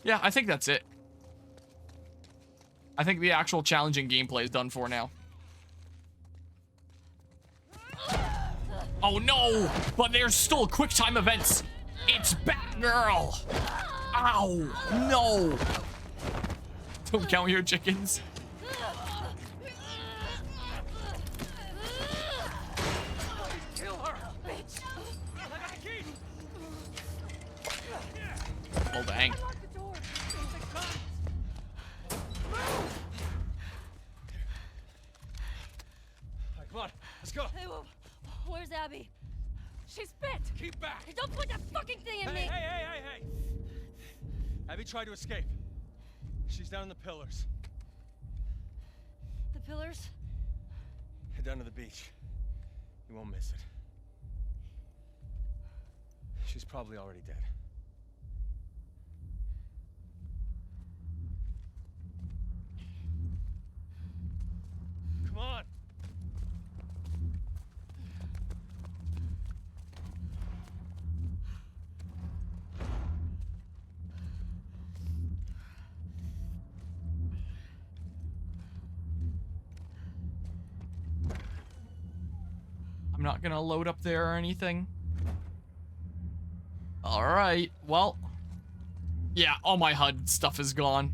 Yeah, I think that's it. I think the actual challenging gameplay is done for now. Oh no! But there's still quick time events. It's Batgirl! Ow! No! Don't count your chickens. Kill her! Bitch! I got the key! Oh dang. Lock the door! Alright, come on, let's go! Hey, where's Abby? She's bit! Keep back! Hey, don't put that fucking thing in me! Hey! Abby tried to escape. She's down in the pillars. The pillars? Head down to the beach. You won't miss it. She's probably already dead. Come on! I'm not gonna load up there or anything. Alright, well. Yeah, all my HUD stuff is gone.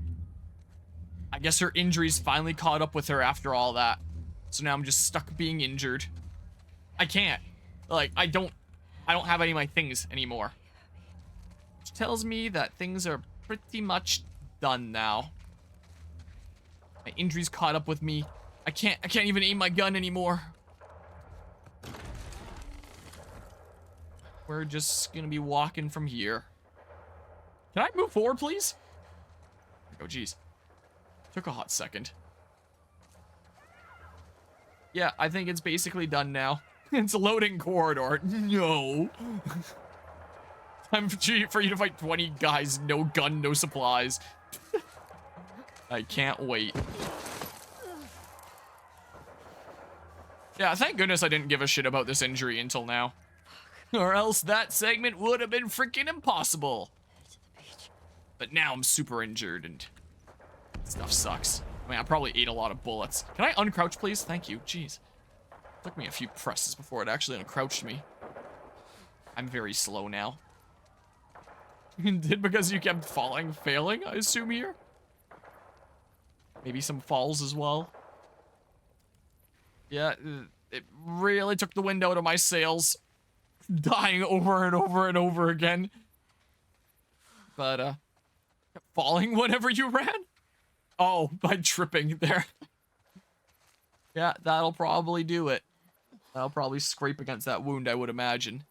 I guess her injuries finally caught up with her after all that. So now I'm just stuck being injured. I can't. Like, I don't have any of my things anymore. Which tells me that things are pretty much done now. My injuries caught up with me. I can't even aim my gun anymore. We're just gonna be walking from here. Can I move forward, please? Oh, jeez. Took a hot second. Yeah, I think it's basically done now. It's a loading corridor. No. Time for you to fight 20 guys. No gun, no supplies. I can't wait. Yeah, thank goodness I didn't give a shit about this injury until now. Or else that segment would have been freaking impossible. But now I'm super injured and stuff sucks. I mean, I probably ate a lot of bullets. Can I uncrouch, please? Thank you. Jeez. Took me a few presses before it actually uncrouched me. I'm very slow now. Did because you kept failing, I assume here? Maybe some falls as well. Yeah, it really took the wind out of my sails. Dying over and over and over again. But, kept falling whenever you ran? Oh, by tripping there. Yeah, that'll probably do it. That'll probably scrape against that wound, I would imagine.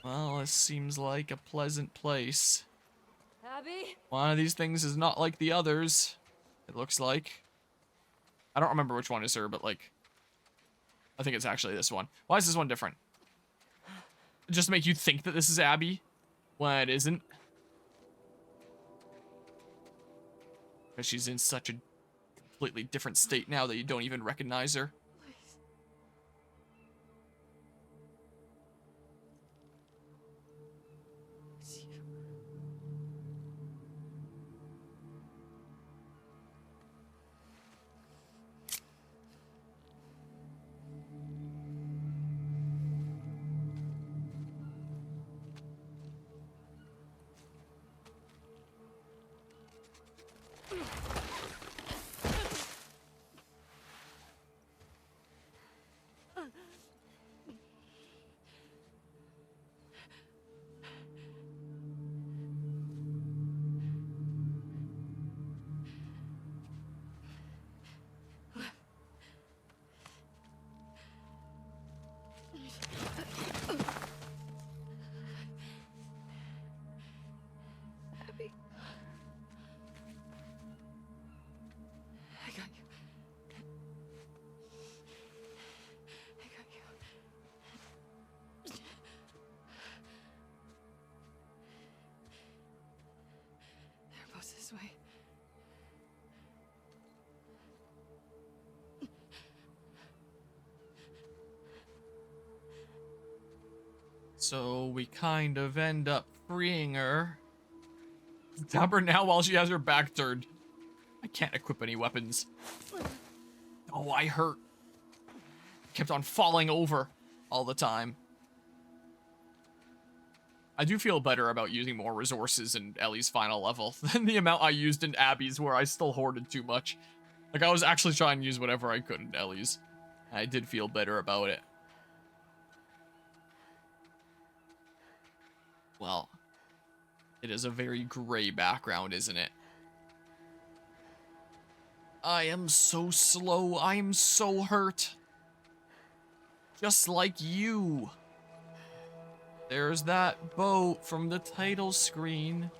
Well, this seems like a pleasant place. Abby? One of these things is not like the others, it looks like. I don't remember which one is her, but like, I think it's actually this one. Why is this one different? Just to make you think that this is Abby when it isn't. Because she's in such a completely different state now that you don't even recognize her. This way. So we kind of end up freeing her. Stab her now while she has her back turned. I can't equip any weapons. Oh, I hurt. Kept on falling over all the time. I do feel better about using more resources in Ellie's final level than the amount I used in Abby's, where I still hoarded too much. Like, I was actually trying to use whatever I could in Ellie's. I did feel better about it. Well, it is a very gray background, isn't it? I am so slow. I am so hurt. Just like you. There's that boat from the title screen.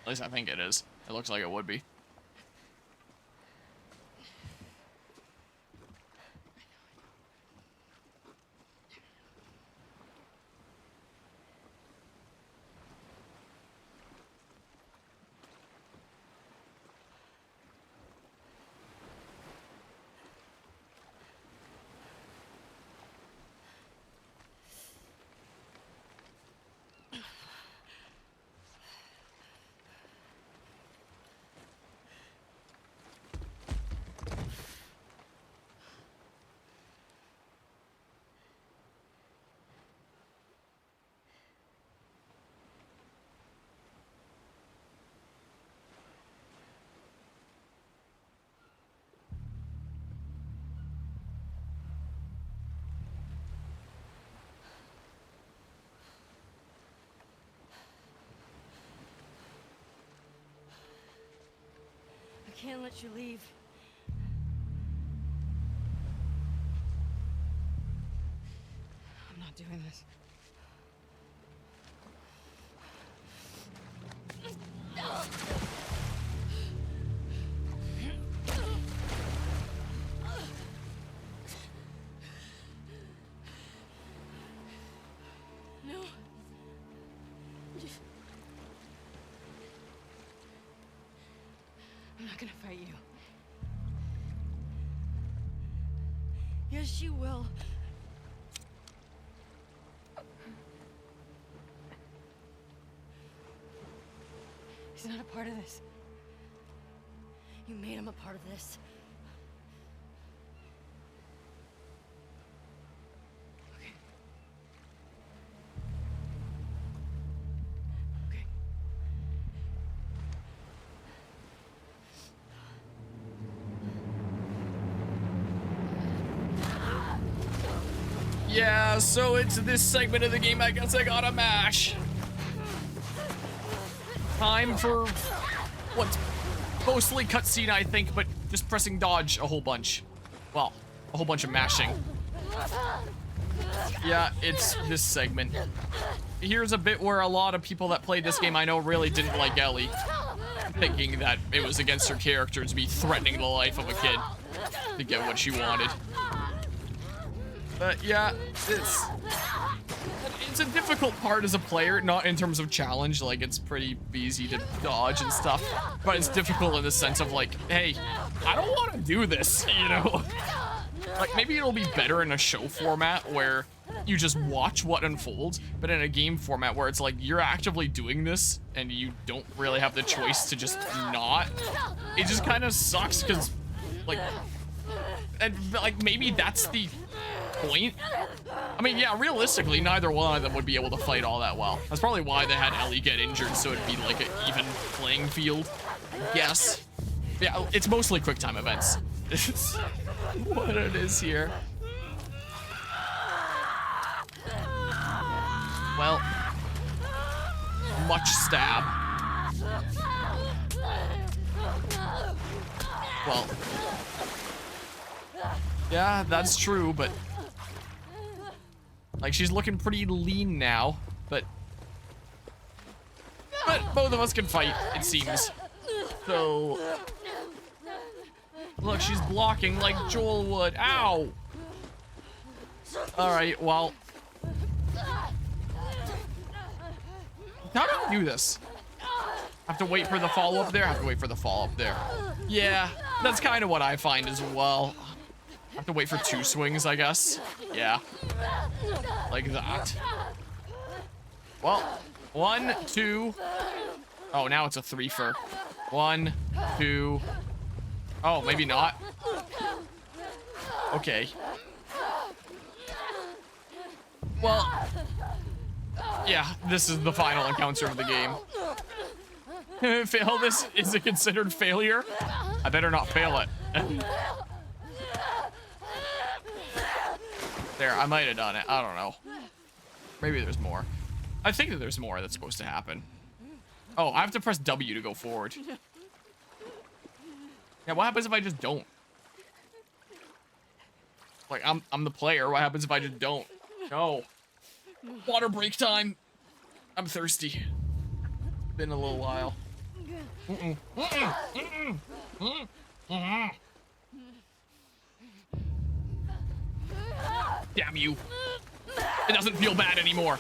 At least I think it is. It looks like it would be. I can't let you leave. I'm not doing this. No. I'm not gonna fight you. Yes, you will. He's not a part of this. You made him a part of this. Okay. Okay. Yeah, so it's this segment of the game I guess I gotta mash. Time for what's mostly cutscene, I think, but just pressing dodge a whole bunch. Well, a whole bunch of mashing. Yeah, it's this segment. Here's a bit where a lot of people that played this game I know really didn't like Ellie, thinking that it was against her character to be threatening the life of a kid to get what she wanted. But yeah, it's a difficult part as a player, not in terms of challenge, like it's pretty easy to dodge and stuff, but it's difficult in the sense of like, hey, I don't want to do this, you know? Like maybe it'll be better in a show format where you just watch what unfolds, but in a game format where it's like you're actively doing this and you don't really have the choice to just not, it just kind of sucks because like, and like maybe that's the point. I mean, yeah, realistically, neither one of them would be able to fight all that well. That's probably why they had Ellie get injured, so it'd be like an even playing field, I guess. Yeah, it's mostly quick time events. It's what it is here. Well, much stab. Well, yeah, that's true, but like she's looking pretty lean now, but both of us can fight, it seems. So look, she's blocking like Joel would. Ow! Alright, well, how do I do this? Have to wait for the follow-up there? Have to wait for the follow-up there. Yeah, that's kind of what I find as well. Have to wait for 2 swings, I guess. Yeah. Like that. Well, 1, 2. Oh, now it's a 3-fer. 1, 2. Oh, maybe not. Okay. Well, yeah, this is the final encounter of the game. Fail this? Is it considered failure? I better not fail it. There, I might have done it. I don't know. Maybe there's more. I think that there's more that's supposed to happen. Oh, I have to press W to go forward. Yeah, what happens if I just don't? Like, I'm the player. What happens if I just don't? No. Water break time. I'm thirsty. Been a little while. Damn you. It doesn't feel bad anymore.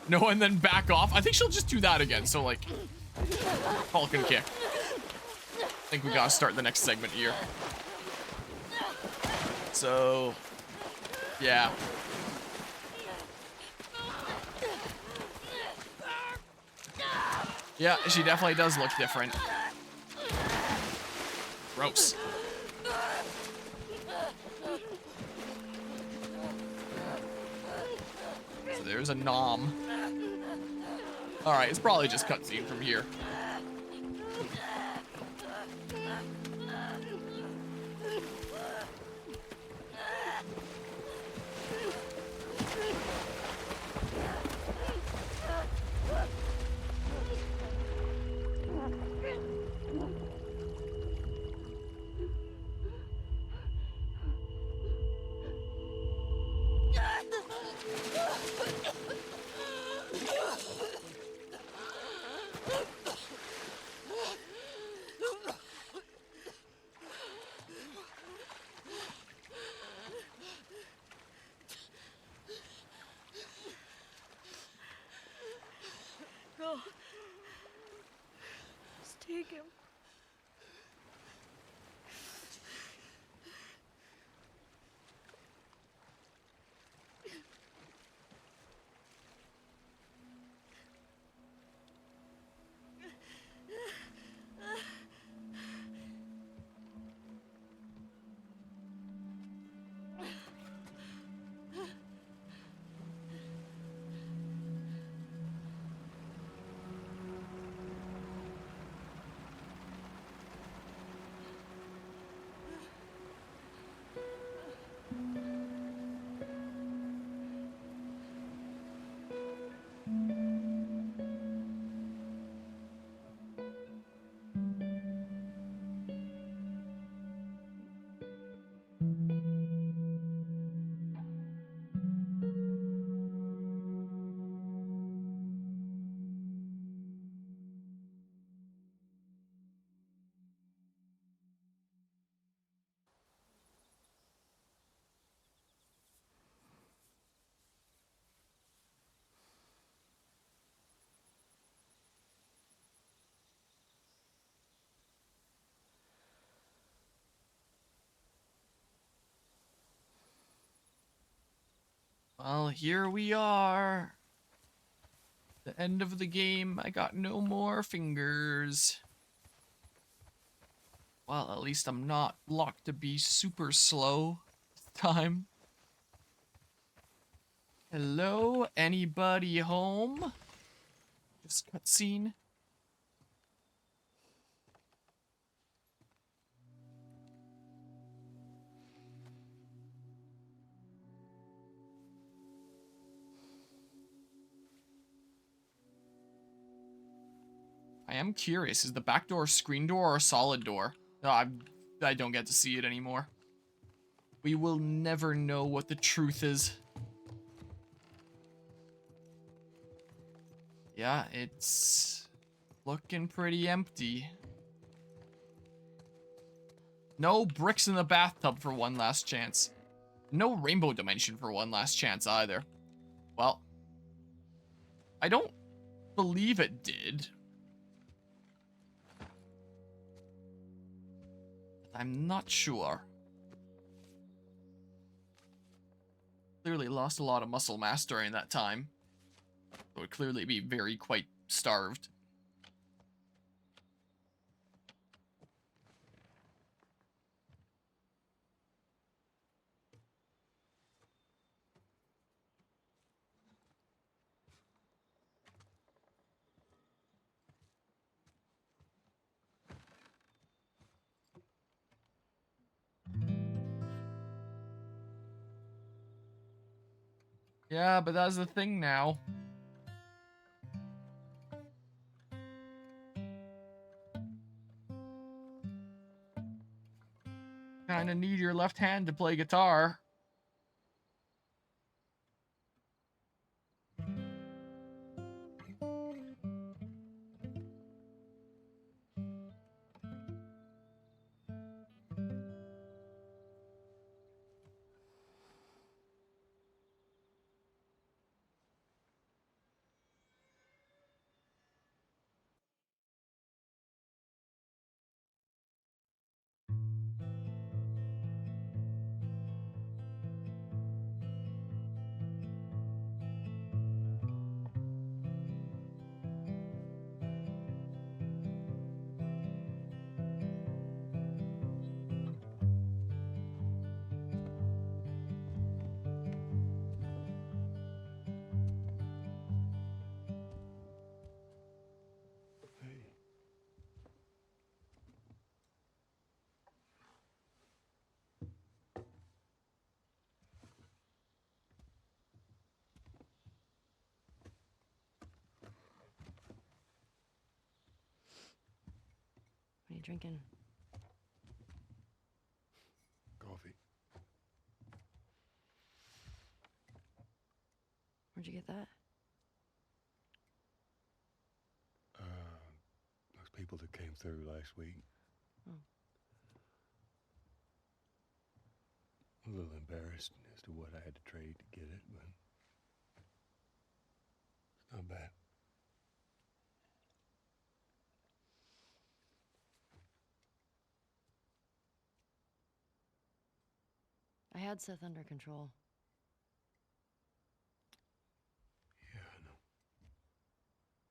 No, and then back off. I think she'll just do that again. So, like, Falcon kick. I think we gotta start the next segment here. So, yeah. Yeah, she definitely does look different. Gross. So there's a nom. Alright, it's probably just cutscene from here. Go. Just take him. Well, here we are. The end of the game. I got no more fingers. Well, at least I'm not locked to be super slow this time. Hello? Anybody home? Just cutscene. I am curious, is the back door a screen door or a solid door? No, I don't get to see it anymore. We will never know what the truth is. Yeah, it's looking pretty empty. No bricks in the bathtub for one last chance. No rainbow dimension for one last chance either. Well, I don't believe it did. I'm not sure. Clearly lost a lot of muscle mass during that time. Would clearly be very quite starved. Yeah, but that's the thing now. Kinda need your left hand to play guitar. What are you drinking? Coffee. Where'd you get that? Those people that came through last week. Oh. A little embarrassed as to what I had to trade to get it, but it's not bad. I had Seth under control. Yeah, I know.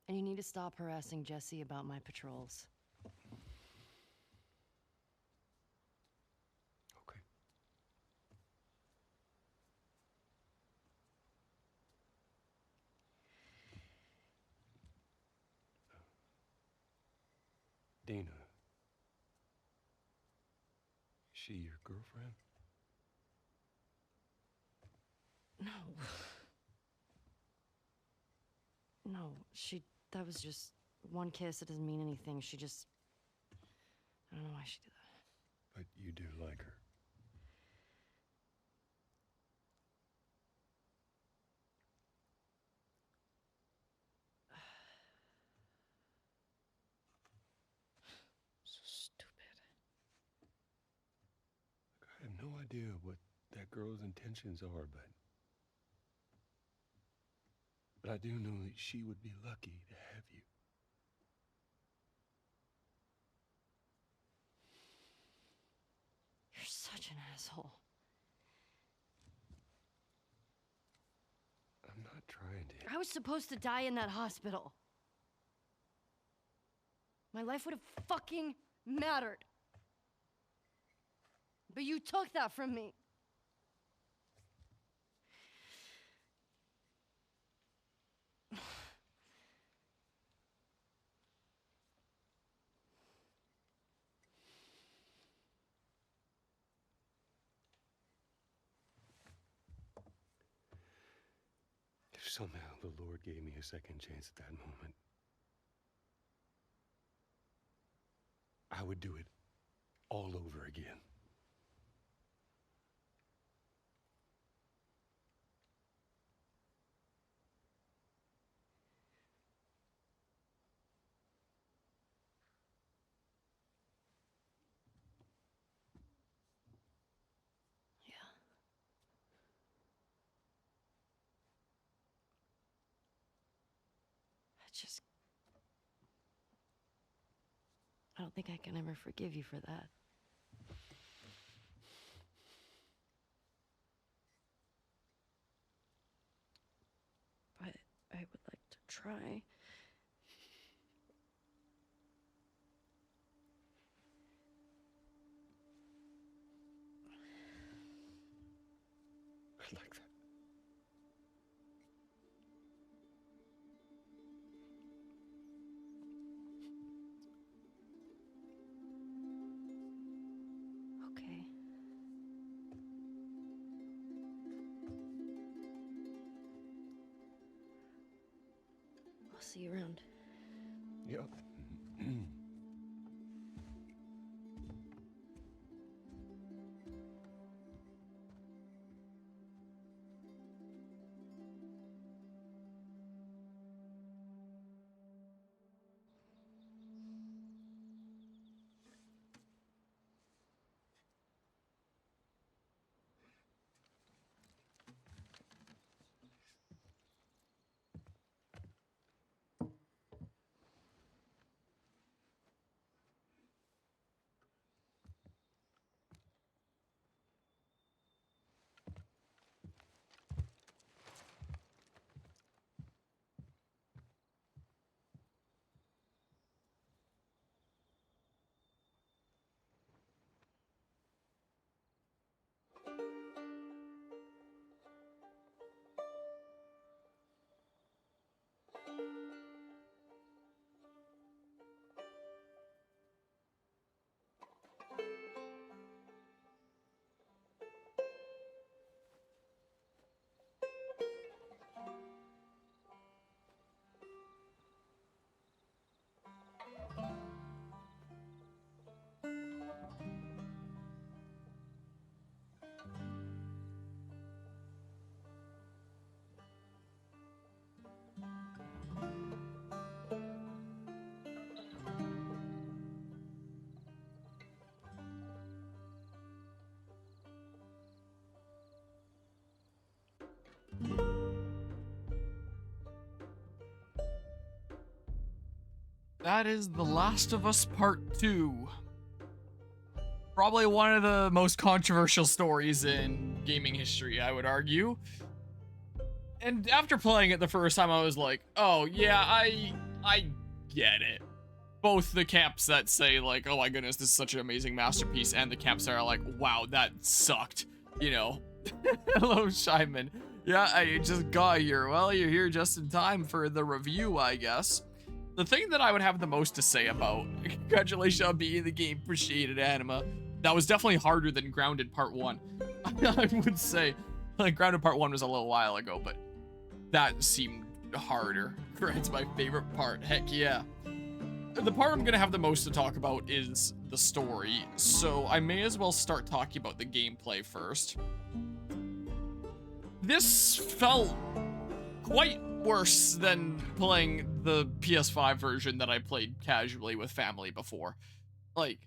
And you need to stop harassing Jesse about my patrols. Okay. Dina. Is she your girlfriend? No. No, that was just one kiss. It doesn't mean anything. She just, I don't know why she did that. But you do like her. So stupid. I have no idea what that girl's intentions are, but I do know that she would be lucky to have you. You're such an asshole. I'm not trying to. I was supposed to die in that hospital. My life would have fucking mattered. But you took that from me. If somehow the Lord gave me a second chance at that moment, I would do it all over again. Yeah. just... I don't think I can ever forgive you for that. But I would like to try. I like that. Okay. I'll see you around. Yep. That is The Last of Us Part 2. Probably one of the most controversial stories in gaming history, I would argue. And after playing it the first time, I was like, oh yeah, I get it. Both the camps that say like, oh my goodness, this is such an amazing masterpiece, and the camps that are like, wow, that sucked, you know. Hello, Shyman. Yeah, I just got here. Well, you're here just in time for the review, I guess. The thing that I would have the most to say about, congratulations on being the game, appreciated Anima. That was definitely harder than Grounded Part 1. I would say, like, Grounded Part 1 was a little while ago, but that seemed harder. It's my favorite part, heck yeah. The part I'm gonna have the most to talk about is the story, so I may as well start talking about the gameplay first. This felt quite worse than playing the PS5 version that I played casually with family before. Like,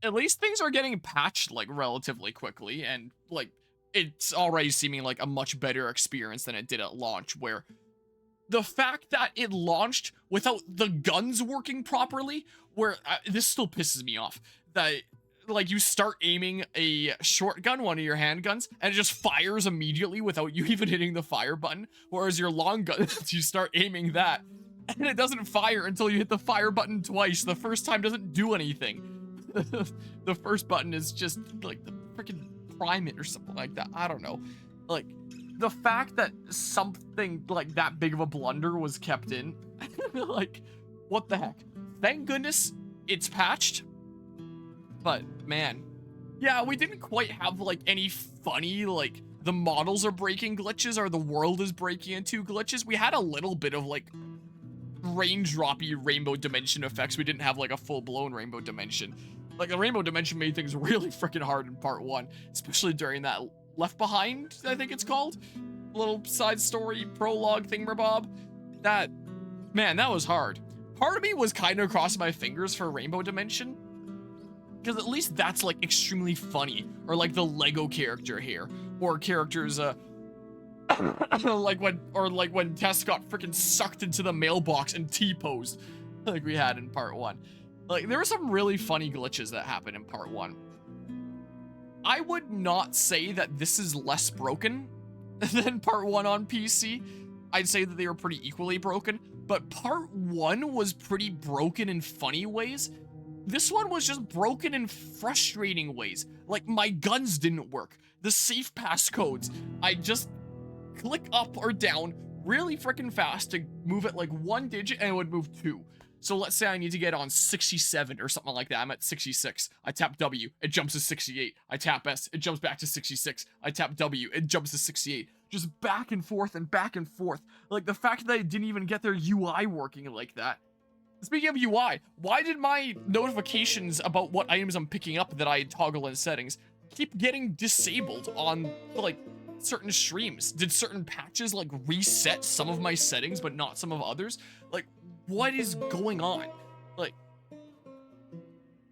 at least things are getting patched, like, relatively quickly, and, like, it's already seeming like a much better experience than it did at launch, where the fact that it launched without the guns working properly, where this still pisses me off, that like you start aiming a shotgun, one of your handguns, and it just fires immediately without you even hitting the fire button, whereas your long guns, you start aiming that and it doesn't fire until you hit the fire button twice. The first time doesn't do anything. The first button is just like the freaking prime it or something like that. I don't know. Like, the fact that something like that big of a blunder was kept in, like, what the heck? Thank goodness it's patched. But man, yeah, we didn't quite have like any funny, like, the models are breaking glitches or the world is breaking into glitches. We had a little bit of like raindroppy rainbow dimension effects. We didn't have like a full-blown rainbow dimension. Like, the rainbow dimension made things really freaking hard in part 1, especially during that Left Behind, I think it's called, little side story prologue thingamabob. That, man, that was hard. Part of me was kind of crossing my fingers for rainbow dimension, because at least that's like extremely funny, or like the Lego character here, or characters like when Tess got freaking sucked into the mailbox and T-posed, like we had in part 1. Like, there were some really funny glitches that happened in part 1. I would not say that this is less broken than part 1 on PC. I'd say that they were pretty equally broken, but part 1 was pretty broken in funny ways. This one was just broken in frustrating ways. Like, my guns didn't work. The safe passcodes, I just click up or down really freaking fast to move it like 1 digit and it would move 2. So let's say I need to get on 67 or something like that. I'm at 66. I tap W, it jumps to 68. I tap S, it jumps back to 66. I tap W, it jumps to 68. Just back and forth and back and forth. Like, the fact that I didn't even get their UI working like that. Speaking of UI, why did my notifications about what items I'm picking up that I toggle in settings keep getting disabled on, like, certain streams? Did certain patches, like, reset some of my settings but not some of others? Like, what is going on? Like,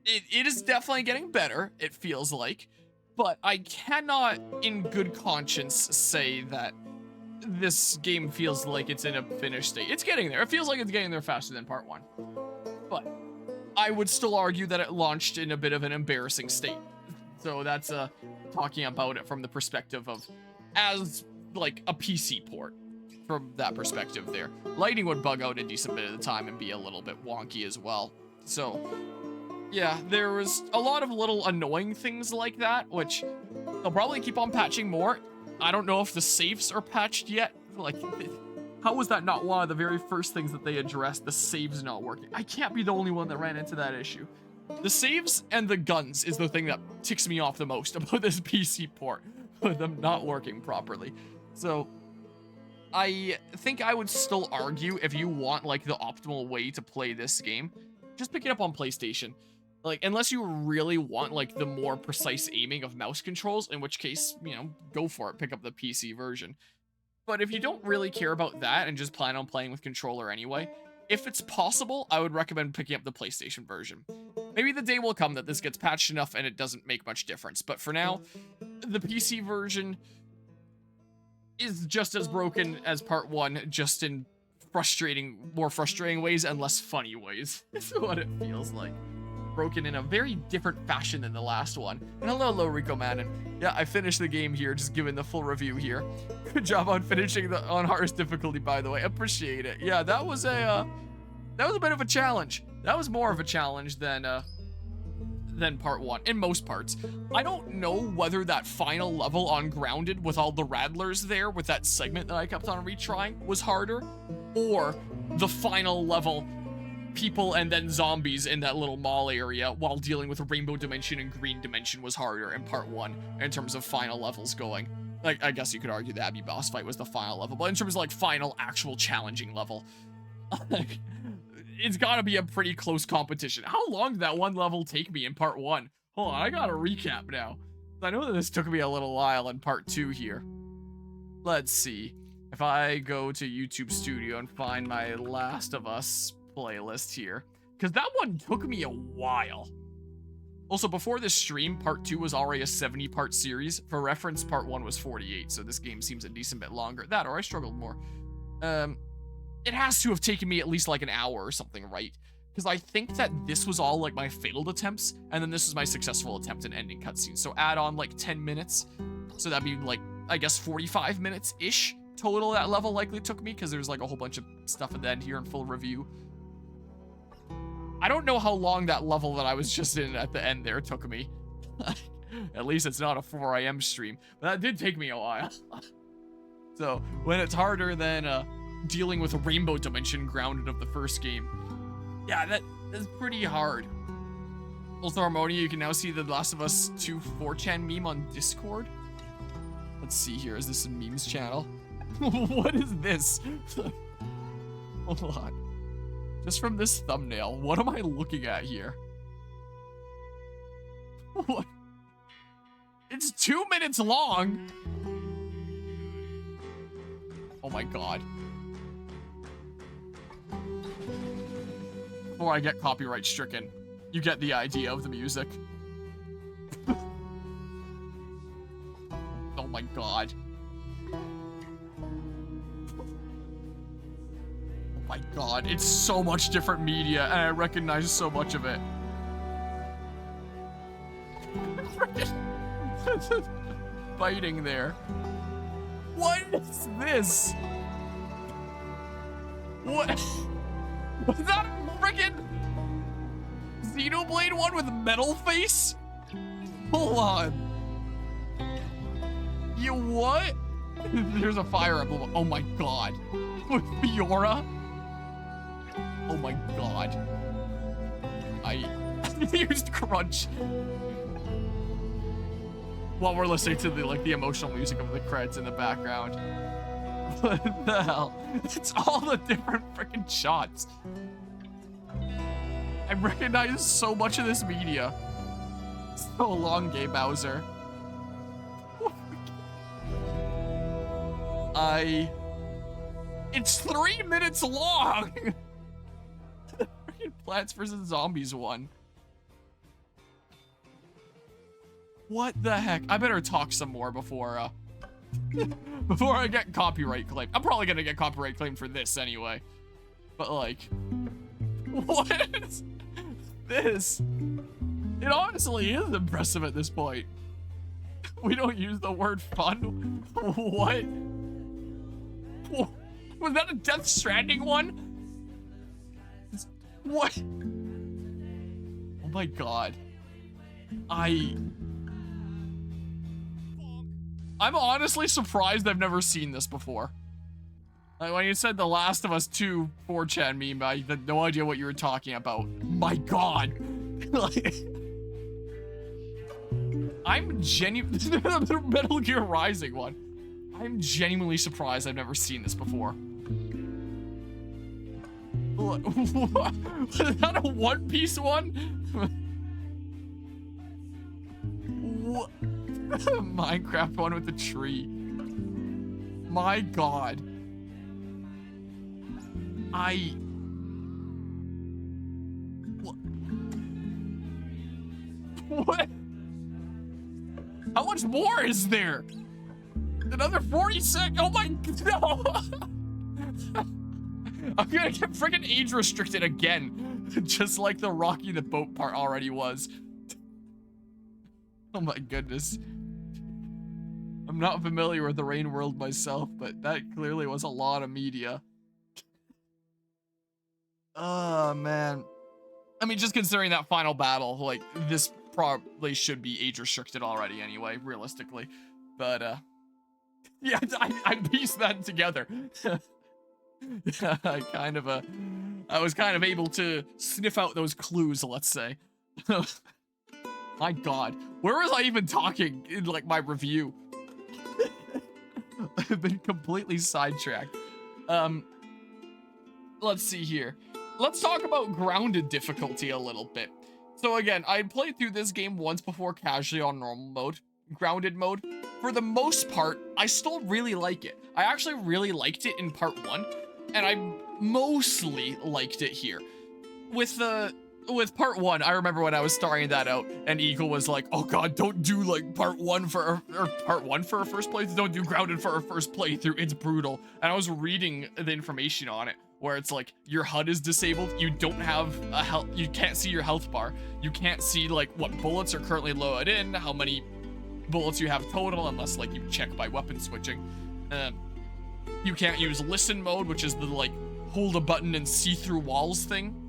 it is definitely getting better, it feels like, but I cannot in good conscience say that this game feels like it's in a finished state. It's getting there. It feels like it's getting there faster than part 1. But I would still argue that it launched in a bit of an embarrassing state. So that's talking about it from the perspective of as like a PC port. From that perspective there. Lighting would bug out a decent bit of the time and be a little bit wonky as well. So yeah, there was a lot of little annoying things like that, which they'll probably keep on patching more. I don't know if the saves are patched yet. Like, how was that not one of the very first things that they addressed? The saves not working. I can't be the only one that ran into that issue. The saves and the guns is the thing that ticks me off the most about this PC port, with them not working properly. So I think I would still argue, if you want like the optimal way to play this game, just pick it up on PlayStation. Like, unless you really want like the more precise aiming of mouse controls, in which case, you know, go for it, pick up the PC version. But if you don't really care about that and just plan on playing with controller anyway, if it's possible, I would recommend picking up the PlayStation version. Maybe the day will come that this gets patched enough and it doesn't make much difference, but for now, the PC version is just as broken as part 1, just in more frustrating ways and less funny ways. That's what it feels like. Broken in a very different fashion than the last one. And hello, Rico Madden. Yeah, I finished the game here, just giving the full review here. Good job on finishing on hardest difficulty, by the way. Appreciate it. Yeah, that was a bit of a challenge. That was more of a challenge than part 1, in most parts. I don't know whether that final level on Grounded with all the Rattlers there, with that segment that I kept on retrying, was harder, or the final level, people and then zombies in that little mall area while dealing with Rainbow Dimension and Green Dimension was harder in part 1 in terms of final levels going. Like, I guess you could argue the Abbey boss fight was the final level, but in terms of like final actual challenging level, it's gotta be a pretty close competition. How long did that one level take me in part 1? Hold on, I gotta recap now. I know that this took me a little while in part 2 here. Let's see. If I go to YouTube Studio and find my Last of Us playlist here, because that one took me a while. Also, before this stream, part 2 was already a 70-part series. For reference, part 1 was 48, so this game seems a decent bit longer. That, or I struggled more. It has to have taken me at least like an hour or something, right? Because I think that this was all like my failed attempts, and then this was my successful attempt in ending cutscenes. So add on like 10 minutes, so that'd be like, I guess 45 minutes-ish total that level likely took me, because there's like a whole bunch of stuff at the end here in full review. I don't know how long that level that I was just in at the end there took me. At least it's not a 4 AM stream, but that did take me a while. So when it's harder than dealing with a Rainbow Dimension Grounded of the first game, yeah, that's pretty hard. Also, Harmonia, you can now see the Last of Us 2 4chan meme on Discord. Let's see here, is this a memes channel? What is this? Hold on. Just from this thumbnail, what am I looking at here? What? It's 2 minutes long! Oh my god. Before I get copyright stricken, you get the idea of the music. Oh my god. my god, it's so much different media, and I recognize so much of it. Fighting there. What is this? What? Was that a freaking Xenoblade one with metal face? Hold on. You what? There's a fire emblem. Oh my god. With Fiora? Oh my god. I used crunch. While we're listening to the emotional music of the credits in the background. What the hell? It's all the different freaking shots. I recognize so much of this media. So long, Gay Bowser. It's 3 minutes long. Freaking Plants vs. Zombies one. What the heck? I better talk some more before before I get copyright claim. I'm probably gonna get copyright claim for this anyway. But like, what is this? It honestly is impressive at this point. We don't use the word fun. What? Was that a Death Stranding one? What? Oh my god. I'm honestly surprised I've never seen this before. Like when you said The Last of Us 2 4chan meme, I had no idea what you were talking about. My god. I'm the Metal Gear Rising one. I'm genuinely surprised I've never seen this before. What? Was that a One Piece one? What? Minecraft one with the tree. My god. What? How much more is there? Another 40 seconds? Oh my, no. I'm gonna get freaking age restricted again. Just like the Rocky the Boat part already was. Oh my goodness. I'm not familiar with the Rain world myself, but that clearly was a lot of media. Oh man. I mean, just considering that final battle, like, this probably should be age restricted already anyway, realistically. But, yeah, I pieced that together. I was kind of able to sniff out those clues, let's say. My god. Where was I even talking in, like, my review? I've been completely sidetracked. Let's see here. Let's talk about grounded difficulty a little bit. So again, I played through this game once before casually on normal mode, grounded mode. For the most part, I still really like it. I actually really liked it in part 1, and I mostly liked it here. With part 1, I remember when I was starting that out, and Eagle was like, "Oh god, don't do like part 1 for our first playthrough. Don't do grounded for our first playthrough. It's brutal." And I was reading the information on it, where it's like your HUD is disabled. You don't have a health. You can't see your health bar. You can't see like what bullets are currently loaded in, how many bullets you have total, unless like you check by weapon switching. You can't use listen mode, which is the like hold a button and see through walls thing.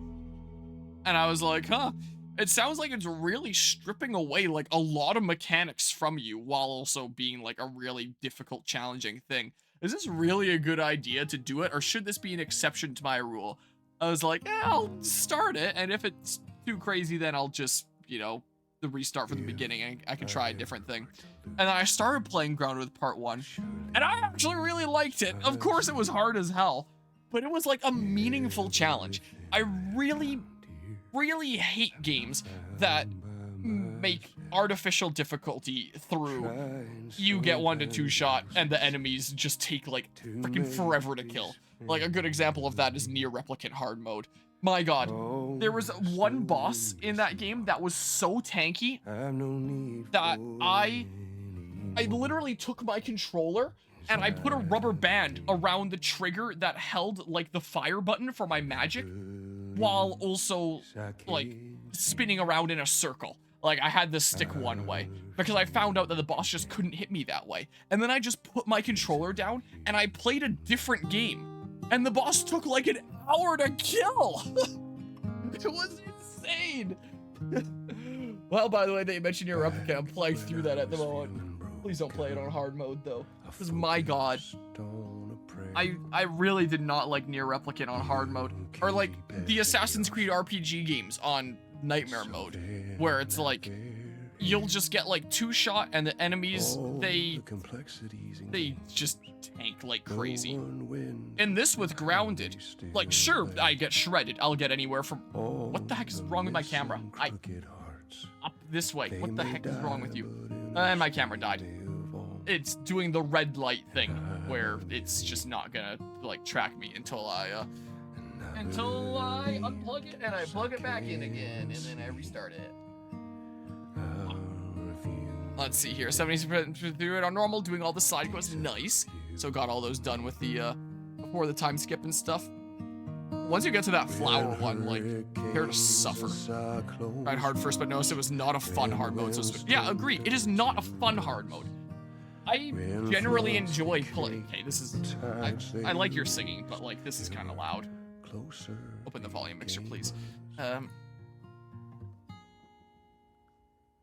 And I was like, huh, it sounds like it's really stripping away like a lot of mechanics from you while also being like a really difficult, challenging thing. Is this really a good idea to do it, or should this be an exception to my rule? I was like, I'll start it, and if it's too crazy, then I'll just, you know, the restart from the beginning, and I can try a different thing. And then I started playing Grounded with part 1, and I actually really liked it. Of course, it was hard as hell, but it was like a meaningful challenge. I really hate games that make artificial difficulty through you get 1 to 2 shot and the enemies just take like freaking forever to kill. Like a good example of that is Nier Replicant hard mode. My god, there was one boss in that game that was so tanky that I literally took my controller and I put a rubber band around the trigger that held like the fire button for my magic, while also like spinning around in a circle. Like I had this stick one way because I found out that the boss just couldn't hit me that way. And then I just put my controller down and I played a different game. And the boss took like an hour to kill. It was insane. Well, by the way, they mentioned your replica. I'm playing through that at the moment. Please don't play it on hard mode though. Because my god. I really did not like Nier Replicant on hard mode. Or like the Assassin's Creed RPG games on nightmare mode, where it's like you'll just get like 2-shot and the enemies they just tank like crazy. And this with grounded, like sure I get shredded. I'll get anywhere from what the heck is wrong with my camera? Up this way. What the heck is wrong with you? And my camera died. It's doing the red light thing where it's just not gonna like track me until I unplug it and I plug it back in again and then I restart it. Let's see here, 70% through it on normal, doing all the side quests, nice. So got all those done with the before the time skip and stuff. Once you get to that flower one, like, prepare to suffer. Tried hard first, but noticed it was not a fun hard mode. So yeah, agree. It is not a fun hard mode. I generally enjoy playing. Okay, this is. I like your singing, but like this is kind of loud. Open the volume mixer, please.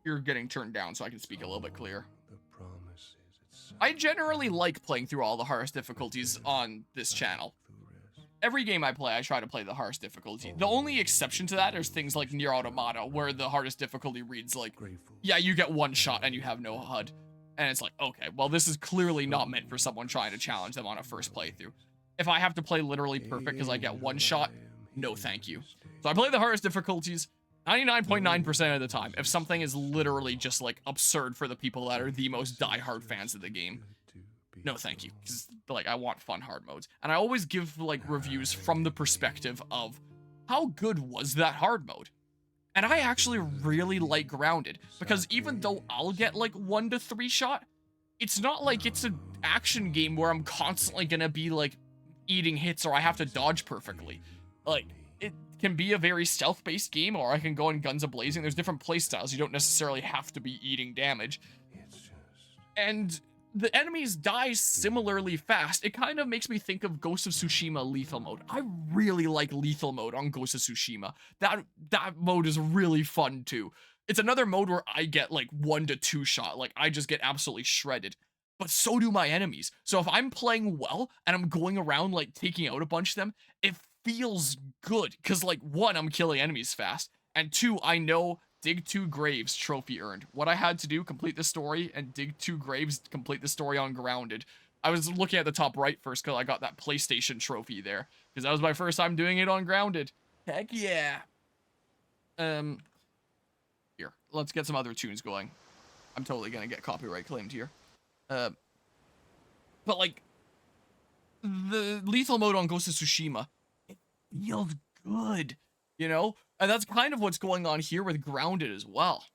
You're getting turned down, so I can speak a little bit clearer. I generally like playing through all the hardest difficulties on this channel. Every game I play, I try to play the hardest difficulty. The only exception to that is things like Nier Automata, where the hardest difficulty reads like, yeah, you get 1 shot and you have no HUD. And it's like, okay, well, this is clearly not meant for someone trying to challenge them on a first playthrough. If I have to play literally perfect because I get 1 shot, no thank you. So I play the hardest difficulties 99.9% of the time. If something is literally just like absurd for the people that are the most diehard fans of the game, no thank you, because like I want fun hard modes. And I always give like reviews from the perspective of how good was that hard mode. And I actually really like Grounded, because even though I'll get like 1 to 3 shot, it's not like it's an action game where I'm constantly gonna be like eating hits or I have to dodge perfectly. Like, it can be a very stealth-based game, or I can go in guns a-blazing. There's different playstyles. You don't necessarily have to be eating damage. And the enemies die similarly fast. It kind of makes me think of Ghost of Tsushima lethal mode. I really like lethal mode on Ghost of Tsushima. That mode is really fun too. It's another mode where I get like 1 to 2 shot. Like I just get absolutely shredded. But so do my enemies. So if I'm playing well and I'm going around like taking out a bunch of them, it feels good. Because like 1, I'm killing enemies fast. And 2, I know dig 2 graves, trophy earned. What I had to do, complete the story, and dig 2 graves, complete the story on Grounded. I was looking at the top right first because I got that PlayStation trophy there. Because that was my first time doing it on Grounded. Heck yeah. Here, let's get some other tunes going. I'm totally gonna get copyright claimed here. But like, the lethal mode on Ghost of Tsushima, it feels good, you know? And that's kind of what's going on here with Grounded as well.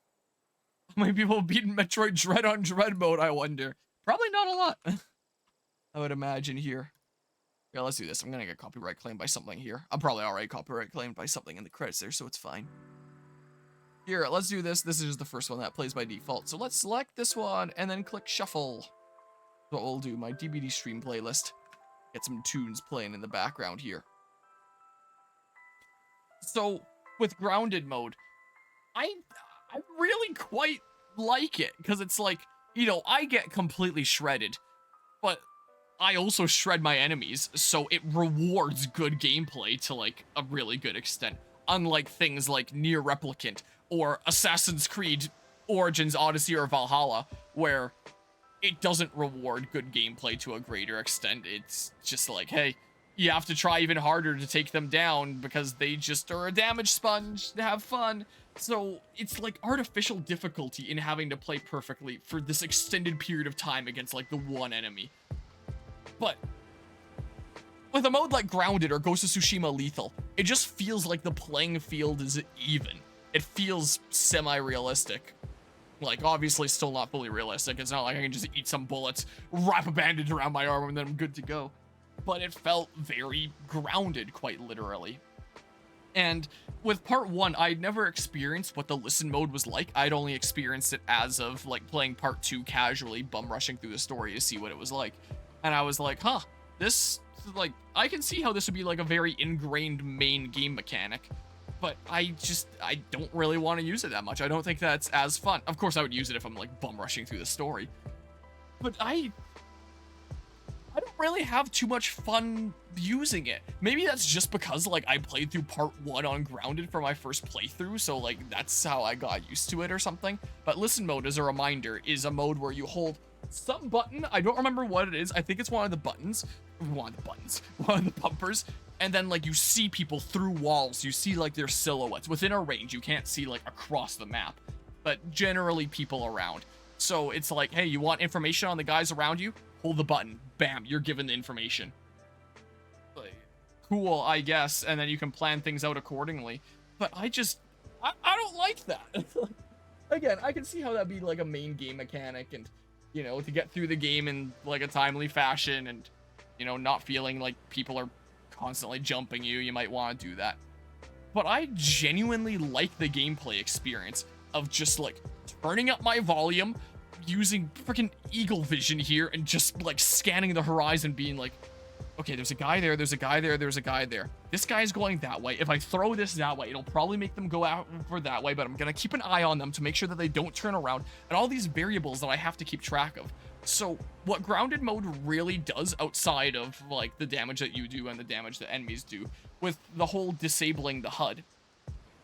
How many people have beaten Metroid Dread on Dread mode, I wonder? Probably not a lot. I would imagine here. Yeah, let's do this. I'm gonna get copyright claimed by something here. I'm probably already copyright claimed by something in the credits there, so it's fine. Here, let's do this. This is just the first one that plays by default. So let's select this one and then click shuffle. That's what we'll do, my DVD stream playlist. Get some tunes playing in the background here. So, with Grounded mode, I really quite like it, because it's like, you know, I get completely shredded, but I also shred my enemies, so it rewards good gameplay to like a really good extent. Unlike things like Nier Replicant or Assassin's Creed Origins, Odyssey, or Valhalla, where it doesn't reward good gameplay to a greater extent. It's just like, hey, you have to try even harder to take them down because they just are a damage sponge to have fun. So it's like artificial difficulty in having to play perfectly for this extended period of time against like the one enemy. But with a mode like Grounded or Ghost of Tsushima Lethal, it just feels like the playing field is even. It feels semi-realistic. Like, obviously still not fully realistic. It's not like I can just eat some bullets, wrap a bandage around my arm, and then I'm good to go. But it felt very grounded, quite literally. And with part 1, I'd never experienced what the listen mode was like. I'd only experienced it as of, like, playing part 2 casually, bum rushing through the story to see what it was like. And I was like, huh, this, like, I can see how this would be, like, a very ingrained main game mechanic. But I don't really want to use it that much. I don't think that's as fun. Of course, I would use it if I'm, like, bum rushing through the story. But I don't really have too much fun using it. Maybe that's just because, like, I played through part 1 on Grounded for my first playthrough, so, like, that's how I got used to it or something. But listen mode, as a reminder, is a mode where you hold some button. I don't remember what it is. I think it's one of the buttons. One of the bumpers. And then, like, you see people through walls. You see, like, their silhouettes within a range. You can't see, like, across the map, but generally people around. So it's like, hey, you want information on the guys around you? Hold the button. Bam, you're given the information. Like, cool, I guess. And then you can plan things out accordingly. But I don't like that. Again, I can see how that'd be, like, a main game mechanic and, you know, to get through the game in, like, a timely fashion and, you know, not feeling like people are constantly jumping you might want to do that. But I genuinely like the gameplay experience of just, like, turning up my volume, using freaking eagle vision here, and just, like, scanning the horizon, being like, okay, there's a guy there, there's a guy there, there's a guy there. This guy's going that way. If I throw this that way, it'll probably make them go out for that way, but I'm gonna keep an eye on them to make sure that they don't turn around, and all these variables that I have to keep track of. So what grounded mode really does, outside of, like, the damage that you do and the damage that enemies do, with the whole disabling the HUD,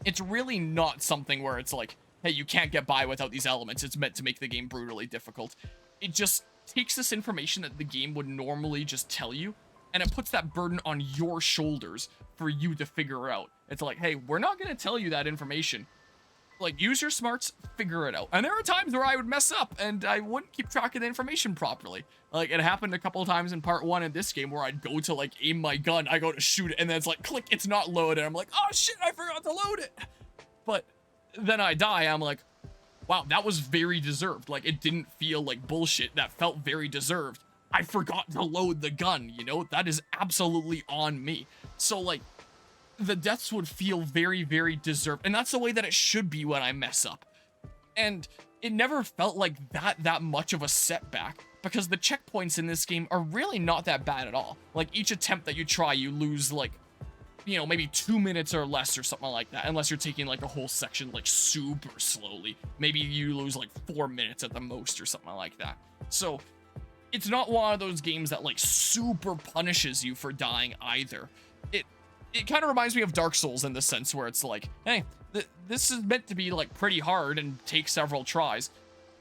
it's really not something where it's like, hey, you can't get by without these elements. It's meant to make the game brutally difficult. It just takes this information that the game would normally just tell you, and it puts that burden on your shoulders for you to figure out. It's like, hey, we're not going to tell you that information. Like, use your smarts, figure it out. And there are times where I would mess up and I wouldn't keep track of the information properly. Like, it happened a couple of times in part 1 of this game where I'd go to, like, aim my gun, I go to shoot it, and then it's like, click, it's not loaded. I'm like, oh shit, I forgot to load it. But then I die, I'm like, wow, that was very deserved. Like, it didn't feel like bullshit. That felt very deserved. I forgot to load the gun, you know? That is absolutely on me. So, like, the deaths would feel very, very deserved. And that's the way that it should be when I mess up. And it never felt like that much of a setback, because the checkpoints in this game are really not that bad at all. Like, each attempt that you try, you lose, like, you know, maybe 2 minutes or less or something like that, unless you're taking, like, a whole section, like, super slowly. Maybe you lose, like, 4 minutes at the most or something like that. So it's not one of those games that, like, super punishes you for dying either. It kind of reminds me of Dark Souls in the sense where it's like, hey, this is meant to be, like, pretty hard and take several tries,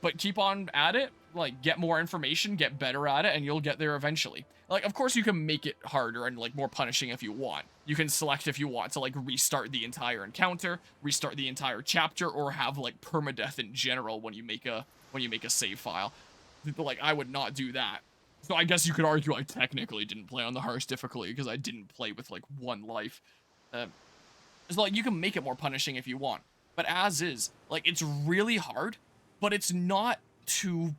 but keep on at it, like, get more information, get better at it, and you'll get there eventually. Like, of course you can make it harder and, like, more punishing if you want. You can select if you want to, like, restart the entire encounter, restart the entire chapter, or have, like, permadeath in general when you make a save file. Like, I would not do that. So I guess you could argue I technically didn't play on the hardest difficulty because I didn't play with, like, 1 life. It's like, you can make it more punishing if you want. But as is, like, it's really hard, but it's not too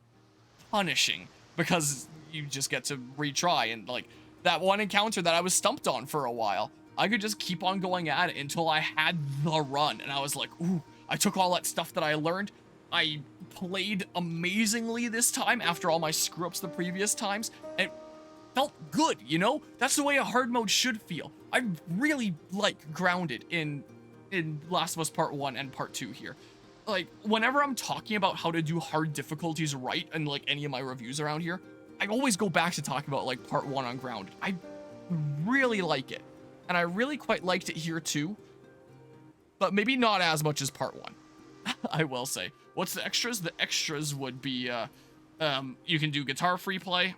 punishing because you just get to retry. And, like, that one encounter that I was stumped on for a while, I could just keep on going at it until I had the run. And I was like, ooh, I took all that stuff that I learned. I played amazingly this time after all my screw-ups the previous times, and it felt good, you know? That's the way a hard mode should feel. I really like Grounded in Last of Us Part 1 and Part 2 here. Like, whenever I'm talking about how to do hard difficulties right in, like, any of my reviews around here, I always go back to talk about, like, Part 1 on Grounded. I really like it, and I really quite liked it here too, but maybe not as much as Part 1. I will say. What's the extras? The extras would be, you can do guitar free play.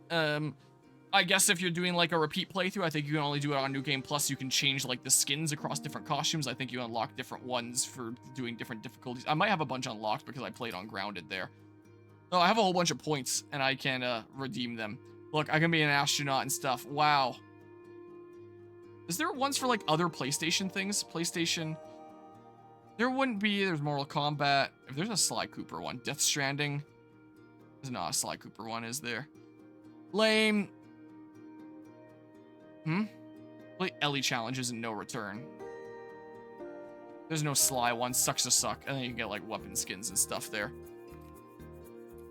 I guess if you're doing, like, a repeat playthrough, I think you can only do it on New Game Plus. You can change, like, the skins across different costumes. I think you unlock different ones for doing different difficulties. I might have a bunch unlocked because I played on Grounded there. Oh, I have a whole bunch of points, and I can, redeem them. Look, I can be an astronaut and stuff. Wow. Is there ones for, like, other PlayStation things? PlayStation... There wouldn't be. There's Mortal Kombat. If there's a Sly Cooper one. Death Stranding. There's not a Sly Cooper one, is there? Lame. Play Ellie challenges and no return. There's no Sly one. Sucks to suck. And then you can get like weapon skins and stuff there.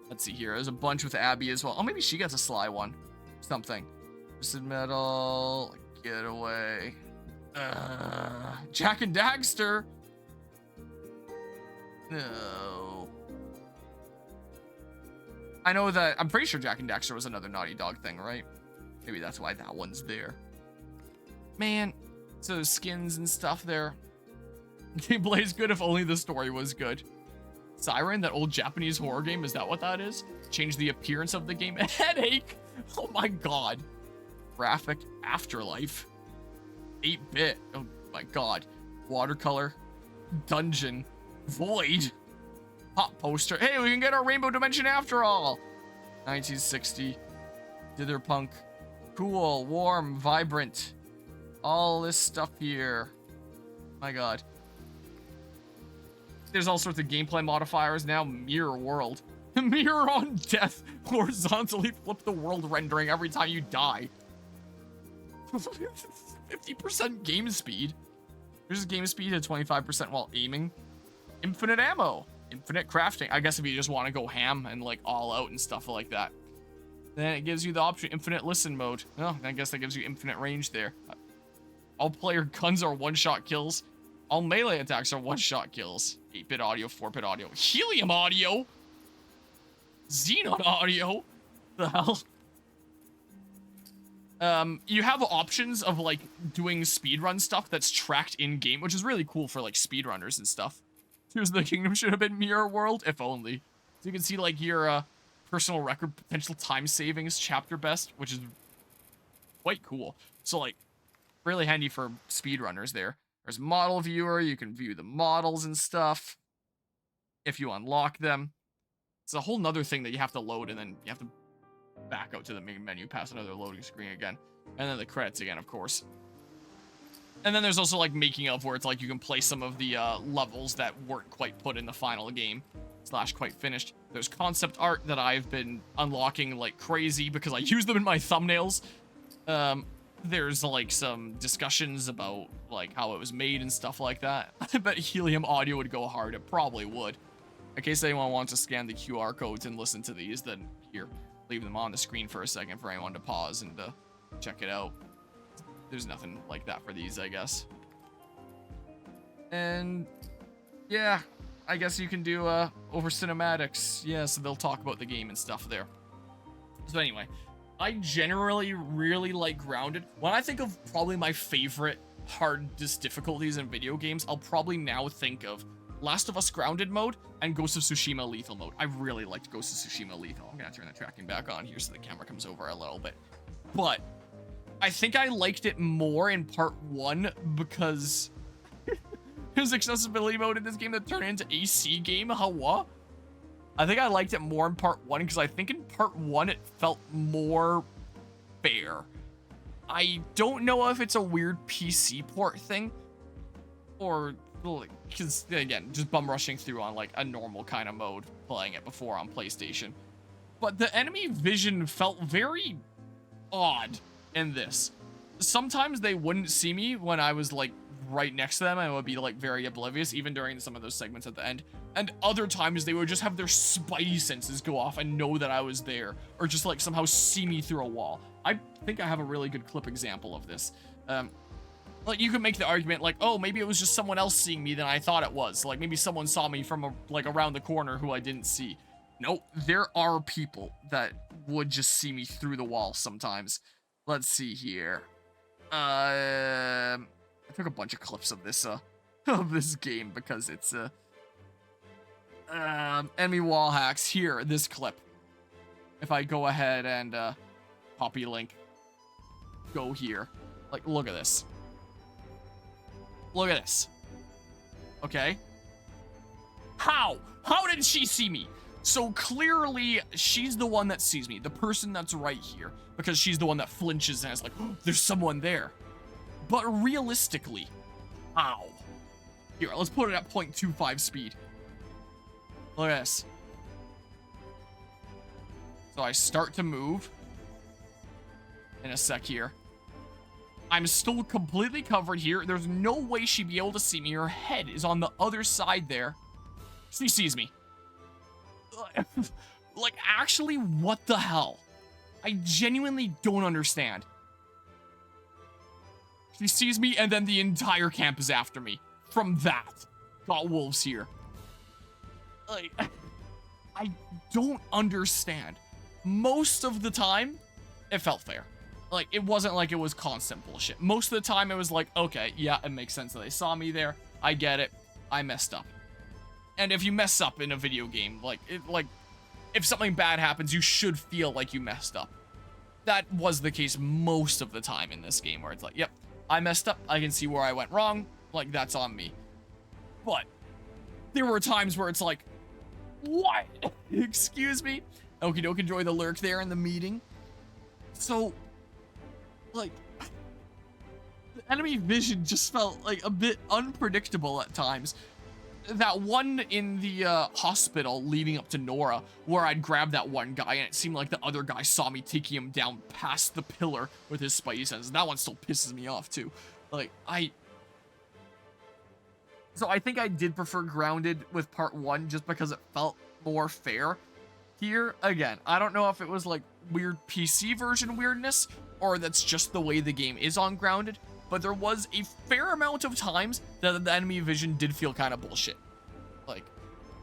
Let's see here. There's a bunch with Abby as well. Oh, maybe she gets a Sly one. Something. Twisted Metal. Getaway. Jack and Daxter. No. I know that. I'm pretty sure Jack and Daxter was another Naughty Dog thing, right? Maybe that's why that one's there. Man. So skins and stuff there. Gameplay is good if only the story was good. Siren, that old Japanese horror game, is that what that is? Change the appearance of the game. Headache! Oh my god. Graphic Afterlife. 8-bit. Oh my god. Watercolor. Dungeon. Void. Hot poster. Hey, we can get our Rainbow Dimension after all. 1960. Ditherpunk. Cool. Warm. Vibrant. All this stuff here. My god. There's all sorts of gameplay modifiers now. Mirror world. Mirror on death. Horizontally flip the world rendering every time you die. 50% game speed. There's game speed at 25% while aiming. Infinite ammo. Infinite crafting. I guess if you just want to go ham and like all out and stuff like that. Then it gives you the option infinite listen mode. Oh, I guess that gives you infinite range there. All player guns are one-shot kills. All melee attacks are one-shot kills. 8-bit audio, 4-bit audio. Helium audio? Xenon audio? The hell? You have options of, like, doing speedrun stuff that's tracked in-game, which is really cool for, like, speedrunners and stuff. Tears of the Kingdom should have been Mirror World, if only. So you can see, like, your, personal record potential time savings chapter best, which is quite cool. So, like, really handy for speedrunners there. There's model viewer. You can view the models and stuff if you unlock them. It's a whole nother thing that you have to load, and then you have to back out to the main menu, past another loading screen again. And then the credits again, of course. And then there's also, like, making of, where it's like you can play some of the levels that weren't quite put in the final game. / quite finished. There's concept art that I've been unlocking like crazy because I use them in my thumbnails. There's like some discussions about like how it was made and stuff like that. I bet Helium audio would go hard. It probably would. In case anyone wants to scan the QR codes and listen to these, then here, leave them on the screen for a second for anyone to pause and check it out. There's nothing like that for these, I guess. And yeah, I guess you can do over cinematics. Yeah, so they'll talk about the game and stuff there. So anyway, I generally really like Grounded. When I think of probably my favorite hardest difficulties in video games, I'll probably now think of Last of Us Grounded mode and Ghost of Tsushima Lethal mode. I really liked Ghost of Tsushima Lethal. I'm gonna turn the tracking back on here so the camera comes over a little bit. But I think I liked it more in part 1 because there's accessibility mode in this game that turned into AC game. How what? I think I liked it more in part 1 because I think in part 1 it felt more fair. I don't know if it's a weird PC port thing or because again, just bum rushing through on like a normal kind of mode playing it before on PlayStation. But the enemy vision felt very odd in this. Sometimes they wouldn't see me when I was like right next to them. I would be like very oblivious even during some of those segments at the end. And other times they would just have their spidey senses go off and know that I was there, or just like somehow see me through a wall. I think I have a really good clip example of this. Like you could make the argument like, oh, maybe it was just someone else seeing me than I thought it was. Like maybe someone saw me from like around the corner who I didn't see. No, there are people that would just see me through the wall sometimes. Let's see here. I took a bunch of clips of this game because it's enemy wall hacks. Here, this clip. If I go ahead and copy link, go here. Like, look at this. Look at this. Okay. How did she see me? So clearly she's the one that sees me, the person that's right here, because she's the one that flinches and is like, oh, there's someone there. But realistically, how? Here, let's put it at 0.25 speed. Look at this. So I start to move. In a sec here. I'm still completely covered here. There's no way she'd be able to see me. Her head is on the other side there. She sees me. Like, actually, what the hell? I genuinely don't understand. She sees me, and then the entire camp is after me. From that. Got wolves here. Like, I don't understand. Most of the time, it felt fair. Like, it wasn't like it was constant bullshit. Most of the time, it was like, okay, yeah, it makes sense that they saw me there. I get it. I messed up. And if you mess up in a video game, if something bad happens, you should feel like you messed up. That was the case most of the time in this game, where it's like, yep, I messed up. I can see where I went wrong. Like, that's on me. But there were times where it's like, what? Excuse me? Okie doke, enjoy the lurk there in the meeting. So, like, the enemy vision just felt like a bit unpredictable at times. That one in the hospital leading up to Nora, where I'd grab that one guy and it seemed like the other guy saw me taking him down past the pillar with his spidey senses. That one still pisses me off too. Like, So I think I did prefer Grounded with part 1 just because it felt more fair. Here, again, I don't know if it was like weird PC version weirdness or that's just the way the game is on Grounded, but there was a fair amount of times that the enemy vision did feel kind of bullshit. Like,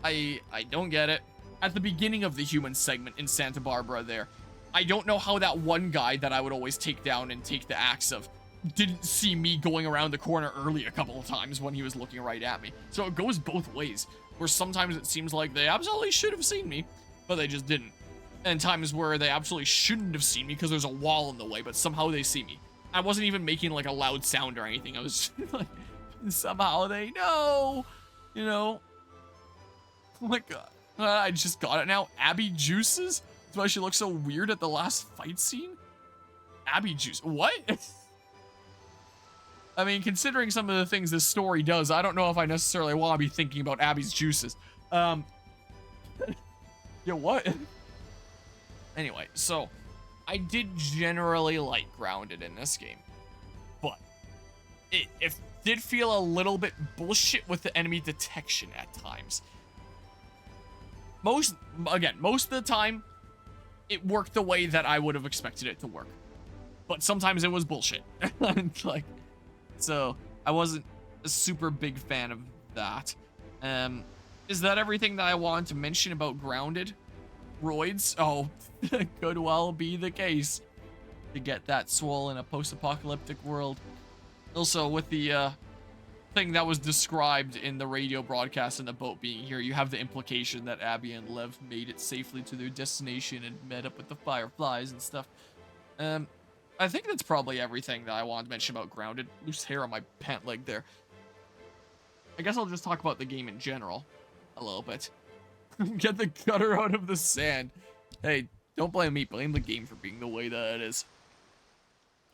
I don't get it. At the beginning of the human segment in Santa Barbara there, I don't know how that one guy that I would always take down and take the axe of didn't see me going around the corner early a couple of times when he was looking right at me. So it goes both ways, where sometimes it seems like they absolutely should have seen me, but they just didn't. And times where they absolutely shouldn't have seen me because there's a wall in the way, but somehow they see me. I wasn't even making like a loud sound or anything. I was just like, somehow they know, you know? Oh my god. I just got it now. Abby Juices? That's why she looks so weird at the last fight scene? Abby Juice. What? I mean, considering some of the things this story does, I don't know if I necessarily want to be thinking about Abby's juices. Yeah, what? Anyway, so I did generally like Grounded in this game, but it did feel a little bit bullshit with the enemy detection at times. Most of the time, it worked the way that I would have expected it to work. But sometimes it was bullshit. Like, so I wasn't a super big fan of that. Is that everything that I wanted to mention about Grounded? Roids? Oh, could well be the case. To get that swole in a post-apocalyptic world. Also, with the thing that was described in the radio broadcast and the boat being here, you have the implication that Abby and Lev made it safely to their destination and met up with the Fireflies and stuff. I think that's probably everything that I wanted to mention about Grounded. Loose hair on my pant leg there. I guess I'll just talk about the game in general a little bit. Get the gutter out of the sand. Hey, don't blame me, blame the game for being the way that it is.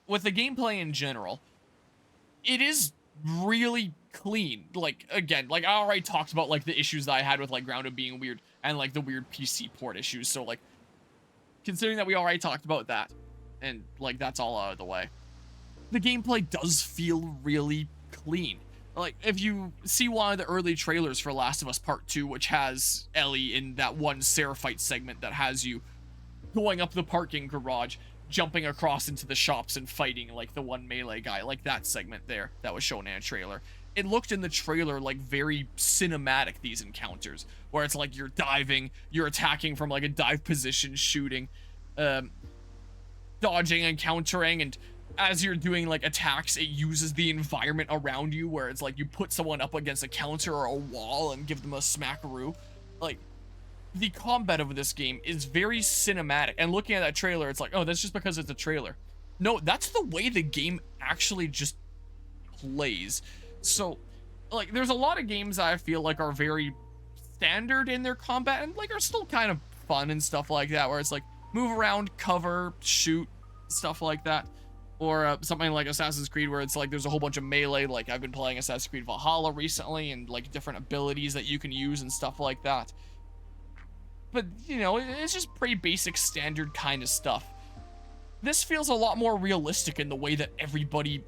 With the gameplay in general, it is really clean. Like, again, like I already talked about like the issues that I had with like Grounded being weird and like the weird PC port issues. So like, considering that we already talked about that and like that's all out of the way, the gameplay does feel really clean. Like, if you see one of the early trailers for Last of Us Part 2, which has Ellie in that one Seraphite segment that has you going up the parking garage, jumping across into the shops and fighting, like, the one melee guy, like that segment there that was shown in a trailer. It looked in the trailer, like, very cinematic, these encounters, where it's like you're diving, you're attacking from, like, a dive position, shooting, dodging and countering, and as you're doing like attacks, it uses the environment around you, where it's like you put someone up against a counter or a wall and give them a smackaroo. Like, the combat of this game is very cinematic, and looking at that trailer, it's like, oh, that's just because it's a trailer. No, that's the way the game actually just plays. So, like, there's a lot of games that I feel like are very standard in their combat and like are still kind of fun and stuff like that, where it's like move around, cover, shoot, stuff like that. Or something like Assassin's Creed where it's like there's a whole bunch of melee. Like I've been playing Assassin's Creed Valhalla recently, and like different abilities that you can use and stuff like that. But, you know, it's just pretty basic standard kind of stuff. This feels a lot more realistic in the way that everybody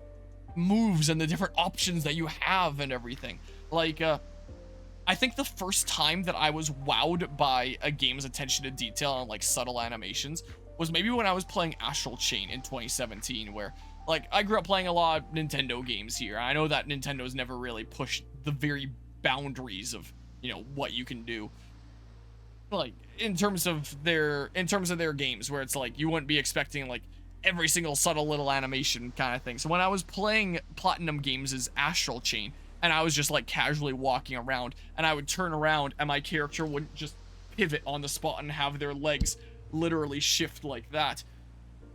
moves and the different options that you have and everything. Like, I think the first time that I was wowed by a game's attention to detail and like subtle animations was maybe when I was playing Astral Chain in 2017, where like I grew up playing a lot of Nintendo games here. I know that Nintendo's never really pushed the very boundaries of, you know, what you can do. Like in terms of their games, where it's like you wouldn't be expecting like every single subtle little animation kind of thing. So when I was playing Platinum Games' Astral Chain, and I was just like casually walking around, and I would turn around and my character wouldn't just pivot on the spot and have their legs literally shift like that,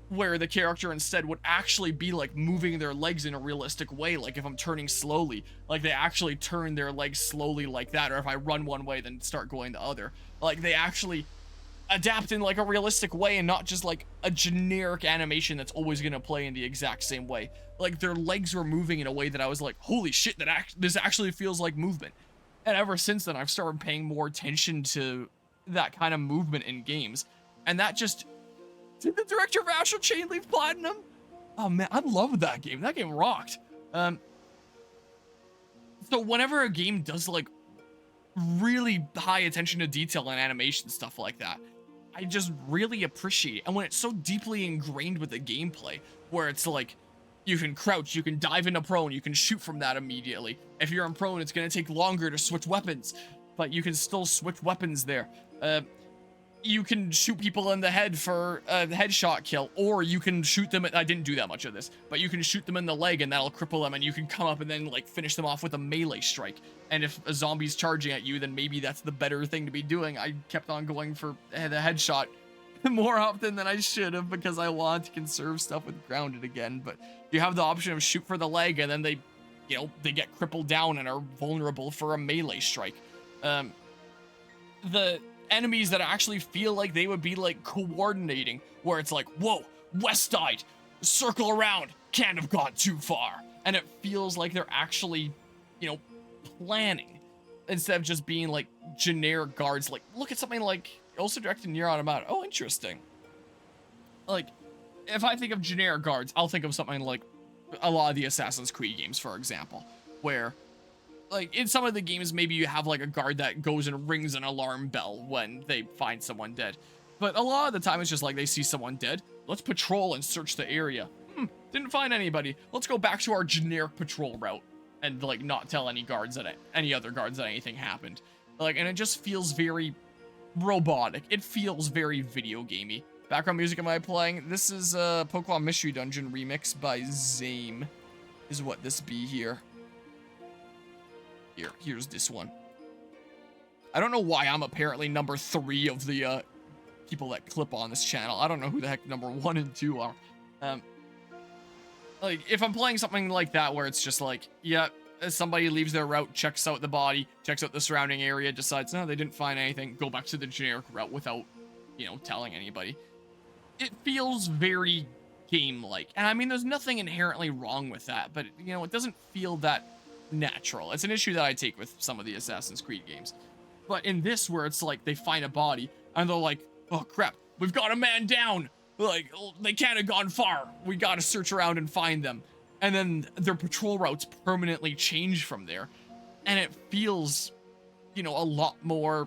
where the character instead would actually be like moving their legs in a realistic way. Like if I'm turning slowly, like they actually turn their legs slowly like that, or if I run one way then start going the other, like they actually adapt in like a realistic way and not just like a generic animation that's always gonna play in the exact same way. Like their legs were moving in a way that I was like, holy shit, this actually feels like movement. And ever since then I've started paying more attention to that kind of movement in games. And that just, did the director of Astral Chain leave Platinum? Oh man, I love that game. That game rocked. So whenever a game does like really high attention to detail and animation, stuff like that, I just really appreciate it. And when it's so deeply ingrained with the gameplay, where it's like, you can crouch, you can dive into prone, you can shoot from that immediately. If you're in prone, it's gonna take longer to switch weapons, but you can still switch weapons there. You can shoot people in the head for a headshot kill, or you can shoot them I didn't do that much of this, but you can shoot them in the leg and that'll cripple them, and you can come up and then like finish them off with a melee strike. And if a zombie's charging at you, then maybe that's the better thing to be doing. I kept on going for the headshot more often than I should have because I want to conserve stuff with grounded again, but you have the option of shoot for the leg, and then they, you know, they get crippled down and are vulnerable for a melee strike. The enemies that actually feel like they would be like coordinating, where it's like, whoa, west side, circle around, can't have gone too far, and it feels like they're actually, you know, planning instead of just being like generic guards. Like look at something like, also directed Nier Automata. Oh, interesting. Like if I think of generic guards, I'll think of something like a lot of the Assassin's Creed games, for example, where like in some of the games, maybe you have like a guard that goes and rings an alarm bell when they find someone dead. But a lot of the time it's just like they see someone dead. Let's patrol and search the area. Didn't find anybody. Let's go back to our generic patrol route and like not tell any other guards that anything happened. Like, and it just feels very robotic. It feels very video gamey. Background music am I playing? This is Pokemon Mystery Dungeon remix by Zame, is what this be here. Here's this one. I don't know why I'm apparently number 3 of the people that clip on this channel. I don't know who the heck number 1 and 2 are. Like if I'm playing something like that where it's just like, yeah, somebody leaves their route, checks out the body, checks out the surrounding area, decides, no, they didn't find anything, go back to the generic route without, you know, telling anybody. It feels very game-like. And I mean, there's nothing inherently wrong with that, but, you know, it doesn't feel that natural. It's an issue that I take with some of the Assassin's Creed games. But in this, where it's like they find a body, and they're like, oh crap, we've got a man down! Like, they can't have gone far. We gotta search around and find them. And then their patrol routes permanently change from there. And it feels, you know, a lot more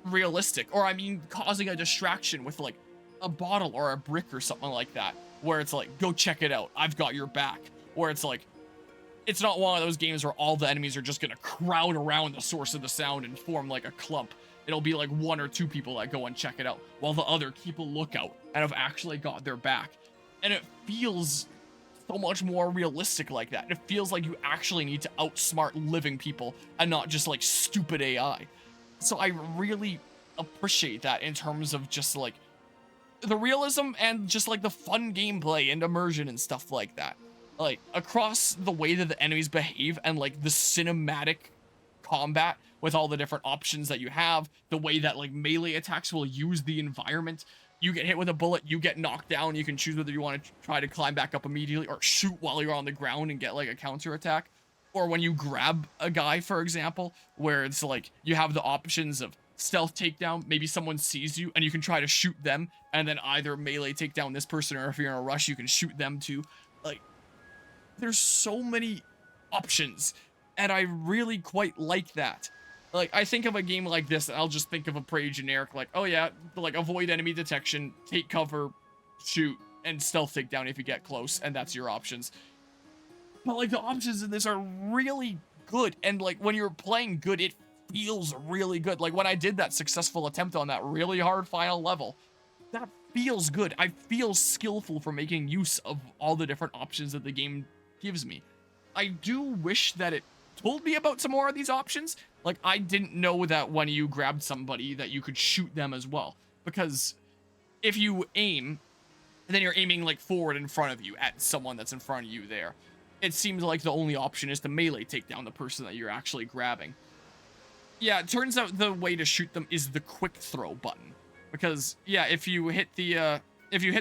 realistic. Or, I mean, causing a distraction with, like, a bottle or a brick or something like that. Where it's like, go check it out. I've got your back. Where it's like, it's not one of those games where all the enemies are just gonna crowd around the source of the sound and form like a clump. It'll be like 1 or 2 people that go and check it out, while the other keep a lookout and have actually got their back. And it feels so much more realistic like that. It feels like you actually need to outsmart living people and not just like stupid AI. So I really appreciate that in terms of just like the realism and just like the fun gameplay and immersion and stuff like that. Like across the way that the enemies behave and like the cinematic combat with all the different options that you have, the way that like melee attacks will use the environment, you get hit with a bullet, you get knocked down, you can choose whether you want to try to climb back up immediately or shoot while you're on the ground and get like a counter attack. Or when you grab a guy, for example, where it's like you have the options of stealth takedown, maybe someone sees you and you can try to shoot them and then either melee take down this person, or if you're in a rush, you can shoot them too. Like, there's so many options and I really quite like that. Like, I think of a game like this and I'll just think of a pretty generic, like, oh yeah, like avoid enemy detection, take cover, shoot, and stealth takedown if you get close, and that's your options. But like the options in this are really good, and like when you're playing good, it feels really good. Like when I did that successful attempt on that really hard final level, that feels good. I feel skillful for making use of all the different options that the game gives me. I do wish that it told me about some more of these options. Like, I didn't know that when you grabbed somebody that you could shoot them as well, because if you aim, then you're aiming like forward in front of you at someone that's in front of you there. It seems like the only option is to melee take down the person that you're actually grabbing. Yeah, it turns out the way to shoot them is the quick throw button. Because, yeah, if you hit the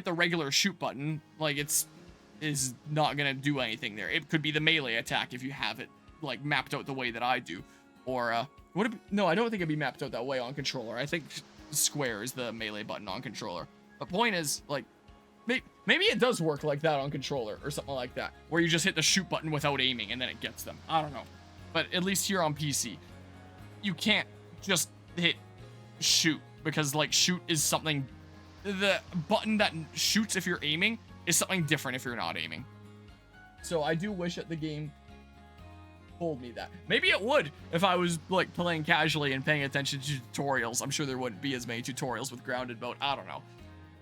regular shoot button, like, is not gonna do anything there. It could be the melee attack if you have it, like, mapped out the way that I do. Or, no, I don't think it'd be mapped out that way on controller. I think square is the melee button on controller. The point is, like, maybe it does work like that on controller or something like that, where you just hit the shoot button without aiming and then it gets them. I don't know. But at least here on PC, you can't just hit shoot, because like shoot is something, the button that shoots if you're aiming is something different if you're not aiming. So I do wish that the game told me that. Maybe it would if I was like playing casually and paying attention to tutorials. I'm sure there wouldn't be as many tutorials with grounded mode. I don't know.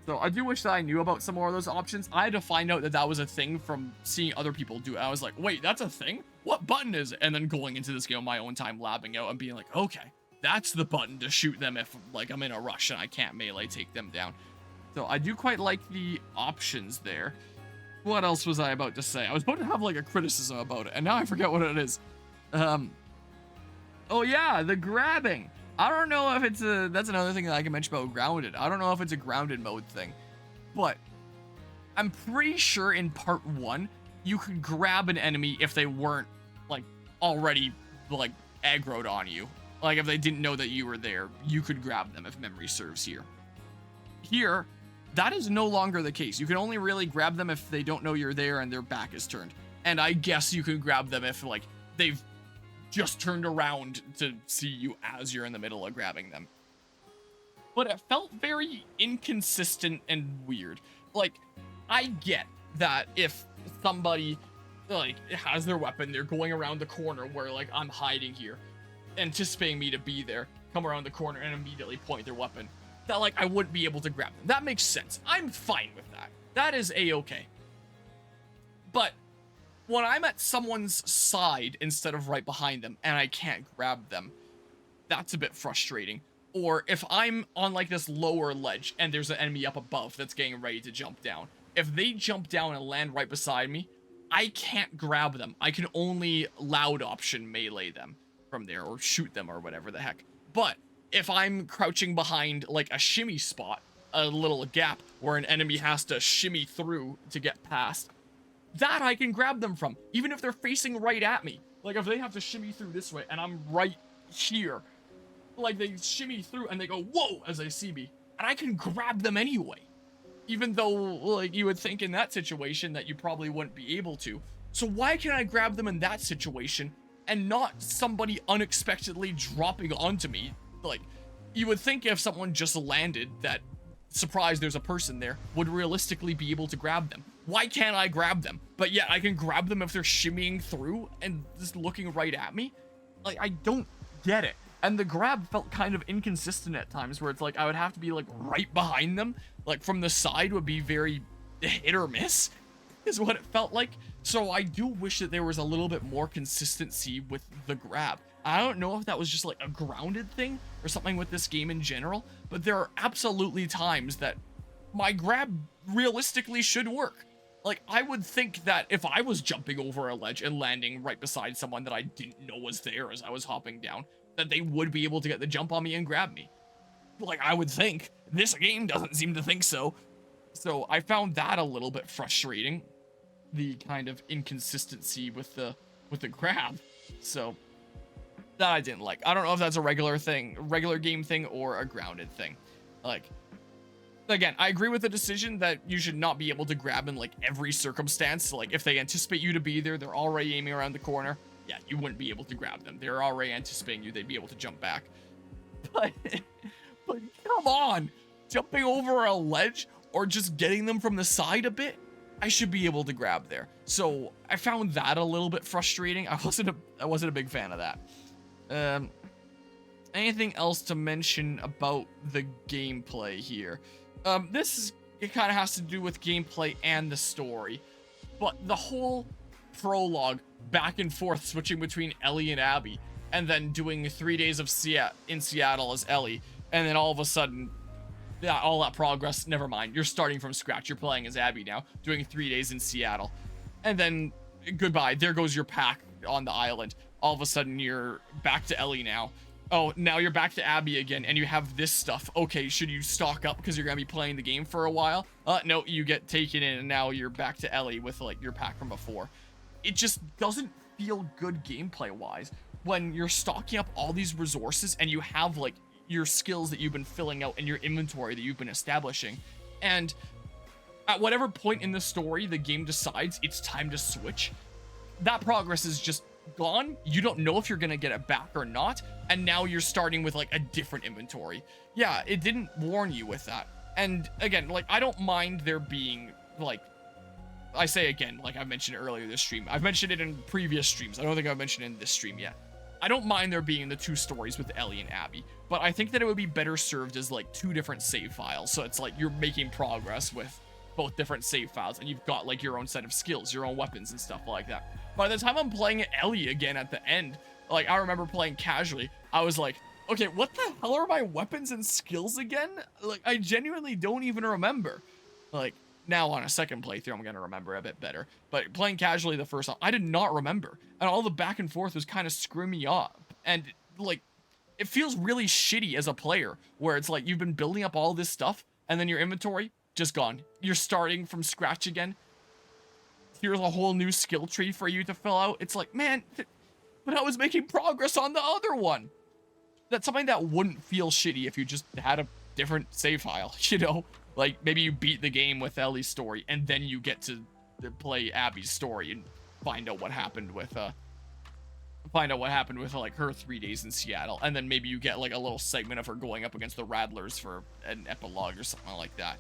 So I do wish that I knew about some more of those options. I had to find out that that was a thing from seeing other people do it. I was like, wait, that's a thing? What button is it? And then going into this game on my own time, labbing out and being like, okay, that's the button to shoot them if like I'm in a rush and I can't melee take them down. So I do quite like the options there. What else was I about to say? I was about to have like a criticism about it, and now I forget what it is. Oh yeah, the grabbing. I don't know if it's a, that's another thing that I can mention about grounded. I don't know if it's a grounded mode thing, but I'm pretty sure in part 1, you could grab an enemy if they weren't like already like aggroed on you. Like if they didn't know that you were there, you could grab them if memory serves here. Here, that is no longer the case. You can only really grab them if they don't know you're there and their back is turned. And I guess you can grab them if like they've just turned around to see you as you're in the middle of grabbing them. But it felt very inconsistent and weird. Like, I get that if somebody like has their weapon, they're going around the corner where like I'm hiding here, anticipating me to be there, come around the corner and immediately point their weapon, that like I wouldn't be able to grab them. That makes sense. I'm fine with that. That is a-okay. But when I'm at someone's side instead of right behind them and I can't grab them, that's a bit frustrating. Or if I'm on like this lower ledge and there's an enemy up above that's getting ready to jump down, if they jump down and land right beside me, I can't grab them. I can only loud option melee them from there or shoot them or whatever the heck. But if I'm crouching behind like a shimmy spot, a little gap where an enemy has to shimmy through to get past, that I can grab them from, even if they're facing right at me. Like if they have to shimmy through this way and I'm right here, like they shimmy through and they go, whoa, as they see me, and I can grab them anyway. Even though like you would think in that situation that you probably wouldn't be able to. So why can I grab them in that situation and not somebody unexpectedly dropping onto me? Like, you would think if someone just landed that, surprise, there's a person there, would realistically be able to grab them. Why can't I grab them? But yet I can grab them if they're shimmying through and just looking right at me? Like, I don't get it. And the grab felt kind of inconsistent at times, where it's like I would have to be like right behind them. Like from the side would be very hit or miss, is what it felt like. So I do wish that there was a little bit more consistency with the grab. I don't know if that was just like a grounded thing or something with this game in general, but there are absolutely times that my grab realistically should work. Like, I would think that if I was jumping over a ledge and landing right beside someone that I didn't know was there as I was hopping down, that they would be able to get the jump on me and grab me. Like, I would think. This game doesn't seem to think so. So I found that a little bit frustrating, the kind of inconsistency with the grab. So that I didn't like. I don't know if that's a regular game thing or a grounded thing. Like, again, I agree with the decision that you should not be able to grab in like every circumstance. Like if they anticipate you to be there, they're already aiming around the corner. Yeah, you wouldn't be able to grab them. They're already anticipating you. They'd be able to jump back. But come on, jumping over a ledge or just getting them from the side a bit, I should be able to grab there. So I found that a little bit frustrating. I wasn't a big fan of that. Anything else to mention about the gameplay here? It kind of has to do with gameplay and the story, but the whole prologue back and forth switching between Ellie and Abby, and then doing 3 days of in Seattle as Ellie, and then all of a sudden, yeah, all that progress, never mind. You're starting from scratch. You're playing as Abby now, doing 3 days in Seattle. And then, goodbye. There goes your pack on the island. All of a sudden, you're back to Ellie now. Oh, now you're back to Abby again, and you have this stuff. Okay, should you stock up because you're going to be playing the game for a while? No, you get taken in, and now you're back to Ellie with, like, your pack from before. It just doesn't feel good gameplay-wise when you're stocking up all these resources, and you have, like, your skills that you've been filling out and your inventory that you've been establishing, and at whatever point in the story the game decides it's time to switch, that progress is just gone. You don't know if you're gonna get it back or not, and now you're starting with like a different inventory. Yeah, it didn't warn you with that. And again, like, I don't mind there being, like, I say again, like I mentioned earlier this stream, I've mentioned it in previous streams, I don't think I've mentioned it in this stream yet. I don't mind there being the 2 stories with Ellie and Abby, but I think that it would be better served as like 2 different save files. So it's like you're making progress with both different save files, and you've got like your own set of skills, your own weapons and stuff like that. By the time I'm playing Ellie again at the end, like I remember playing casually, I was like, okay, what the hell are my weapons and skills again? Like, I genuinely don't even remember. Like, now on a second playthrough, I'm gonna remember a bit better. But playing casually the first time, I did not remember. And all the back and forth was kind of screwing me up. And, like, it feels really shitty as a player, where it's like you've been building up all this stuff, and then your inventory, just gone. You're starting from scratch again. Here's a whole new skill tree for you to fill out. It's like, man, but I was making progress on the other one. That's something that wouldn't feel shitty if you just had a different save file, you know? Like, maybe you beat the game with Ellie's story, and then you get to play Abby's story and find out what happened with, like, her 3 days in Seattle. And then maybe you get, like, a little segment of her going up against the Rattlers for an epilogue or something like that.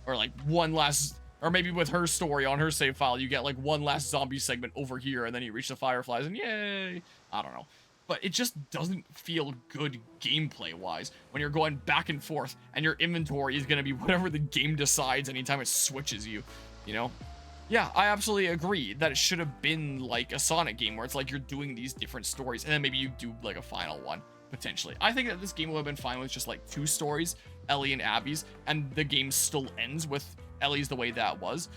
Or, like, or maybe with her story on her save file, you get, like, one last zombie segment over here, and then you reach the Fireflies, and yay! I don't know. But it just doesn't feel good gameplay-wise when you're going back and forth, and your inventory is going to be whatever the game decides anytime it switches you, you know? Yeah, I absolutely agree that it should have been like a Sonic game where it's like you're doing these different stories, and then maybe you do like a final one, potentially. I think that this game would have been fine with just like 2 stories, Ellie and Abby's, and the game still ends with Ellie's the way that was.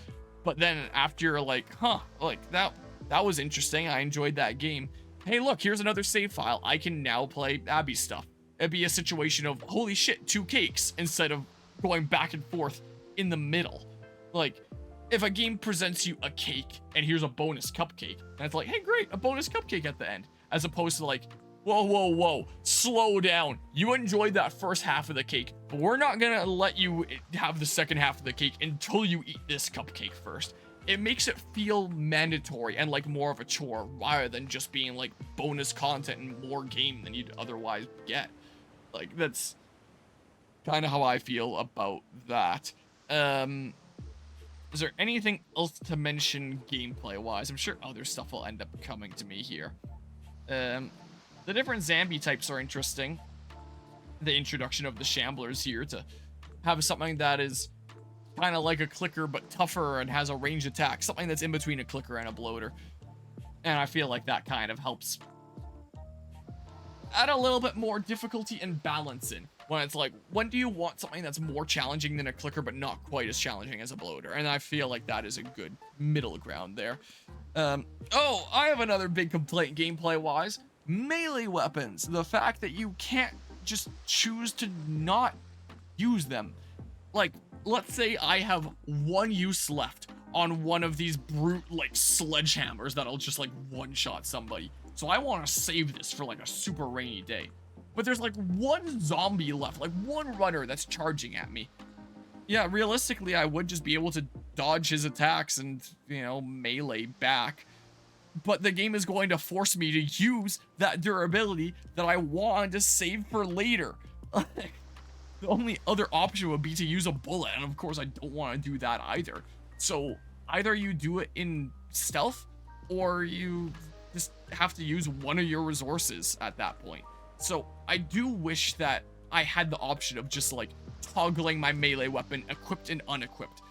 But then after you're like, huh, like that was interesting, I enjoyed that game. Hey, look, here's another save file. I can now play Abby's stuff. It'd be a situation of, holy shit, 2 cakes, instead of going back and forth in the middle. Like, if a game presents you a cake, and here's a bonus cupcake, and it's like, hey, great, a bonus cupcake at the end. As opposed to like, whoa, slow down. You enjoyed that first half of the cake, but we're not gonna let you have the second half of the cake until you eat this cupcake first. It makes it feel mandatory and like more of a chore rather than just being like bonus content and more game than you'd otherwise get. Like, that's kind of how I feel about that. Is there anything else to mention gameplay wise? I'm sure other stuff will end up coming to me here. The different zombie types are interesting. The introduction of the Shamblers here to have something that is kind of like a clicker but tougher and has a ranged attack, something that's in between a clicker and a bloater. And I feel like that kind of helps add a little bit more difficulty and balance in, when it's like, when do you want something that's more challenging than a clicker but not quite as challenging as a bloater? And I feel like that is a good middle ground there. Oh, I have another big complaint gameplay wise. Melee weapons. The fact that you can't just choose to not use them. like, let's say I have one use left on one of these brute, like, sledgehammers that'll just, like, one-shot somebody. So I want to save this for, like, a super rainy day. But there's, like, one zombie left, like, one runner that's charging at me. Yeah, realistically, I would just be able to dodge his attacks and, you know, melee back. But the game is going to force me to use that durability that I want to save for later. The only other option would be to use a bullet, and of course I don't want to do that either. So either you do it in stealth, or you just have to use one of your resources at that point. So I do wish that I had the option of just like toggling my melee weapon equipped and unequipped.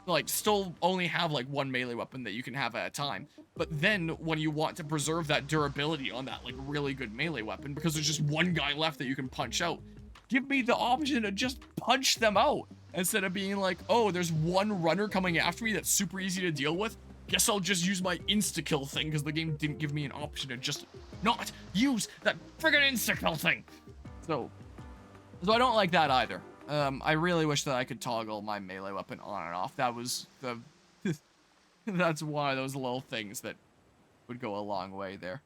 Like, still only have like one melee weapon that you can have at a time. But then when you want to preserve that durability on that like really good melee weapon, because there's just one guy left that you can punch out, give me the option to just punch them out instead of being like, oh, there's one runner coming after me that's super easy to deal with. Guess I'll just use my insta-kill thing because the game didn't give me an option to just not use that friggin' insta-kill thing. So I don't like that either. I really wish that I could toggle my melee weapon on and off. That was the... that's one of those little things that would go a long way there.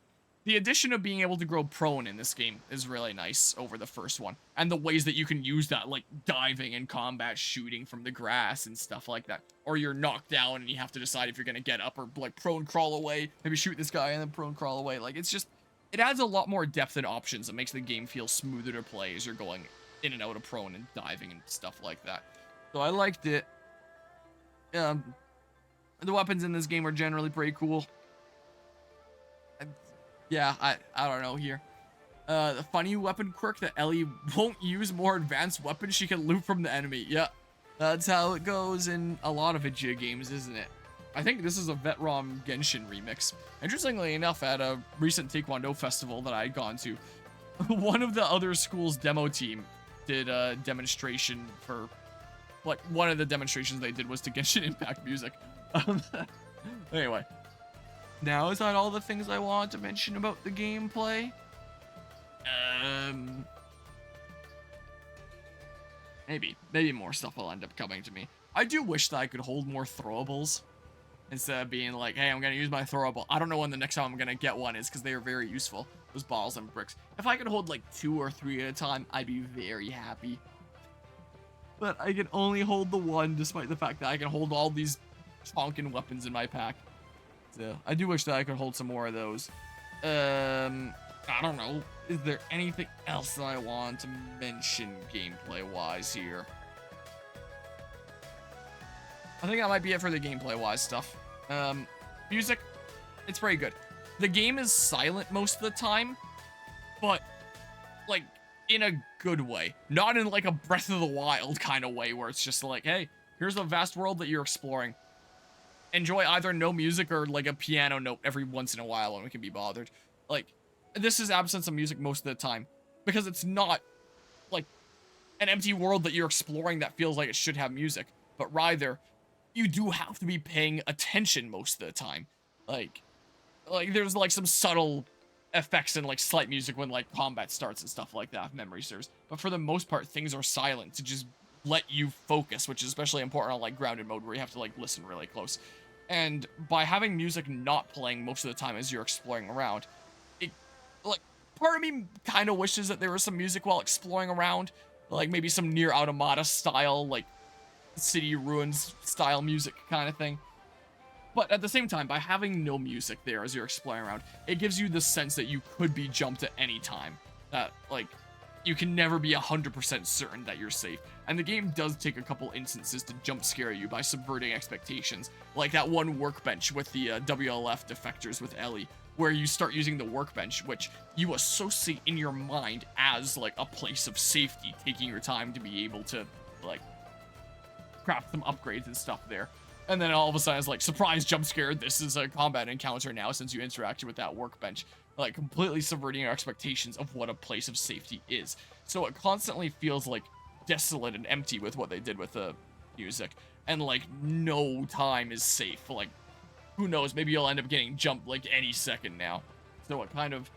The addition of being able to grow prone in this game is really nice over the first one. And the ways that you can use that, like diving in combat, shooting from the grass and stuff like that. Or you're knocked down and you have to decide if you're going to get up or like prone crawl away. Maybe shoot this guy and then prone crawl away. Like, it's just... it adds a lot more depth and options. It makes the game feel smoother to play as you're going in and out of prone and diving and stuff like that. So I liked it. The weapons in this game are generally pretty cool. Yeah, I don't know here. The funny weapon quirk that Ellie won't use more advanced weapons she can loot from the enemy. Yeah, that's how it goes in a lot of video games, isn't it? I think this is a Vetrom Genshin remix. Interestingly enough, at a recent Taekwondo festival that I had gone to, one of the other school's demo team did a demonstration for, like, one of the demonstrations they did was to Genshin Impact music. Anyway, now is that all the things I want to mention about the gameplay? Maybe more stuff will end up coming to me. I do wish that I could hold more throwables instead of being like, hey, I'm gonna use my throwable. I don't know when the next time I'm gonna get one is because they are very useful. Those balls and bricks. If I could hold like 2 or 3 at a time, I'd be very happy. But I can only hold the one, despite the fact that I can hold all these chonkin weapons in my pack. So I do wish that I could hold some more of those. I don't know. Is there anything else that I want to mention gameplay-wise here? I think that might be it for the gameplay-wise stuff. Music, it's pretty good. The game is silent most of the time, but, like, in a good way. Not in, like, a Breath of the Wild kind of way, where it's just like, hey, here's a vast world that you're exploring. Enjoy either no music or, like, a piano note every once in a while when we can be bothered. Like, this is absence of music most of the time, because it's not, like, an empty world that you're exploring that feels like it should have music, but rather, you do have to be paying attention most of the time. Like there's like some subtle effects and like slight music when like combat starts and stuff like that, if memory serves. But for the most part, things are silent to just let you focus, which is especially important on like grounded mode where you have to like listen really close. And by having music not playing most of the time as you're exploring around, it, like, part of me kind of wishes that there was some music while exploring around, like maybe some Nier Automata style, like city ruins style music kind of thing. But at the same time, by having no music there as you're exploring around, it gives you the sense that you could be jumped at any time. That, like, you can never be 100% certain that you're safe. And the game does take a couple instances to jump scare you by subverting expectations. Like that one workbench with the WLF defectors with Ellie, where you start using the workbench, which you associate in your mind as, like, a place of safety, taking your time to be able to, like, craft some upgrades and stuff there. And then all of a sudden it's like, surprise jump scare, this is a combat encounter now since you interacted with that workbench. Like, completely subverting your expectations of what a place of safety is. So it constantly feels like desolate and empty with what they did with the music. And like, no time is safe. Like, who knows, maybe you'll end up getting jumped like any second now. So it kind of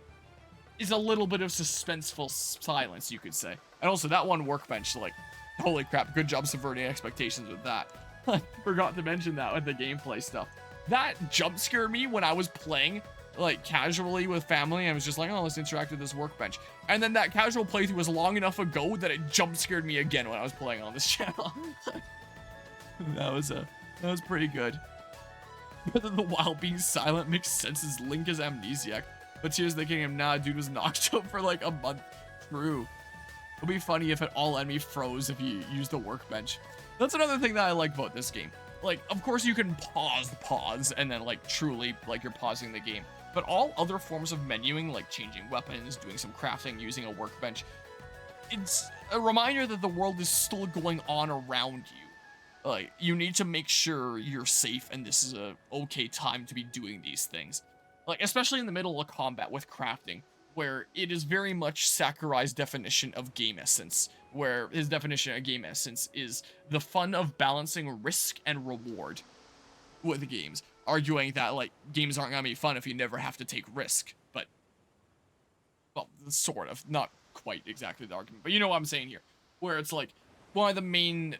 is a little bit of suspenseful silence, you could say. And also that one workbench, like, Holy crap, good job subverting expectations with that. I forgot to mention that with the gameplay stuff. That jump scared me when I was playing, like, casually with family. I was just like, oh, let's interact with this workbench. And then that casual playthrough was long enough ago that it jump scared me again when I was playing on this channel. that was pretty good. Whether the while being silent makes sense as Link is amnesiac. But Tears thinking him, nah, dude was knocked out for like a month. True. It'll be funny if all enemy froze if you use the workbench. That's another thing that I like about this game. Like, of course you can pause, and then like truly like you're pausing the game. But all other forms of menuing, like changing weapons, doing some crafting, using a workbench, it's a reminder that the world is still going on around you. Like, you need to make sure you're safe, and this is a okay time to be doing these things. Like, especially in the middle of combat with crafting, where it is very much Sakurai's definition of game essence, where his definition of game essence is the fun of balancing risk and reward with games, arguing that, like, games aren't gonna be fun if you never have to take risk, but, well, sort of, not quite exactly the argument, but you know what I'm saying here, where it's like, one of the main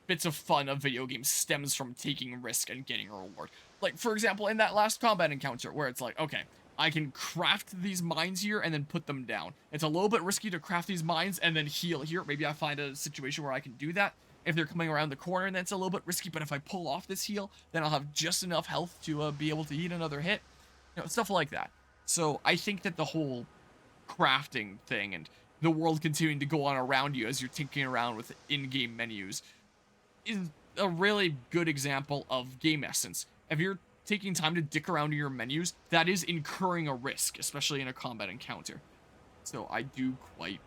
bits of fun of video games stems from taking risk and getting a reward. Like, for example, in that last combat encounter, where it's like, okay, I can craft these mines here and then put them down. It's a little bit risky to craft these mines and then heal here. Maybe I find a situation where I can do that. If they're coming around the corner, then it's a little bit risky, but if I pull off this heal, then I'll have just enough health to be able to eat another hit. You know, stuff like that. So I think that the whole crafting thing and the world continuing to go on around you as you're tinkering around with in-game menus is a really good example of game essence. If you're taking time to dick around in your menus, that is incurring a risk, especially in a combat encounter. So I do quite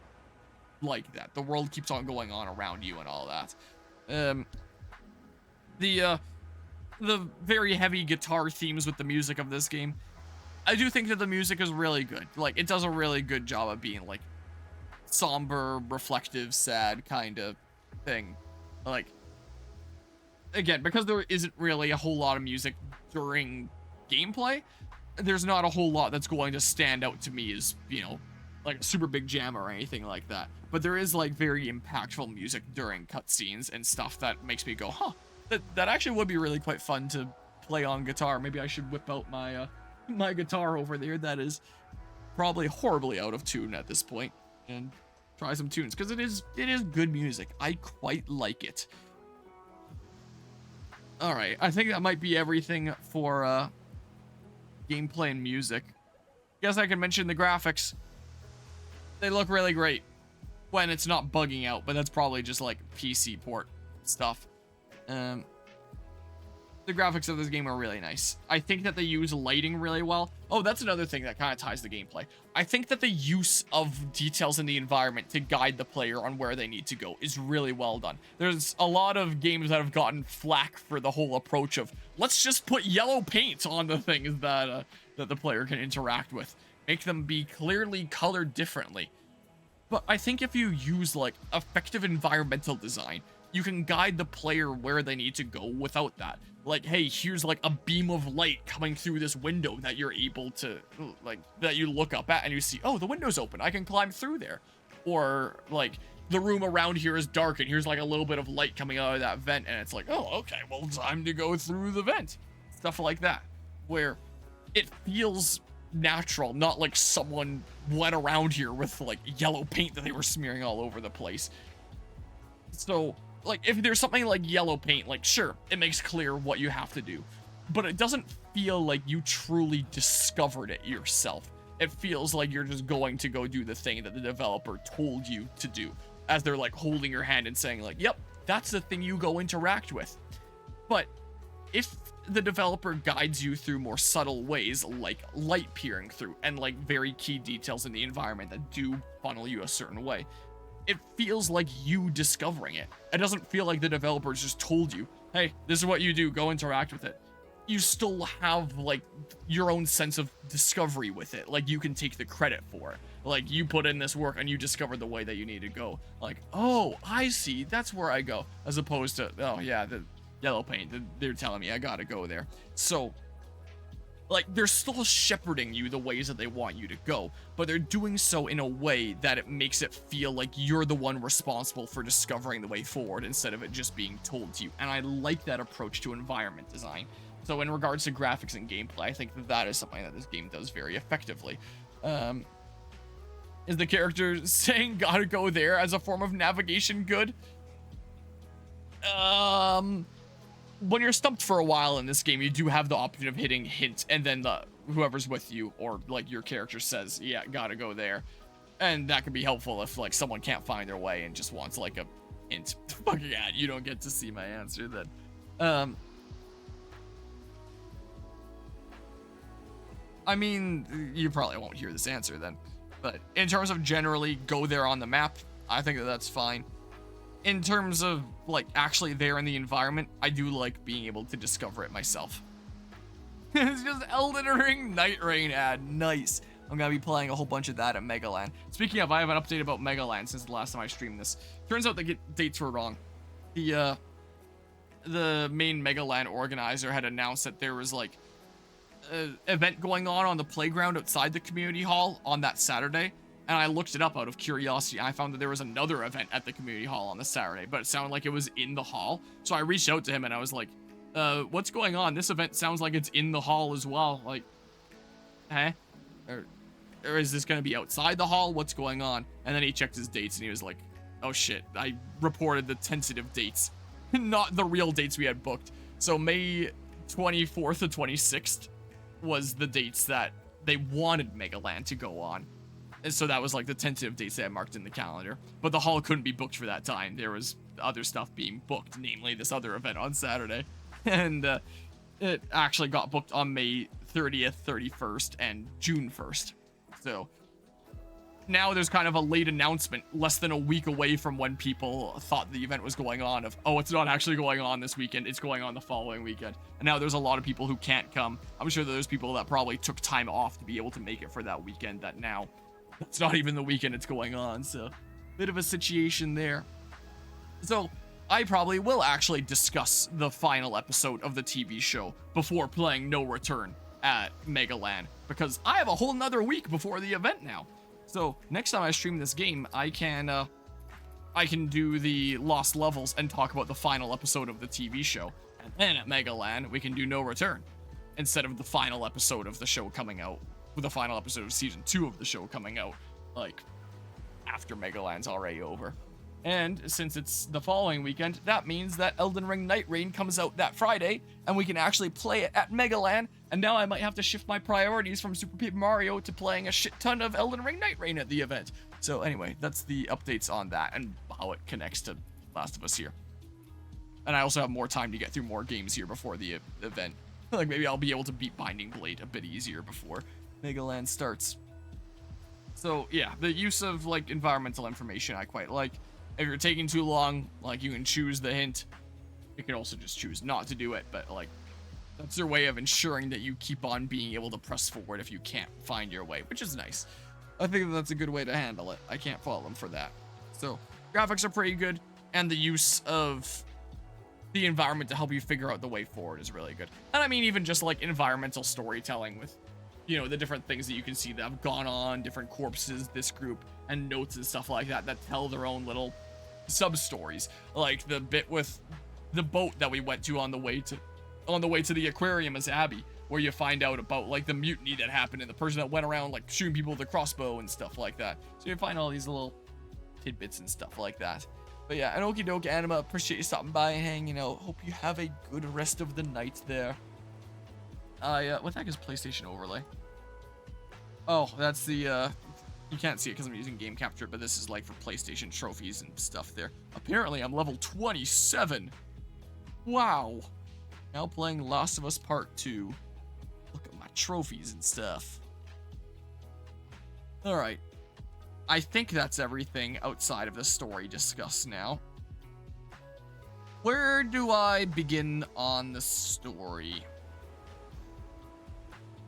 like that. The world keeps on going on around you and all that. The very heavy guitar themes with the music of this game, I do think that the music is really good. Like, it does a really good job of being, like, somber, reflective, sad kind of thing. Like, again, because there isn't really a whole lot of music during gameplay, there's not a whole lot that's going to stand out to me as, you know, like a super big jam or anything like that. But there is, like, very impactful music during cutscenes and stuff that makes me go, huh, that actually would be really quite fun to play on guitar. Maybe I should whip out my my guitar over there that is probably horribly out of tune at this point and try some tunes, because it is good music. I quite like it. All right, I think that might be everything for gameplay and music. Guess I can mention the graphics. They look really great when it's not bugging out, but that's probably just like PC port stuff. The graphics of this game are really nice. I think that they use lighting really well. Oh, that's another thing that kind of ties the gameplay. I think that the use of details in the environment to guide the player on where they need to go is really well done. There's a lot of games that have gotten flack for the whole approach of, let's just put yellow paint on the things that that the player can interact with. Make them be clearly colored differently. But I think if you use, like, effective environmental design, you can guide the player where they need to go without that. Like, hey, here's like a beam of light coming through this window that you're able to, like, that you look up at and you see, oh, the window's open, I can climb through there. Or, like, the room around here is dark and here's like a little bit of light coming out of that vent and it's like, oh, okay, well, time to go through the vent. Stuff like that, where it feels natural, not like someone went around here with, like, yellow paint that they were smearing all over the place. So, like, if there's something like yellow paint, like, sure, it makes clear what you have to do, but it doesn't feel like you truly discovered it yourself. It feels like you're just going to go do the thing that the developer told you to do, as they're, like, holding your hand and saying, like, yep, that's the thing you go interact with. But if the developer guides you through more subtle ways, like light peering through and, like, very key details in the environment that do funnel you a certain way, it feels like you discovering it. It doesn't feel like the developers just told you, hey, this is what you do, go interact with it. You still have, like, your own sense of discovery with it. Like, you can take the credit for it. Like, you put in this work and you discovered the way that you need to go. Like, oh, I see, that's where I go. As opposed to, oh yeah, the yellow paint, they're telling me I gotta go there. So, like, they're still shepherding you the ways that they want you to go, but they're doing so in a way that it makes it feel like you're the one responsible for discovering the way forward instead of it just being told to you. And I like that approach to environment design. So in regards to graphics and gameplay, I think that is something that this game does very effectively. Is the character saying gotta go there as a form of navigation good? When you're stumped for a while in this game, you do have the option of hitting hint, and then whoever's with you, or like your character says, yeah, gotta go there. And that can be helpful if like someone can't find their way and just wants like a hint. Fuck yeah, you don't get to see my answer then. I mean, you probably won't hear this answer then. But in terms of generally go there on the map, I think that that's fine. In terms of, like, actually there in the environment, I do like being able to discover it myself. It's just Elden Ring Night Rain ad. Nice. I'm gonna be playing a whole bunch of that at Megaland. Speaking of, I have an update about Megaland since the last time I streamed this. Turns out the dates were wrong. The main Megaland organizer had announced that there was, like, an event going on the playground outside the community hall on that Saturday. And I looked it up out of curiosity. I found that there was another event at the community hall on the Saturday, but it sounded like it was in the hall. So I reached out to him and I was like, what's going on? This event sounds like it's in the hall as well. Like, huh? Or is this going to be outside the hall? What's going on? And then he checked his dates and he was like, oh shit, I reported the tentative dates, not the real dates we had booked. So May 24th to 26th was the dates that they wanted Megaland to go on. And so that was like the tentative dates they had marked in the calendar. But the hall couldn't be booked for that time. There was other stuff being booked, namely this other event on Saturday. And it actually got booked on May 30th, 31st, and June 1st. So now there's kind of a late announcement, less than a week away from when people thought the event was going on, of, oh, it's not actually going on this weekend, it's going on the following weekend. And now there's a lot of people who can't come. I'm sure that there's people that probably took time off to be able to make it for that weekend that now it's not even the weekend it's going on, so bit of a situation there. So I probably will actually discuss the final episode of the TV show before playing No Return at Megaland, because I have a whole nother week before the event now. So next time I stream this game, I can do the Lost Levels and talk about the final episode of the TV show. And then at Megaland, we can do No Return instead of the final episode of the show coming out, with the final episode of season 2 of the show coming out, like, after Megaland's already over. And since it's the following weekend, that means that Elden Ring Night Rain comes out that Friday, and we can actually play it at Megaland, and now I might have to shift my priorities from Super Paper Mario to playing a shit ton of Elden Ring Night Rain at the event. So anyway, that's the updates on that, and how it connects to Last of Us here. And I also have more time to get through more games here before the event. Like, maybe I'll be able to beat Binding Blade a bit easier before Megaland starts. So yeah, the use of like environmental information I quite like. If you're taking too long, like, you can choose the hint. You can also just choose not to do it, but like, that's their way of ensuring that you keep on being able to press forward if you can't find your way, which is nice. I think that's a good way to handle it. I can't fault them for that. So graphics are pretty good, and the use of the environment to help you figure out the way forward is really good. And I mean, even just like environmental storytelling with, you know, the different things that you can see that have gone on, different corpses, this group, and notes and stuff like that that tell their own little sub-stories. Like the bit with the boat that we went to on the way to the aquarium as Abby, where you find out about like the mutiny that happened and the person that went around like shooting people with a crossbow and stuff like that. So you find all these little tidbits and stuff like that. But yeah, an okie doke anima, appreciate you stopping by and hanging out. Hope you have a good rest of the night there. What the heck is PlayStation overlay? Oh, that's the, you can't see it because I'm using game capture, but this is like for PlayStation trophies and stuff there. Apparently I'm level 27. Wow. Now playing Last of Us Part 2. Look at my trophies and stuff. Alright. I think that's everything outside of the story discussed now. Where do I begin on the story?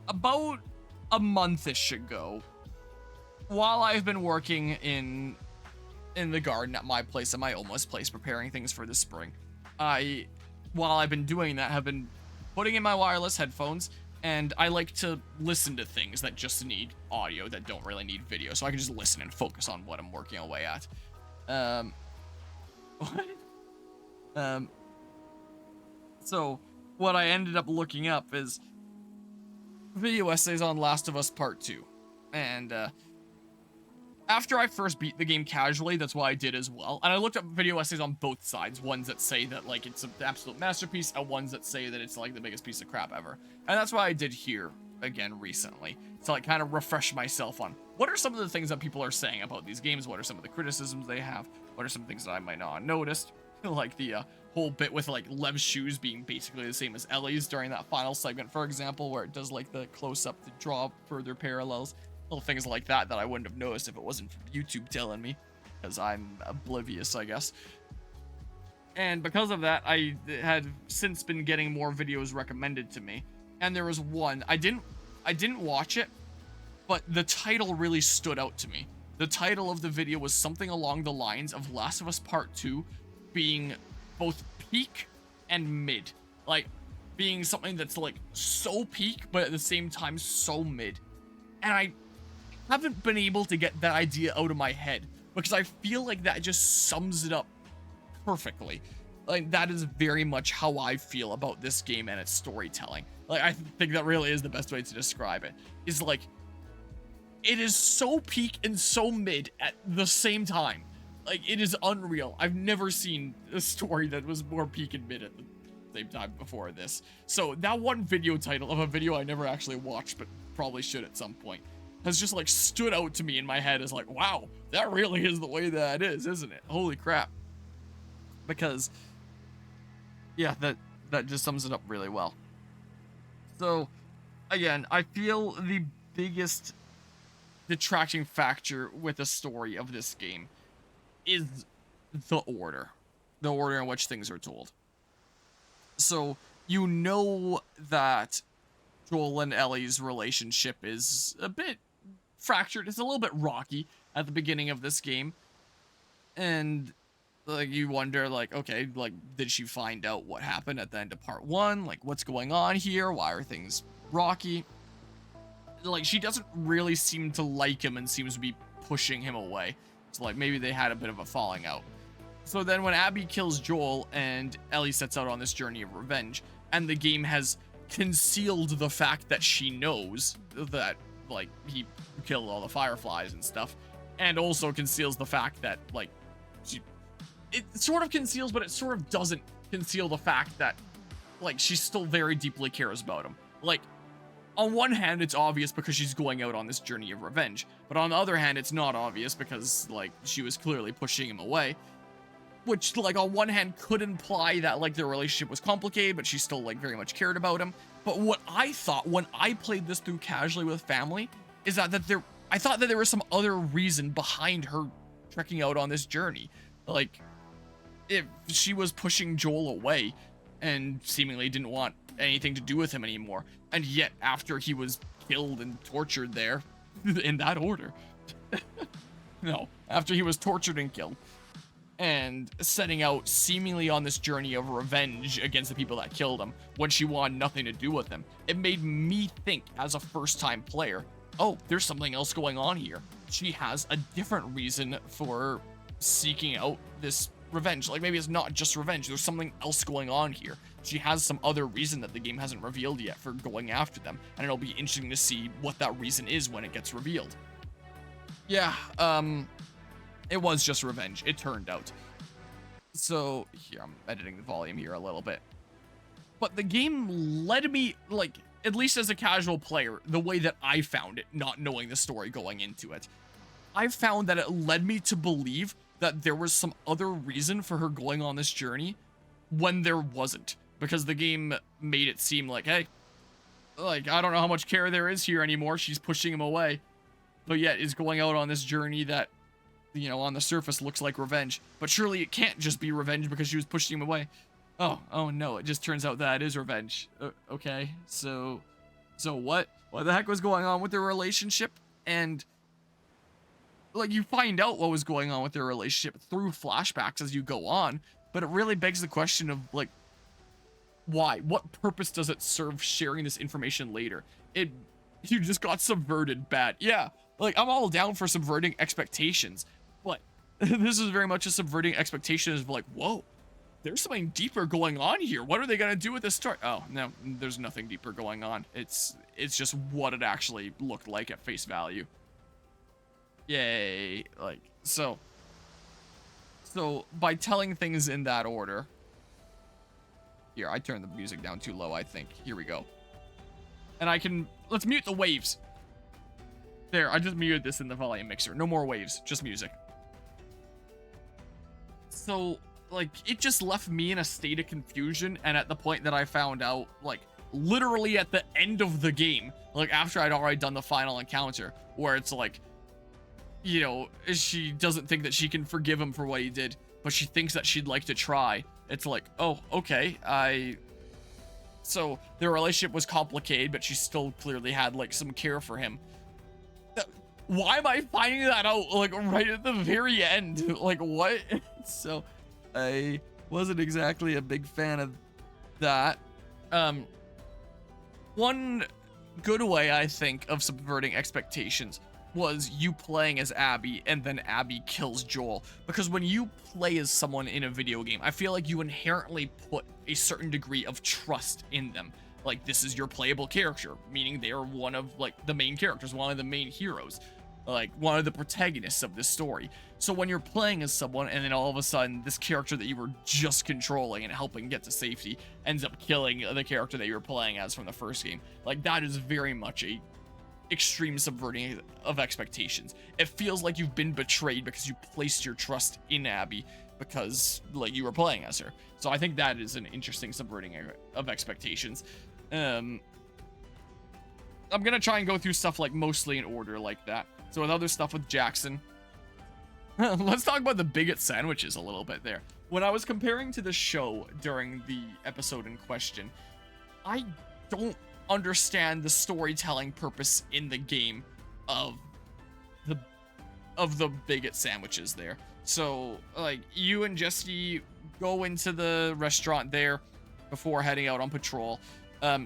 About a month-ish ago, while I've been working in the garden at my place, at my almost place, preparing things for the spring, while I've been doing that, have been putting in my wireless headphones And I like to listen to things that just need audio, that don't really need video, so I can just listen and focus on what I'm working away at. What? So what I ended up looking up is video essays on Last of Us Part 2. And, after I first beat the game casually, that's what I did as well. And I looked up video essays on both sides. Ones that say that, like, it's an absolute masterpiece, and ones that say that it's, like, the biggest piece of crap ever. And that's what I did here, again, recently. To, like, kind of refresh myself on what are some of the things that people are saying about these games? What are some of the criticisms they have? What are some things that I might not have noticed? Like, the, whole bit with, like, Lev's shoes being basically the same as Ellie's during that final segment, for example, where it does, like, the close-up to draw further parallels. Little things like that that I wouldn't have noticed if it wasn't from YouTube telling me, because I'm oblivious, I guess. And because of that, I had since been getting more videos recommended to me. And there was one, I didn't watch it, but the title really stood out to me. The title of the video was something along the lines of Last of Us Part 2 being both peak and mid. Like, being something that's, like, so peak, but at the same time so mid. And I haven't been able to get that idea out of my head, because I feel like that just sums it up perfectly. Like, that is very much how I feel about this game and its storytelling. Like, I think that really is the best way to describe it. Is like, it is so peak and so mid at the same time. Like, it is unreal. I've never seen a story that was more peak and mid at the same time before this. So that one video title of a video I never actually watched, but probably should at some point, has just, like, stood out to me in my head as, like, wow, that really is the way that is, isn't it? Holy crap. Because, yeah, that just sums it up really well. So, again, I feel the biggest detracting factor with the story of this game is the order in which things are told. So, you know that Joel and Ellie's relationship is a bit fractured. It's a little bit rocky at the beginning of this game. And, like, you wonder, like, okay, like, did she find out what happened at the end of part 1? Like, what's going on here? Why are things rocky? Like, she doesn't really seem to like him and seems to be pushing him away. So, like, maybe they had a bit of a falling out. So then when Abby kills Joel and Ellie sets out on this journey of revenge, and the game has concealed the fact that she knows that, like, he killed all the fireflies and stuff, and also conceals the fact that, like, it sort of conceals, but it sort of doesn't conceal the fact that, like, she still very deeply cares about him. Like, on one hand, it's obvious because she's going out on this journey of revenge, but on the other hand, it's not obvious because, like, she was clearly pushing him away. Which, like, on one hand could imply that, like, their relationship was complicated, but she still, like, very much cared about him. But what I thought when I played this through casually with family is that I thought that there was some other reason behind her trekking out on this journey. Like, if she was pushing Joel away and seemingly didn't want anything to do with him anymore, and yet after he was killed and tortured there, in that order. No, after he was tortured and killed, and setting out seemingly on this journey of revenge against the people that killed him when she wanted nothing to do with him, it made me think as a first-time player, oh, there's something else going on here. She has a different reason for seeking out this revenge. Like, maybe it's not just revenge, there's something else going on here. She has some other reason that the game hasn't revealed yet for going after them, and it'll be interesting to see what that reason is when it gets revealed. Yeah, it was just revenge, it turned out. So, here, I'm editing the volume here a little bit. But the game led me, like, at least as a casual player, the way that I found it, not knowing the story going into it, I found that it led me to believe that there was some other reason for her going on this journey when there wasn't. Because the game made it seem like, hey, like, I don't know how much care there is here anymore, she's pushing him away. But yet is going out on this journey that, you know, on the surface looks like revenge. But surely it can't just be revenge because she was pushing him away. Oh no, it just turns out that it is revenge. Okay, so what? What the heck was going on with their relationship? And, like, you find out what was going on with their relationship through flashbacks as you go on, but it really begs the question of, like, why? What purpose does it serve sharing this information later? You just got subverted bad. Yeah, like, I'm all down for subverting expectations, but this is very much a subverting expectations of like, whoa, there's something deeper going on here. What are they gonna do with this story? Oh, no, there's nothing deeper going on. It's just what it actually looked like at face value. Yay. Like, so by telling things in that order, here, I turned the music down too low, I think. Here we go. And let's mute the waves. There, I just muted this in the volume mixer. No more waves, just music. So, like, it just left me in a state of confusion, and at the point that I found out, like, literally at the end of the game, like, after I'd already done the final encounter, where it's like, you know, she doesn't think that she can forgive him for what he did, but she thinks that she'd like to try. It's like, oh, okay, so their relationship was complicated, but she still clearly had, like, some care for him. Why am I finding that out, like, right at the very end? Like, what? So, I wasn't exactly a big fan of that. One good way, I think, of subverting expectations was you playing as Abby and then Abby kills Joel. Because when you play as someone in a video game, I feel like you inherently put a certain degree of trust in them. Like, this is your playable character, meaning they are one of, like, the main characters, one of the main heroes, like, one of the protagonists of this story. So when you're playing as someone and then all of a sudden this character that you were just controlling and helping get to safety ends up killing the character that you were playing as from the first game, like, that is very much a extreme subverting of expectations. It feels like you've been betrayed because you placed your trust in Abby because, like, you were playing as her. So I think that is an interesting subverting of expectations. I'm gonna try and go through stuff, like, mostly in order like that. So with other stuff with Jackson, let's talk about the bigot sandwiches a little bit there. When I was comparing to the show during the episode in question, I don't understand the storytelling purpose in the game of the bigot sandwiches there. So, like, you and Jesse go into the restaurant there before heading out on patrol.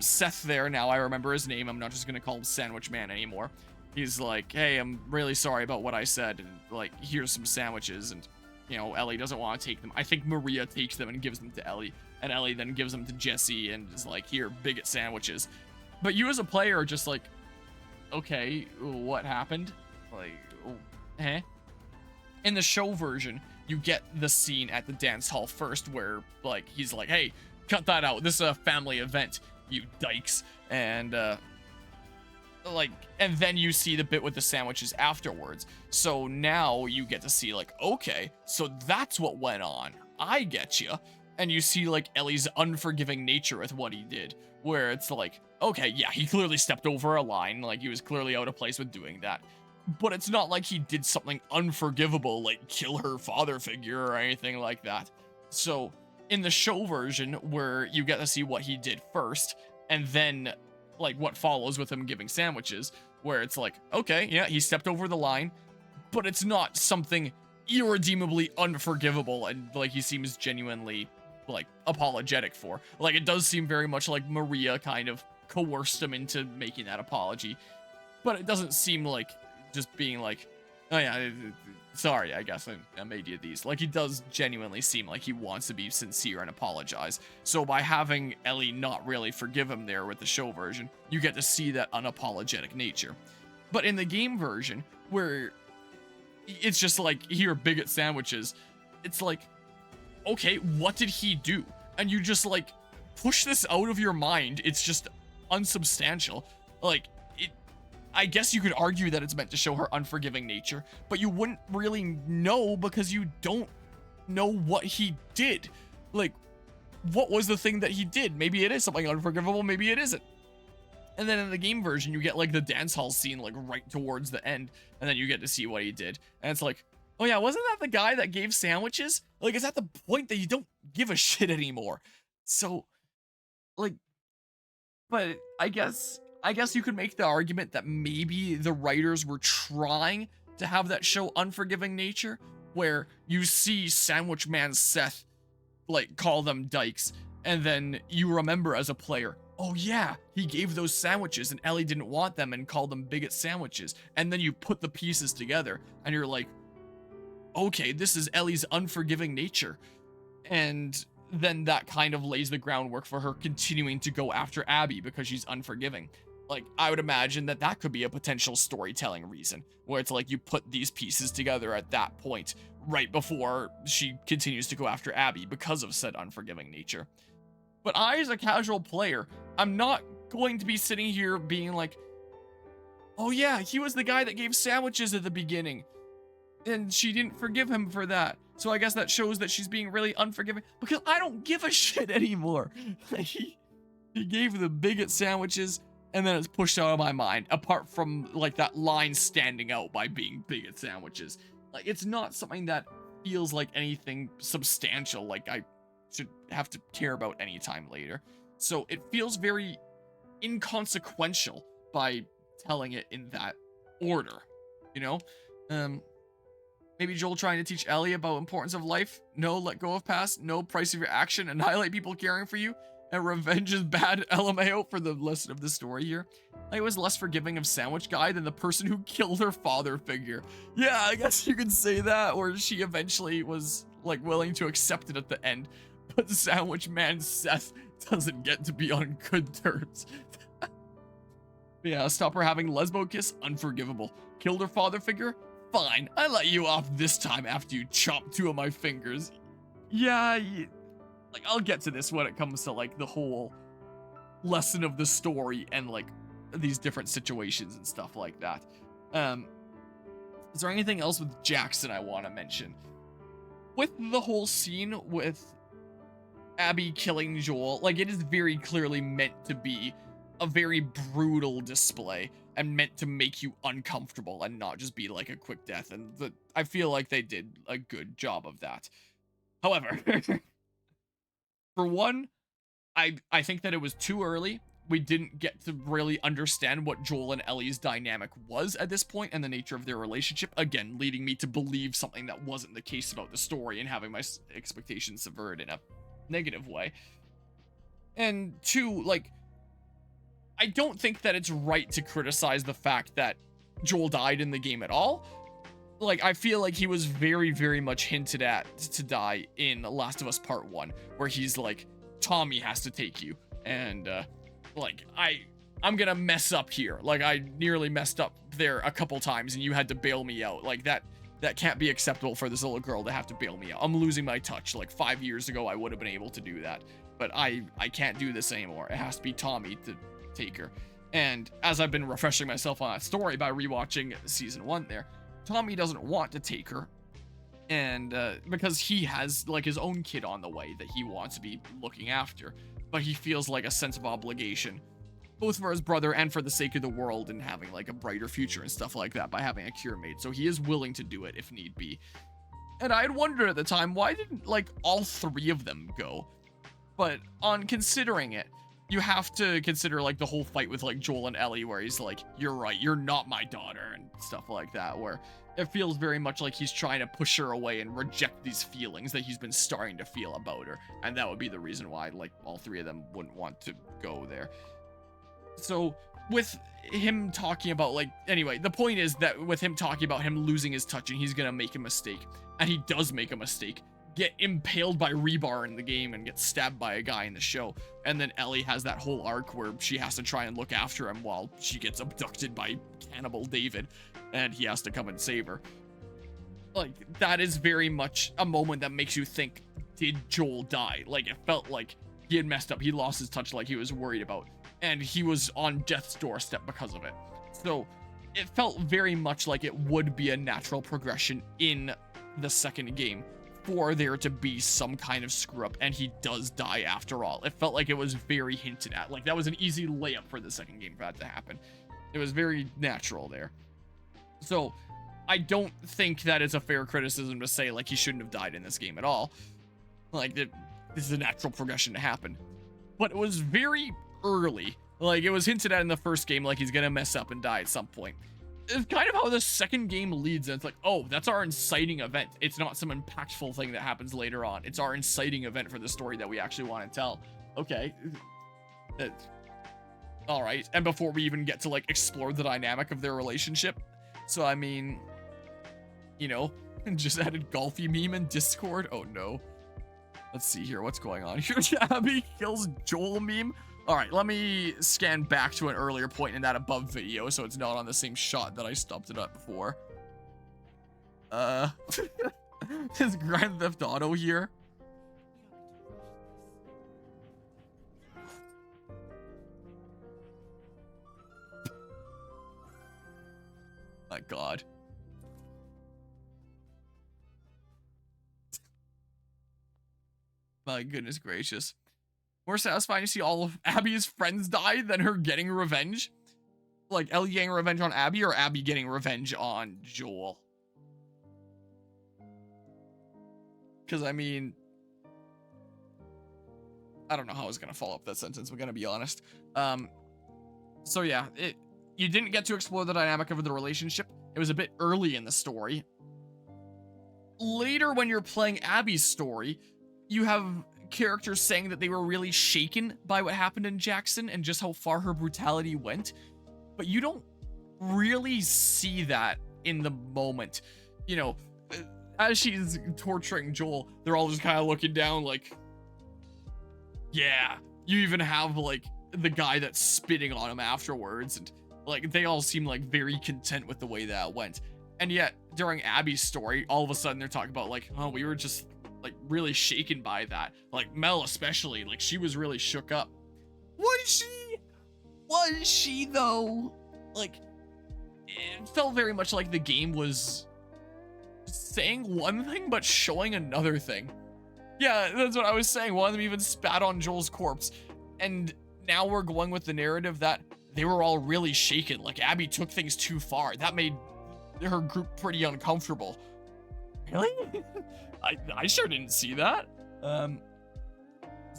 Seth there, now I remember his name, I'm not just gonna call him Sandwich Man anymore. He's like, hey, I'm really sorry about what I said, and, like, here's some sandwiches, and, you know, Ellie doesn't want to take them. I think Maria takes them and gives them to Ellie, and Ellie then gives them to Jesse and is like, here, bigot sandwiches. But you as a player are just like, okay, what happened? Like, eh? In the show version, you get the scene at the dance hall first where, like, he's like, hey, cut that out. This is a family event, you dykes. And, like, and then you see the bit with the sandwiches afterwards. So now you get to see, like, okay, so that's what went on. I get you. And you see, like, Ellie's unforgiving nature with what he did, where it's like, okay, yeah, he clearly stepped over a line, like, he was clearly out of place with doing that. But it's not like he did something unforgivable, like kill her father figure or anything like that. So, in the show version, where you get to see what he did first, and then, like, what follows with him giving sandwiches, where it's like, okay, yeah, he stepped over the line, but it's not something irredeemably unforgivable, and, like, he seems genuinely, like, apologetic for. Like, it does seem very much like Maria kind of coerced him into making that apology, but it doesn't seem like just being like, oh yeah, sorry, I guess I made you these. Like, he does genuinely seem like he wants to be sincere and apologize. So by having Ellie not really forgive him there with the show version, you get to see that unapologetic nature. But in the game version, where it's just like, here, bigot sandwiches, it's like, okay, what did he do? And you just, like, push this out of your mind. It's just unsubstantial. Like, I guess you could argue that it's meant to show her unforgiving nature, but you wouldn't really know because you don't know what he did. Like, what was the thing that he did? Maybe it is something unforgivable, maybe it isn't. And then in the game version, you get, like, the dance hall scene, like, right towards the end, and then you get to see what he did. And it's like, oh yeah, wasn't that the guy that gave sandwiches? Like, it's at the point that you don't give a shit anymore. So, like, but I guess you could make the argument that maybe the writers were trying to have that show unforgiving nature, where you see Sandwich Man Seth, like, call them dykes, And then you remember as a player, oh yeah, he gave those sandwiches and Ellie didn't want them and called them bigot sandwiches. And then you put the pieces together and you're like, okay, this is Ellie's unforgiving nature. And then that kind of lays the groundwork for her continuing to go after Abby because she's unforgiving. Like, I would imagine that that could be a potential storytelling reason, where it's like you put these pieces together at that point, right before she continues to go after Abby because of said unforgiving nature. But I, as a casual player, I'm not going to be sitting here being like, oh yeah, he was the guy that gave sandwiches at the beginning, and she didn't forgive him for that. So I guess that shows that she's being really unforgiving, because I don't give a shit anymore. He gave the bigot sandwiches, and then it's pushed out of my mind, apart from like that line standing out by being bigot sandwiches. Like, it's not something that feels like anything substantial, like I should have to care about any time later. So it feels very inconsequential by telling it in that order, you know? Maybe Joel trying to teach Ellie about importance of life. No, let go of past. No, price of your action. Annihilate people caring for you. And revenge is bad. LMAO for the lesson of the story here. I was less forgiving of Sandwich Guy than the person who killed her father figure. Yeah, I guess you could say that, or she eventually was like willing to accept it at the end. But the Sandwich Man Seth doesn't get to be on good terms. Yeah, stop her having lesbo kiss. Unforgivable. Killed her father figure. Fine, I let you off this time after you chopped 2 of my fingers. Yeah, like, I'll get to this when it comes to, like, the whole lesson of the story and, like, these different situations and stuff like that. Is there anything else with Jackson I want to mention? With the whole scene with Abby killing Joel, like, it is very clearly meant to be a very brutal display and meant to make you uncomfortable and not just be like a quick death, and I feel like they did a good job of that. However, for one, I think that it was too early. We didn't get to really understand what Joel and Ellie's dynamic was at this point and the nature of their relationship, again leading me to believe something that wasn't the case about the story and having my expectations subverted in a negative way. And 2, like, I don't think that it's right to criticize the fact that Joel died in the game at all. Like, I feel like he was very, very much hinted at to die in Last of Us Part 1, where he's like, Tommy has to take you. And, like, I'm gonna mess up here. Like, I nearly messed up there a couple times and you had to bail me out. Like, that can't be acceptable for this little girl to have to bail me out. I'm losing my touch. Like, 5 years ago, I would have been able to do that. But I can't do this anymore. It has to be Tommy to take her. And as I've been refreshing myself on that story by rewatching season 1 there, Tommy doesn't want to take her, and because he has like his own kid on the way that he wants to be looking after, but he feels like a sense of obligation both for his brother and for the sake of the world and having like a brighter future and stuff like that by having a cure made. So he is willing to do it if need be. And I had wondered at the time, why didn't like all 3 of them go? But on considering it, you have to consider like the whole fight with like Joel and Ellie, where he's like, you're right, you're not my daughter, and stuff like that, where it feels very much like he's trying to push her away and reject these feelings that he's been starting to feel about her. And that would be the reason why like all 3 of them wouldn't want to go there. So with him talking about like, anyway, the point is that with him talking about him losing his touch and he's gonna make a mistake, and he does make a mistake, get impaled by rebar in the game and get stabbed by a guy in the show, and then Ellie has that whole arc where she has to try and look after him while she gets abducted by Cannibal David and he has to come and save her. Like, that is very much a moment that makes you think, did Joel die? Like, it felt like he had messed up, he lost his touch like he was worried about, and he was on death's doorstep because of it. So it felt very much like it would be a natural progression in the second game for there to be some kind of screw up, and he does die after all. It felt like it was very hinted at. Like, that was an easy layup for the second game for that to happen. It was very natural there. So I don't think that it's a fair criticism to say like he shouldn't have died in this game at all. Like, this is a natural progression to happen. But it was very early. Like, it was hinted at in the first game like he's gonna mess up and die at some point. it's kind of how the second game leads, and it's like, oh, that's our inciting event. It's not some impactful thing that happens later on. It's our inciting event for the story that we actually want to tell. Okay. All right. And before we even get to like explore the dynamic of their relationship. So, I mean, you know, just added Golfy meme in Discord. Oh, no. Let's see here. What's going on here? Abby kills Joel meme. All right, let me scan back to an earlier point in that above video so it's not on the same shot that I stopped it up before. Is Grand Theft Auto here? My God. My goodness gracious. More satisfying to see all of Abby's friends die than her getting revenge? Like Ellie getting revenge on Abby or Abby getting revenge on Joel? Because, I mean, I don't know how I was going to follow up that sentence, I'm going to be honest. So yeah, you didn't get to explore the dynamic of the relationship. It was a bit early in the story. Later, when you're playing Abby's story, you have characters saying that they were really shaken by what happened in Jackson and just how far her brutality went. But you don't really see that in the moment. You know, as she's torturing Joel, they're all just kind of looking down like, yeah. You even have like the guy that's spitting on him afterwards, and like they all seem like very content with the way that went. And yet during Abby's story, all of a sudden they're talking about like, oh, we were just like really shaken by that. Like Mel especially, like she was really shook up. Was she though? Like it felt very much like the game was saying one thing but showing another thing. Yeah, that's what I was saying. One of them even spat on Joel's corpse. And now we're going with the narrative that they were all really shaken. Like Abby took things too far. That made her group pretty uncomfortable. Really? I sure didn't see that.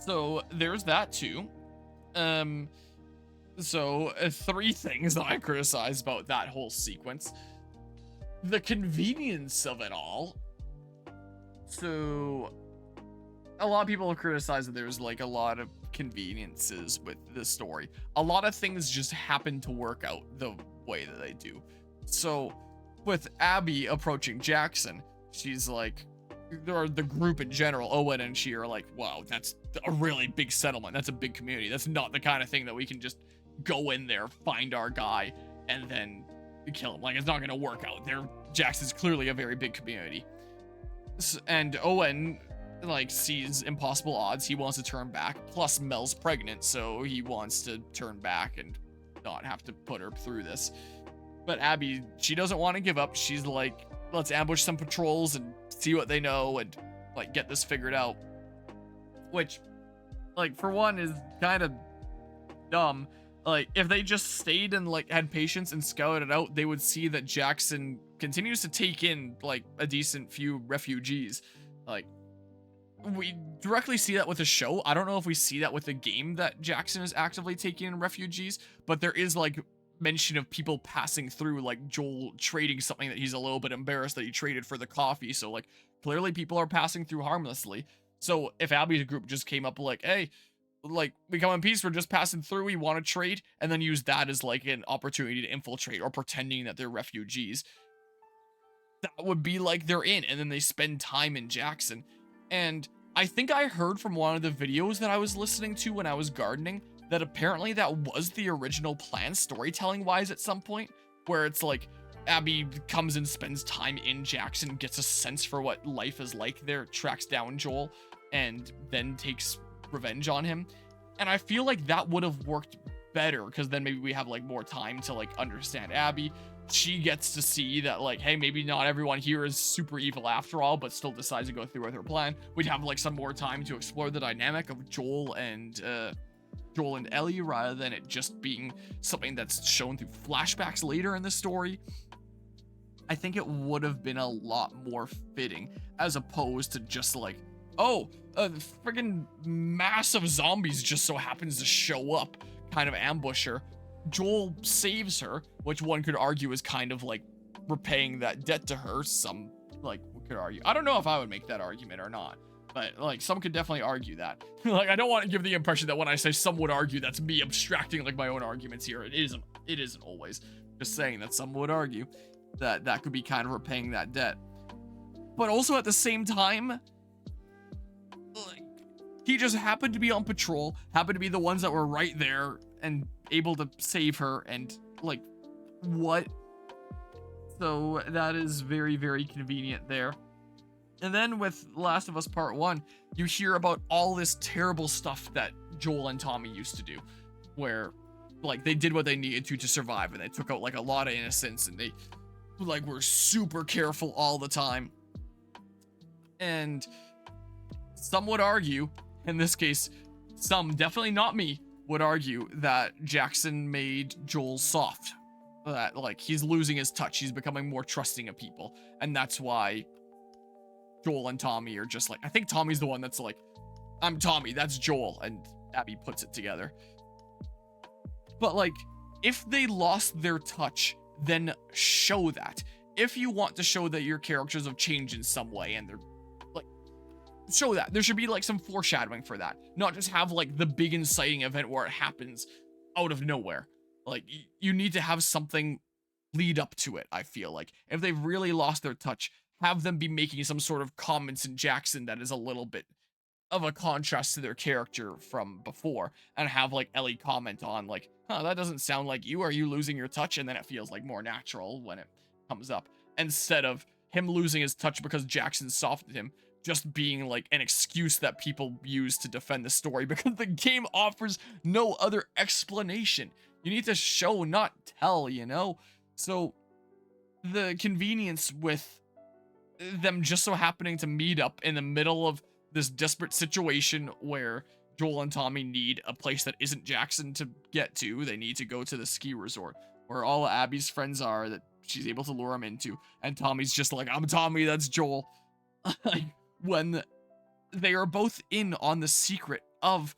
So there's that too. So three things that I criticize about that whole sequence. The convenience of it all. So a lot of people have criticized that there's like a lot of conveniences with this story. A lot of things just happen to work out the way that they do. So with Abby approaching Jackson, she's like, or the group in general, Owen and she are like, wow, that's a really big settlement. That's a big community. That's not the kind of thing that we can just go in there, find our guy, and then kill him. Like, it's not going to work out. Jackson's clearly a very big community. And Owen, like, sees impossible odds. He wants to turn back. Plus, Mel's pregnant, so he wants to turn back and not have to put her through this. But Abby, she doesn't want to give up. She's like, let's ambush some patrols and see what they know and, like, get this figured out. Which, like, for one, is kind of dumb. Like, if they just stayed and, like, had patience and scouted it out, they would see that Jackson continues to take in, like, a decent few refugees. Like, we directly see that with the show. I don't know if we see that with the game that Jackson is actively taking in refugees, but there is, like, mention of people passing through, like Joel trading something that he's a little bit embarrassed that he traded for the coffee. So, like, clearly people are passing through harmlessly. So if Abby's group just came up like, hey, like, we come in peace, we're just passing through, we want to trade, and then use that as like an opportunity to infiltrate or pretending that they're refugees, that would be like they're in, and then they spend time in Jackson. And I think I heard from one of the videos that I was listening to when I was gardening that apparently that was the original plan storytelling wise at some point, where it's like Abby comes and spends time in Jackson, gets a sense for what life is like there, tracks down Joel, and then takes revenge on him. And I feel like that would have worked better, because then maybe we have like more time to like understand Abby. She gets to see that, like, hey, maybe not everyone here is super evil after all, but still decides to go through with her plan. We'd have like some more time to explore the dynamic of Joel and Ellie, rather than it just being something that's shown through flashbacks later in the story. I think it would have been a lot more fitting, as opposed to just like, oh, a friggin' mass of zombies just so happens to show up, kind of ambush her. Joel saves her, which one could argue is kind of like repaying that debt to her. Some like could argue. I don't know if I would make that argument or not, but like some could definitely argue that. Like I don't want to give the impression that when I say some would argue, that's me abstracting like my own arguments here. It isn't. It isn't always. Just saying that some would argue that that could be kind of repaying that debt. But also at the same time, like, he just happened to be on patrol, happened to be the ones that were right there and able to save her, and like, what? So that is very, very convenient there. And then with Last of Us Part 1, you hear about all this terrible stuff that Joel and Tommy used to do, where like they did what they needed to survive, and they took out like a lot of innocents, and they like were super careful all the time. And some would argue, in this case, some, definitely not me, would argue that Jackson made Joel soft. That like he's losing his touch, he's becoming more trusting of people, and that's why Joel and Tommy are just like, I think Tommy's the one that's like, I'm Tommy, that's Joel, and Abby puts it together. But like, if they lost their touch, then show that. If you want to show that your characters have changed in some way, and they're like, show that. There should be like some foreshadowing for that. Not just have like the big inciting event where it happens out of nowhere. Like, you need to have something lead up to it, I feel like. If they've really lost their touch, have them be making some sort of comments in Jackson that is a little bit of a contrast to their character from before, and have like Ellie comment on like, huh, that doesn't sound like you, are you losing your touch? And then it feels like more natural when it comes up, instead of him losing his touch because Jackson softened him just being like an excuse that people use to defend the story, because the game offers no other explanation. You need to show, not tell, you know? So the convenience with them just so happening to meet up in the middle of this desperate situation where Joel and Tommy need a place that isn't Jackson to get to. They need to go to the ski resort where all of Abby's friends are that she's able to lure him into. And Tommy's just like, I'm Tommy, that's Joel. When they are both in on the secret of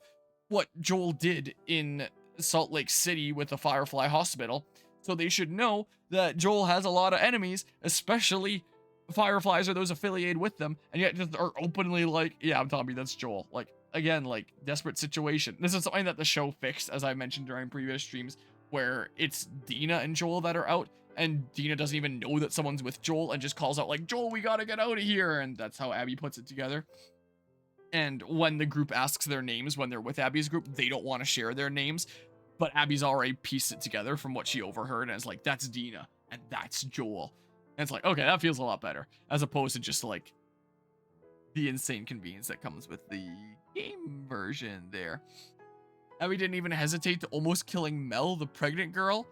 what Joel did in Salt Lake City with the Firefly Hospital. So they should know that Joel has a lot of enemies, especially Fireflies or those affiliated with them, and yet just are openly like, yeah, I'm Tommy, that's Joel. Like, again, like, desperate situation. This is something that the show fixed, as I mentioned during previous streams, where it's Dina and Joel that are out, and Dina doesn't even know that someone's with Joel and just calls out like, Joel, we gotta get out of here, and that's how Abby puts it together. And when the group asks their names, when they're with Abby's group, they don't want to share their names, but Abby's already pieced it together from what she overheard, and it's like, that's Dina, and that's Joel. And it's like, okay, that feels a lot better, as opposed to just like the insane convenience that comes with the game version there. Abby didn't even hesitate to almost killing Mel, the pregnant girl.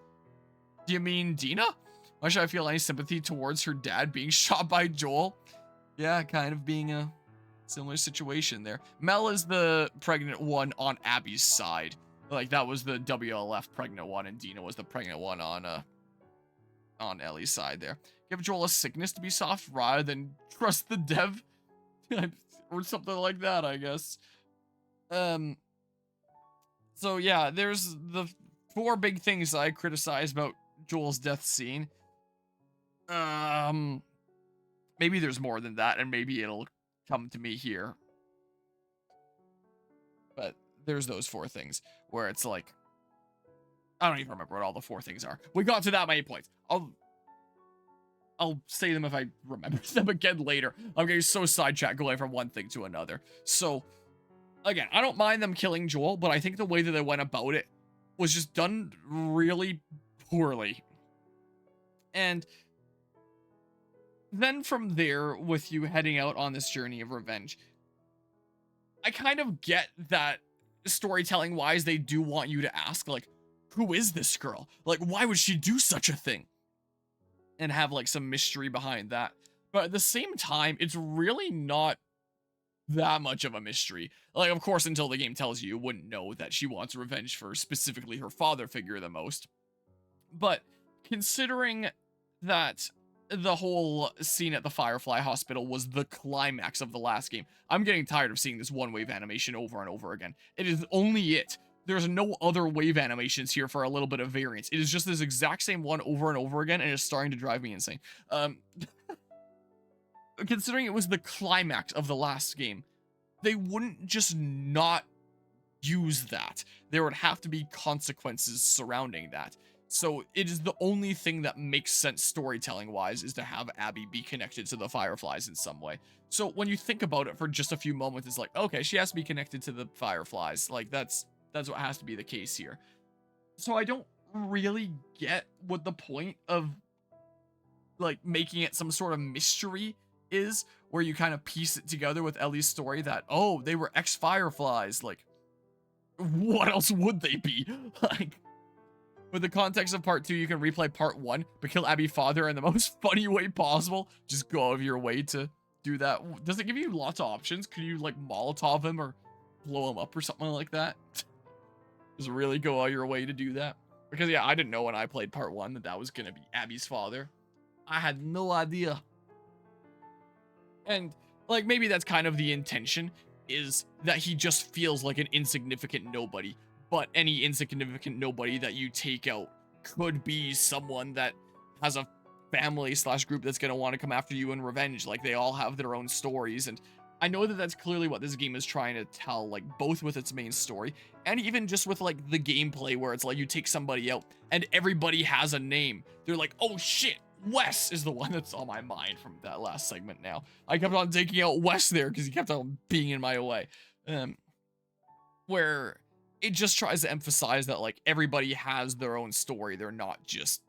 Do you mean Dina? Why should I feel any sympathy towards her dad being shot by Joel? Yeah, kind of being a similar situation there. Mel is the pregnant one on Abby's side. Like, that was the WLF pregnant one, and Dina was the pregnant one on Ellie's side there. Give Joel a sickness to be soft rather than trust the dev. Or something like that, I guess. So yeah, there's the 4 big things I criticize about Joel's death scene. Maybe there's more than that, and maybe it'll come to me here. But there's those 4 things where it's like, I don't even remember what all the 4 things are. We got to that many points. I'll say them if I remember them again later. I'm getting so sidetracked going from one thing to another. So, again, I don't mind them killing Joel, but I think the way that they went about it was just done really poorly. And then from there, with you heading out on this journey of revenge, I kind of get that storytelling-wise, they do want you to ask, like, who is this girl? Like, why would she do such a thing? And have, like, some mystery behind that. But at the same time, it's really not that much of a mystery. Like, of course, until the game tells you, you wouldn't know that she wants revenge for specifically her father figure the most. But considering that the whole scene at the Firefly Hospital was the climax of the last game, I'm getting tired of seeing this one-wave animation over and over again. It is only it there's no other wave animations here for a little bit of variance. It is just this exact same one over and over again, and it's starting to drive me insane. Considering it was the climax of the last game, they wouldn't just not use that. There would have to be consequences surrounding that. So it is the only thing that makes sense storytelling wise, is to have Abby be connected to the Fireflies in some way. So when you think about it for just a few moments, it's like, okay, she has to be connected to the Fireflies. Like that's what has to be the case here. So I don't really get what the point of like making it some sort of mystery is, where you kind of piece it together with Ellie's story that, oh, they were ex-Fireflies. Like, what else would they be? Like, with the context of part 2, you can replay part 1, but kill Abby's father in the most funny way possible. Just go out of your way to do that. Does it give you lots of options? Could you like Molotov him or blow him up or something like that? Just really go out of your way to do that? Because yeah, I didn't know when I played part 1 that that was gonna be Abby's father. I had no idea. And like maybe that's kind of the intention, is that he just feels like an insignificant nobody. But any insignificant nobody that you take out could be someone that has a family / group that's going to want to come after you in revenge. Like, they all have their own stories. And I know that that's clearly what this game is trying to tell, like, both with its main story and even just with, like, the gameplay, where it's like you take somebody out and everybody has a name. They're like, oh shit, Wes is the one that's on my mind from that last segment now. I kept on taking out Wes there because he kept on being in my way. Where it just tries to emphasize that, like, everybody has their own story. They're not just,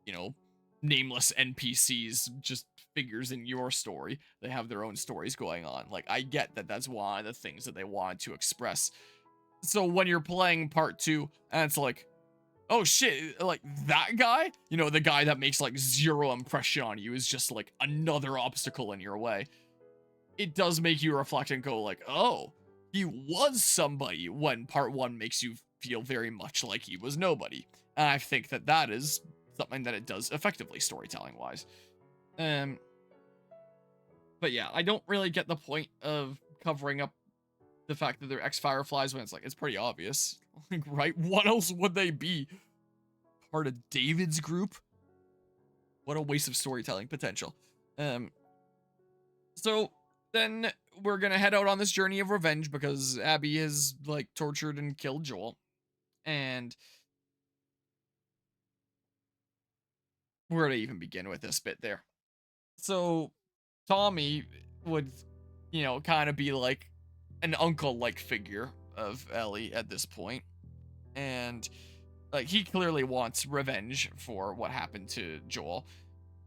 you know, nameless NPCs, just figures in your story. They have their own stories going on. Like, I get that that's one of the things that they wanted to express. So when you're playing part 2 and it's like, oh shit, like that guy, you know, the guy that makes like 0 impression on you is just like another obstacle in your way. It does make you reflect and go like, oh, he was somebody, when part 1 makes you feel very much like he was nobody. And I think that that is something that it does effectively storytelling wise. But yeah, I don't really get the point of covering up the fact that they're ex-Fireflies when it's like, it's pretty obvious. Like, right? What else would they be? Part of David's group? What a waste of storytelling potential. So then we're gonna head out on this journey of revenge because Abby has, like, tortured and killed Joel. And where to even begin with this bit there? So Tommy would, you know, kind of be like an uncle-like figure of Ellie at this point. And like, he clearly wants revenge for what happened to Joel.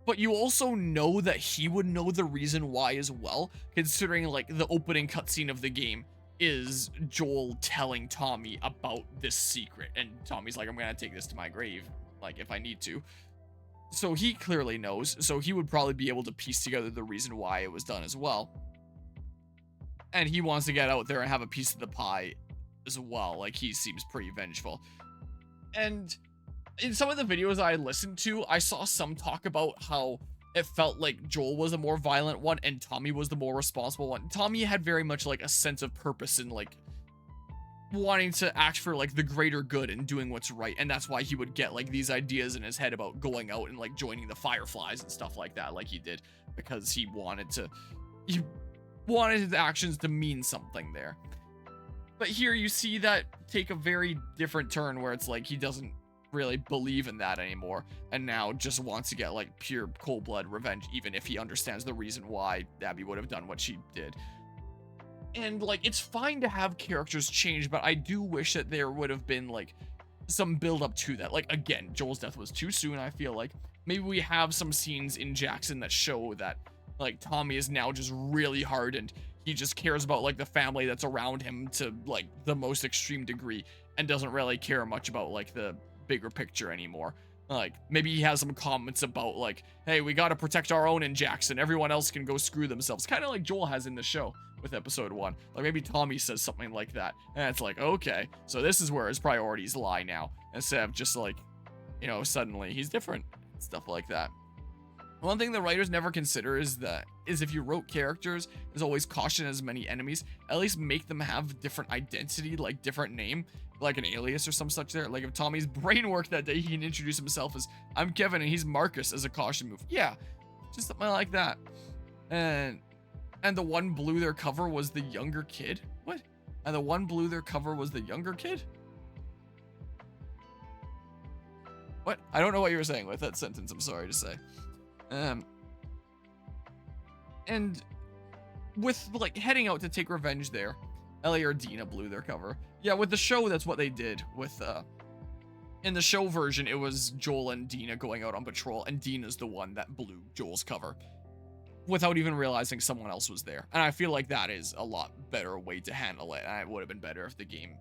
But you also know that he would know the reason why as well, considering like the opening cutscene of the game is Joel telling Tommy about this secret. And Tommy's like, I'm gonna take this to my grave, like, if I need to. So he clearly knows, so he would probably be able to piece together the reason why it was done as well. And he wants to get out there and have a piece of the pie as well. Like, he seems pretty vengeful. And in some of the videos I listened to, I saw some talk about how it felt like Joel was the more violent one and Tommy was the more responsible one. Tommy had very much like a sense of purpose and like wanting to act for like the greater good and doing what's right. And that's why he would get like these ideas in his head about going out and like joining the Fireflies and stuff like that, like he did, because he wanted his actions to mean something there. But here you see that take a very different turn, where it's like he doesn't really believe in that anymore and now just wants to get like pure cold-blood revenge, even if he understands the reason why Abby would have done what she did. And like, it's fine to have characters change, but I do wish that there would have been like some build up to that. Like, again, Joel's death was too soon. I feel like maybe we have some scenes in Jackson that show that like Tommy is now just really hardened. He just cares about like the family that's around him to like the most extreme degree and doesn't really care much about like the bigger picture anymore. Like, maybe he has some comments about like, hey, we got to protect our own in Jackson. Everyone else can go screw themselves. Kind of like Joel has in the show with episode 1. Like, maybe Tommy says something like that. And it's like, okay, so this is where his priorities lie now. Instead of just like, you know, suddenly he's different. Stuff like that. One thing the writers never consider is if you wrote characters, there's always caution as many enemies. At least make them have different identity, like different name, like an alias or some such there. Like if Tommy's brain worked that day, he can introduce himself as, I'm Kevin and he's Marcus as a caution move. Yeah, just something like that. And the one blue their cover was the younger kid. What? And the one blue their cover was the younger kid? What? I don't know what you were saying with that sentence, I'm sorry to say. And with like heading out to take revenge there, Ellie or Dina blew their cover. Yeah, with the show, that's what they did. With in the show version, it was Joel and Dina going out on patrol, and Dina's the one that blew Joel's cover without even realizing someone else was there. And I feel like that is a lot better way to handle it. And it would have been better if the game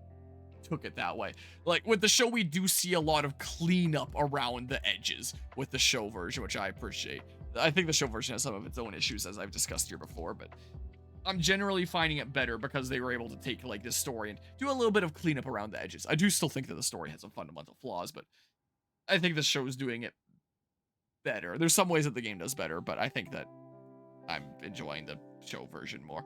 took it that way. Like with the show, we do see a lot of cleanup around the edges with the show version, which I appreciate. I think the show version has some of its own issues, as I've discussed here before, but I'm generally finding it better because they were able to take like this story and do a little bit of cleanup around the edges. I do still think that the story has some fundamental flaws, but I think the show's doing it better. There's some ways that the game does better, but I think that I'm enjoying the show version more.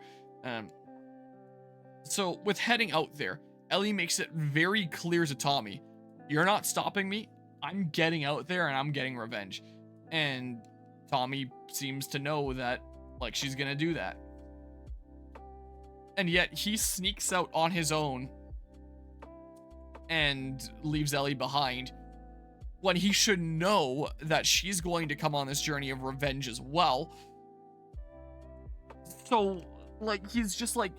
So with heading out there, Ellie makes it very clear to Tommy, you're not stopping me. I'm getting out there and I'm getting revenge. And Tommy seems to know that, like, she's gonna do that. And yet he sneaks out on his own and leaves Ellie behind when he should know that she's going to come on this journey of revenge as well. So, like, he's just, like,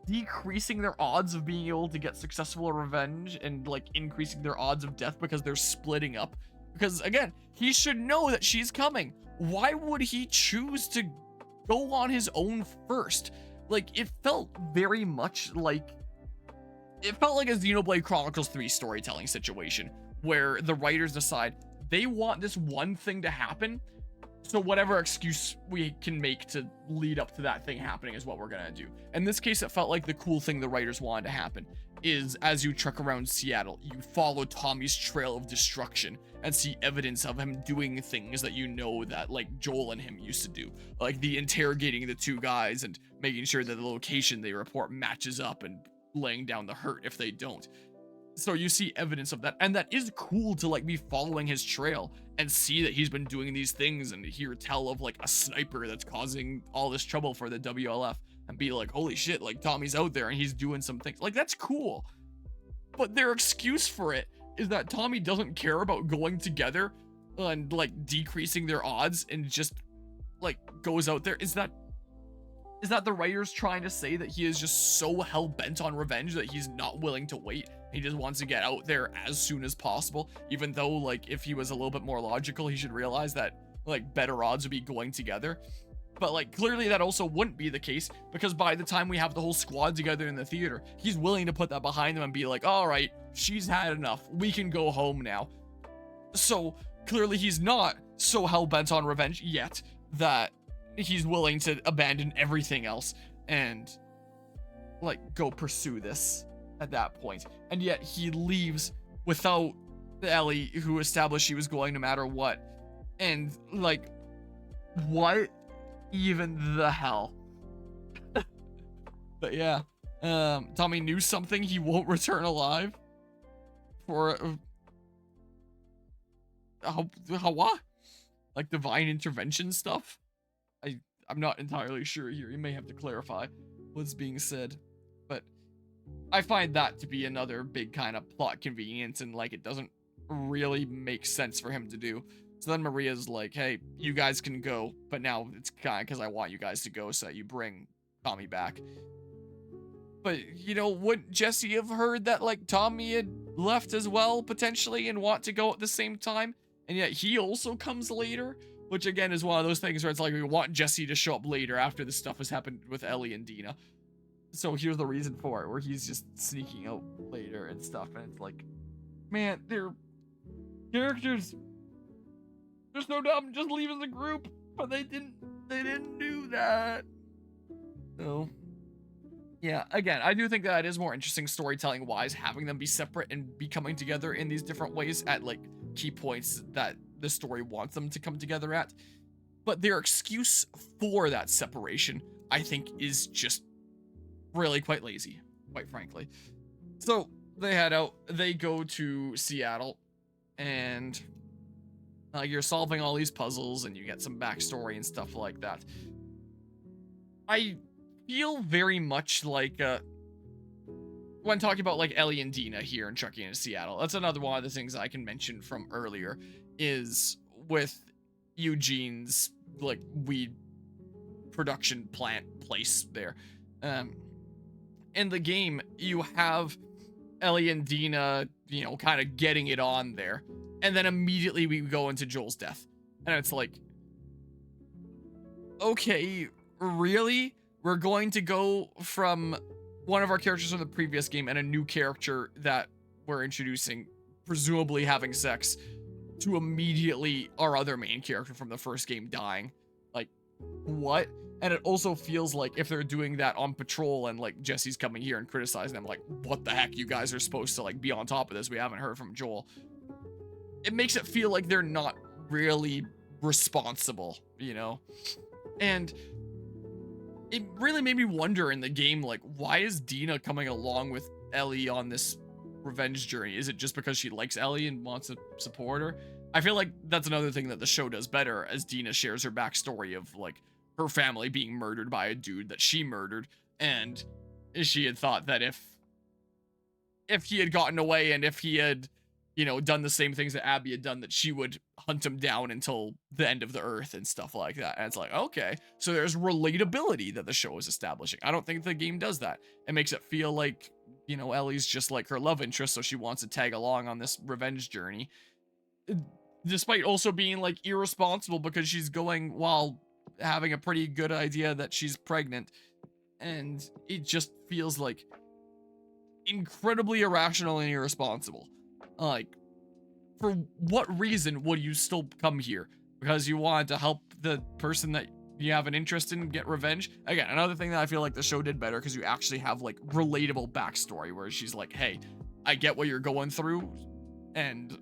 decreasing their odds of being able to get successful revenge and, like, increasing their odds of death because they're splitting up. Because, again, he should know that she's coming. Why would he choose to go on his own first? Like, it felt very much like... It felt like a Xenoblade Chronicles 3 storytelling situation, where the writers decide they want this one thing to happen, so whatever excuse we can make to lead up to that thing happening is what we're gonna do. In this case, it felt like the cool thing the writers wanted to happen is, as you trek around Seattle, you follow Tommy's trail of destruction and see evidence of him doing things that you know that, like, Joel and him used to do. Like the interrogating the two guys and making sure that the location they report matches up and laying down the hurt if they don't. So you see evidence of that, and that is cool to, like, be following his trail and see that he's been doing these things and hear tell of, like, a sniper that's causing all this trouble for the WLF and be like, holy shit, like, Tommy's out there and he's doing some things. Like, that's cool. But their excuse for it is that Tommy doesn't care about going together and, like, decreasing their odds and just, like, goes out there. Is that the writers trying to say that he is just so hell-bent on revenge that he's not willing to wait? He just wants to get out there as soon as possible, even though, like, if he was a little bit more logical, he should realize that, like, better odds would be going together. But, like, clearly that also wouldn't be the case, because by the time we have the whole squad together in the theater, he's willing to put that behind him and be like, all right, she's had enough. We can go home now. So clearly he's not so hell-bent on revenge yet that he's willing to abandon everything else and, like, go pursue this at that point. And yet he leaves without Ellie, who established she was going no matter what. And, like, what even the hell? But yeah, Tommy knew something he won't return alive for how what? Like divine intervention stuff? I'm not entirely sure here. You may have to clarify what's being said, but I find that to be another big kind of plot convenience, and, like, it doesn't really make sense for him to do. So then Maria's like, hey, you guys can go, but now it's kind of because I want you guys to go so that you bring Tommy back. But, you know, would Jesse have heard that, like, Tommy had left as well, potentially, and want to go at the same time? And yet he also comes later, which, again, is one of those things where it's like we want Jesse to show up later after this stuff has happened with Ellie and Dina. So here's the reason for it, where he's just sneaking out later and stuff, and it's like, man, they're characters. There's no doubt just leaving the group, but they didn't do that. So, yeah, again, I do think that it is more interesting storytelling-wise, having them be separate and be coming together in these different ways at, like, key points that the story wants them to come together at. But their excuse for that separation, I think, is just really quite lazy, quite frankly. So they head out, they go to Seattle, and you're solving all these puzzles, and you get some backstory and stuff like that. I feel very much like when talking about like Ellie and Dina here and trucking into Seattle, that's another one of the things I can mention from earlier is with Eugene's like weed production plant place there. In the game, you have Ellie and Dina, you know, kind of getting it on there, and then immediately we go into Joel's death, and it's like, okay, really? We're going to go from one of our characters from the previous game and a new character that we're introducing, presumably having sex, to immediately our other main character from the first game dying. Like, what? And it also feels like if they're doing that on patrol and like Jesse's coming here and criticizing them, like, what the heck, you guys are supposed to like be on top of this, we haven't heard from Joel. It makes it feel like they're not really responsible, you know? And it really made me wonder in the game, like, why is Dina coming along with Ellie on this revenge journey? Is it just because she likes Ellie and wants to support her? I feel like that's another thing that the show does better, as Dina shares her backstory of like her family being murdered by a dude that she murdered, and she had thought that if he had gotten away and if he had, you know, done the same things that Abby had done, that she would hunt him down until the end of the earth and stuff like that. And it's like, okay, so there's relatability that the show is establishing. I don't think the game does that. It makes it feel like, you know, Ellie's just like her love interest, so she wants to tag along on this revenge journey, despite also being like irresponsible because she's going while having a pretty good idea that she's pregnant. And it just feels like incredibly irrational and irresponsible. Like, for what reason would you still come here? Because you wanted to help the person that you have an interest in get revenge? Again, another thing that I feel like the show did better, because you actually have like relatable backstory where she's like, hey, I get what you're going through, and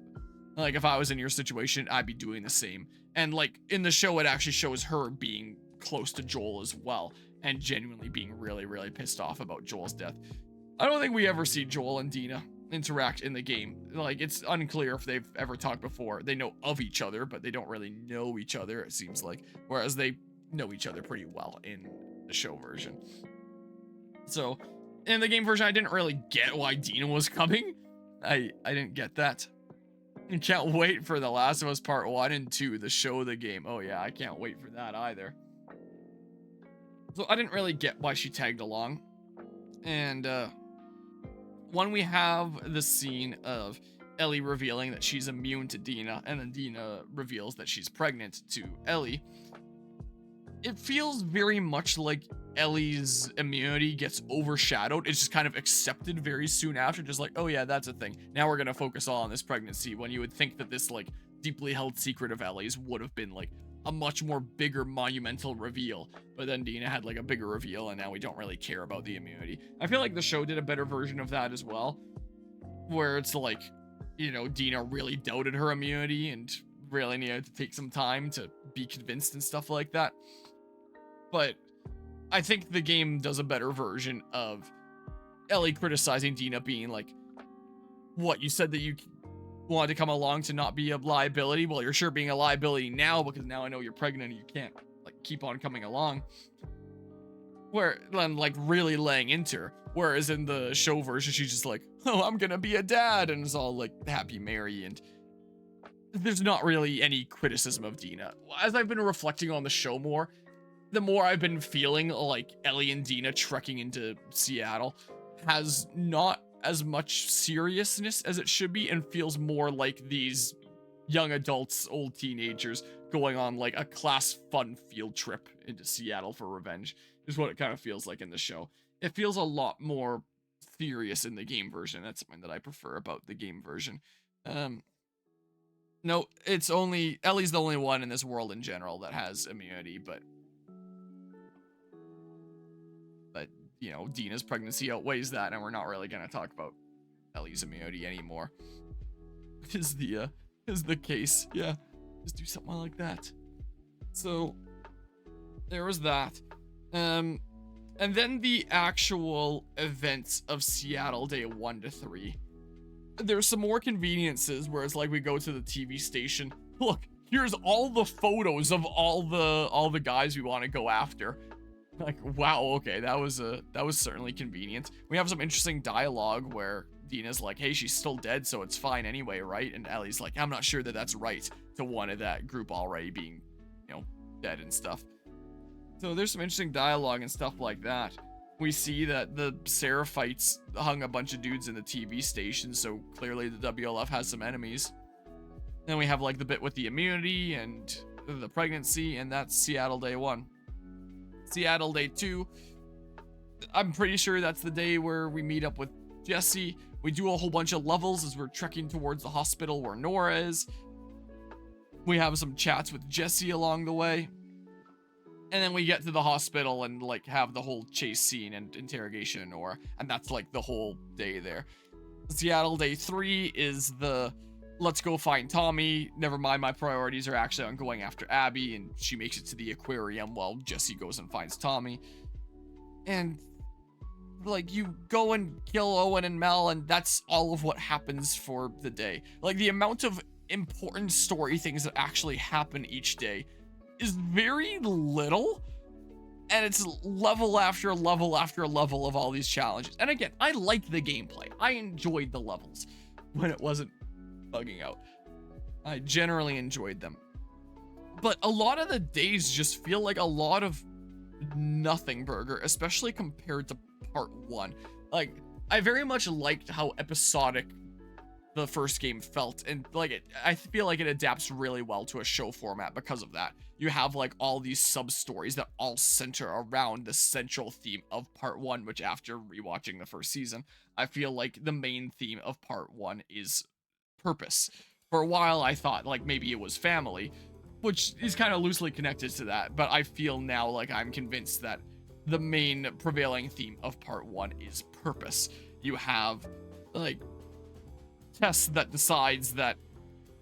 like if I was in your situation, I'd be doing the same. And like in the show, it actually shows her being close to Joel as well, and genuinely being really, really pissed off about Joel's death. I don't think we ever see Joel and Dina interact in the game. Like, it's unclear if they've ever talked before. They know of each other, but they don't really know each other, it seems like. Whereas they know each other pretty well in the show version. So, in the game version, I didn't really get why Dina was coming. I didn't get that. I can't wait for The Last of Us Part 1 and 2, the show, the game. Oh yeah, I can't wait for that either. So I didn't really get why she tagged along. And, when we have the scene of Ellie revealing that she's immune to Dina, and then Dina reveals that she's pregnant to Ellie, it feels very much like Ellie's immunity gets overshadowed. It's just kind of accepted very soon after, just like, oh yeah, that's a thing. Now we're gonna focus all on this pregnancy, when you would think that this like deeply held secret of Ellie's would have been like a much more bigger monumental reveal. But then Dina had like a bigger reveal, and now we don't really care about the immunity. I feel like the show did a better version of that as well, where it's like, you know, Dina really doubted her immunity and really needed to take some time to be convinced and stuff like that. But I think the game does a better version of Ellie criticizing Dina, being like, what, you said that you wanted to come along to not be a liability? Well, you're sure being a liability now, because now I know you're pregnant and you can't like keep on coming along. Where then like really laying into her. Whereas in the show version, she's just like, oh, I'm gonna be a dad, and it's all like happy Mary, and there's not really any criticism of Dina. As I've been reflecting on the show more, the more I've been feeling like Ellie and Dina trekking into Seattle has not as much seriousness as it should be, and feels more like these young adults, old teenagers, going on like a class fun field trip into Seattle for revenge, is what it kind of feels like in the show. It feels a lot more serious in the game version. That's something that I prefer about the game version. No, it's only, Ellie's the only one in this world in general that has immunity, but you know, Dina's pregnancy outweighs that, and we're not really gonna talk about Ellie's immunity anymore. Is the case. Yeah, just do something like that. So there was that. And then the actual events of Seattle Day 1 to 3. There's some more conveniences where it's like we go to the TV station. Look, here's all the photos of all the guys we want to go after. Like, wow, okay, that was certainly convenient. We have some interesting dialogue where Dina's like, hey, she's still dead, so it's fine anyway, right? And Ellie's like, I'm not sure that that's right, to one of that group already being, you know, dead and stuff. So there's some interesting dialogue and stuff like that. We see that the Seraphites hung a bunch of dudes in the TV station, so clearly the WLF has some enemies. Then we have like the bit with the immunity and the pregnancy, and that's Seattle Day 1. Seattle Day 2, I'm pretty sure that's the day where we meet up with Jesse. We do a whole bunch of levels as we're trekking towards the hospital where Nora is. We have some chats with Jesse along the way. And then we get to the hospital and like have the whole chase scene and interrogation of Nora. And that's like the whole day there. Seattle Day 3 is the let's go find Tommy. Never mind, my priorities are actually on going after Abby, and she makes it to the aquarium while Jesse goes and finds Tommy. And like you go and kill Owen and Mel, and that's all of what happens for the day. Like the amount of important story things that actually happen each day is very little, and it's level after level after level of all these challenges. And again, I like the gameplay. I enjoyed the levels when it wasn't bugging out. I generally enjoyed them. But a lot of the days just feel like a lot of nothing burger, especially compared to part 1. Like, I very much liked how episodic the first game felt, and like I feel like it adapts really well to a show format because of that. You have like all these sub-stories that all center around the central theme of part 1, which after rewatching the first season, I feel like the main theme of part 1 is purpose. For a while I thought like maybe it was family, which is kind of loosely connected to that, but I feel now like I'm convinced that the main prevailing theme of part 1 is purpose. You have like Tess that decides that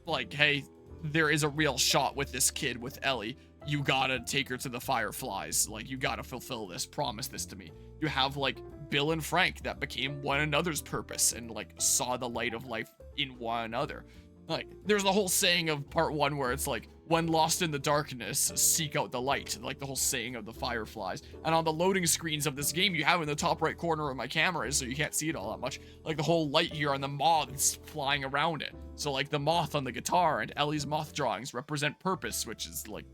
like, hey, there is a real shot with this kid with Ellie. You gotta take her to the Fireflies. Like, you gotta fulfill this, promise this to me. You have like Bill and Frank that became one another's purpose and like saw the light of life in one another. Like, there's the whole saying of part 1 where it's like, when lost in the darkness, seek out the light. Like the whole saying of the Fireflies. And on the loading screens of this game, you have in the top right corner of my camera, so you can't see it all that much, like the whole light here on the moths flying around it. So like the moth on the guitar and Ellie's moth drawings represent purpose, which is like,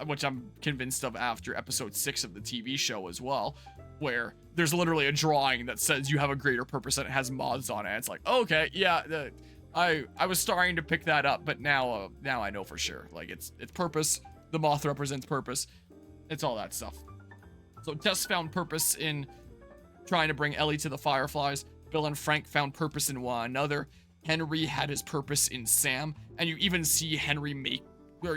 which I'm convinced of after episode 6 of the TV show as well, where there's literally a drawing that says you have a greater purpose and it has moths on it. It's like, okay, yeah, I was starting to pick that up, but now I know for sure. Like it's purpose. The moth represents purpose. It's all that stuff. So Tess found purpose in trying to bring Ellie to the Fireflies. Bill and Frank found purpose in one another. Henry had his purpose in Sam, and you even see Henry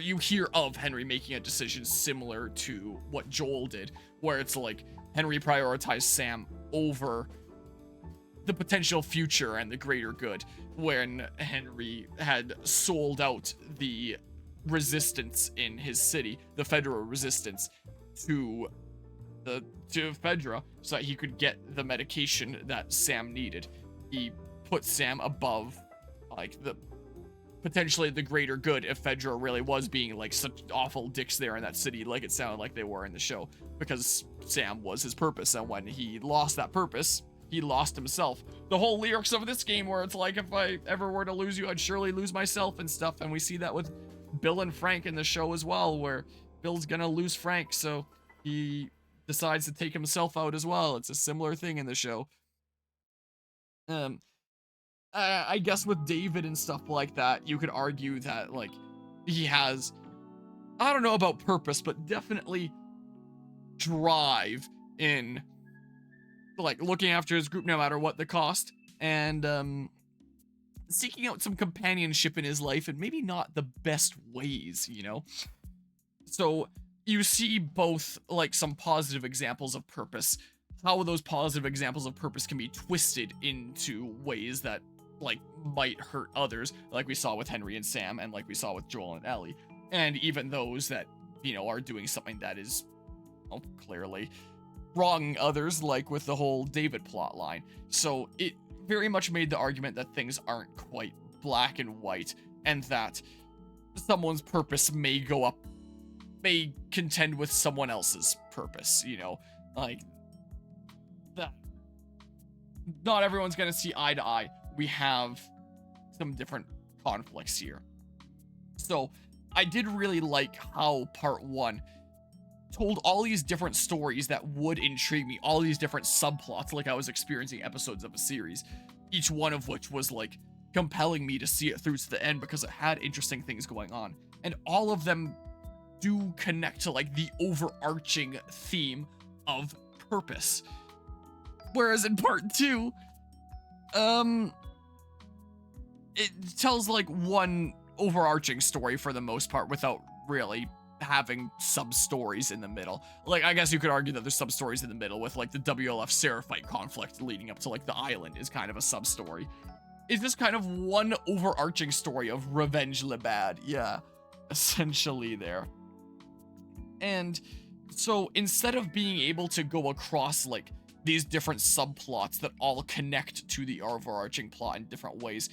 you hear of Henry making a decision similar to what Joel did, where it's like Henry prioritized Sam over the potential future and the greater good, when Henry had sold out the resistance in his city, the federal resistance, to Fedra, so that he could get the medication that Sam needed. He put Sam above like potentially the greater good if Fedra really was being like such awful dicks there in that city, like it sounded like they were in the show, because Sam was his purpose, and when he lost that purpose, he lost himself. The whole lyrics of this game where it's like, if I ever were to lose you, I'd surely lose myself and stuff. And we see that with Bill and Frank in the show as well, where Bill's gonna lose Frank, so he decides to take himself out as well. It's a similar thing in the show. I guess with David and stuff like that, you could argue that like he has, I don't know about purpose, but definitely drive in like looking after his group no matter what the cost, and seeking out some companionship in his life, and maybe not the best ways, you know? So you see both like some positive examples of purpose, how those positive examples of purpose can be twisted into ways that like might hurt others, like we saw with Henry and Sam, and like we saw with Joel and Ellie. And even those that, you know, are doing something that is, well, clearly wronging others, like with the whole David plot line. So it very much made the argument that things aren't quite black and white, and that someone's purpose may contend with someone else's purpose, you know, like that. Not everyone's gonna see eye to eye. We have some different conflicts here. So I did really like how part 1 told all these different stories that would intrigue me, all these different subplots, like I was experiencing episodes of a series, each one of which was like compelling me to see it through to the end because it had interesting things going on. And all of them do connect to like the overarching theme of purpose. Whereas in part 2, it tells like one overarching story for the most part without really having sub-stories in the middle. Like, I guess you could argue that there's sub-stories in the middle with like the WLF Seraphite conflict leading up to like the island is kind of a sub-story. It's just kind of one overarching story of Revenge Lebad. Yeah, essentially there. And so instead of being able to go across like these different subplots that all connect to the overarching plot in different ways,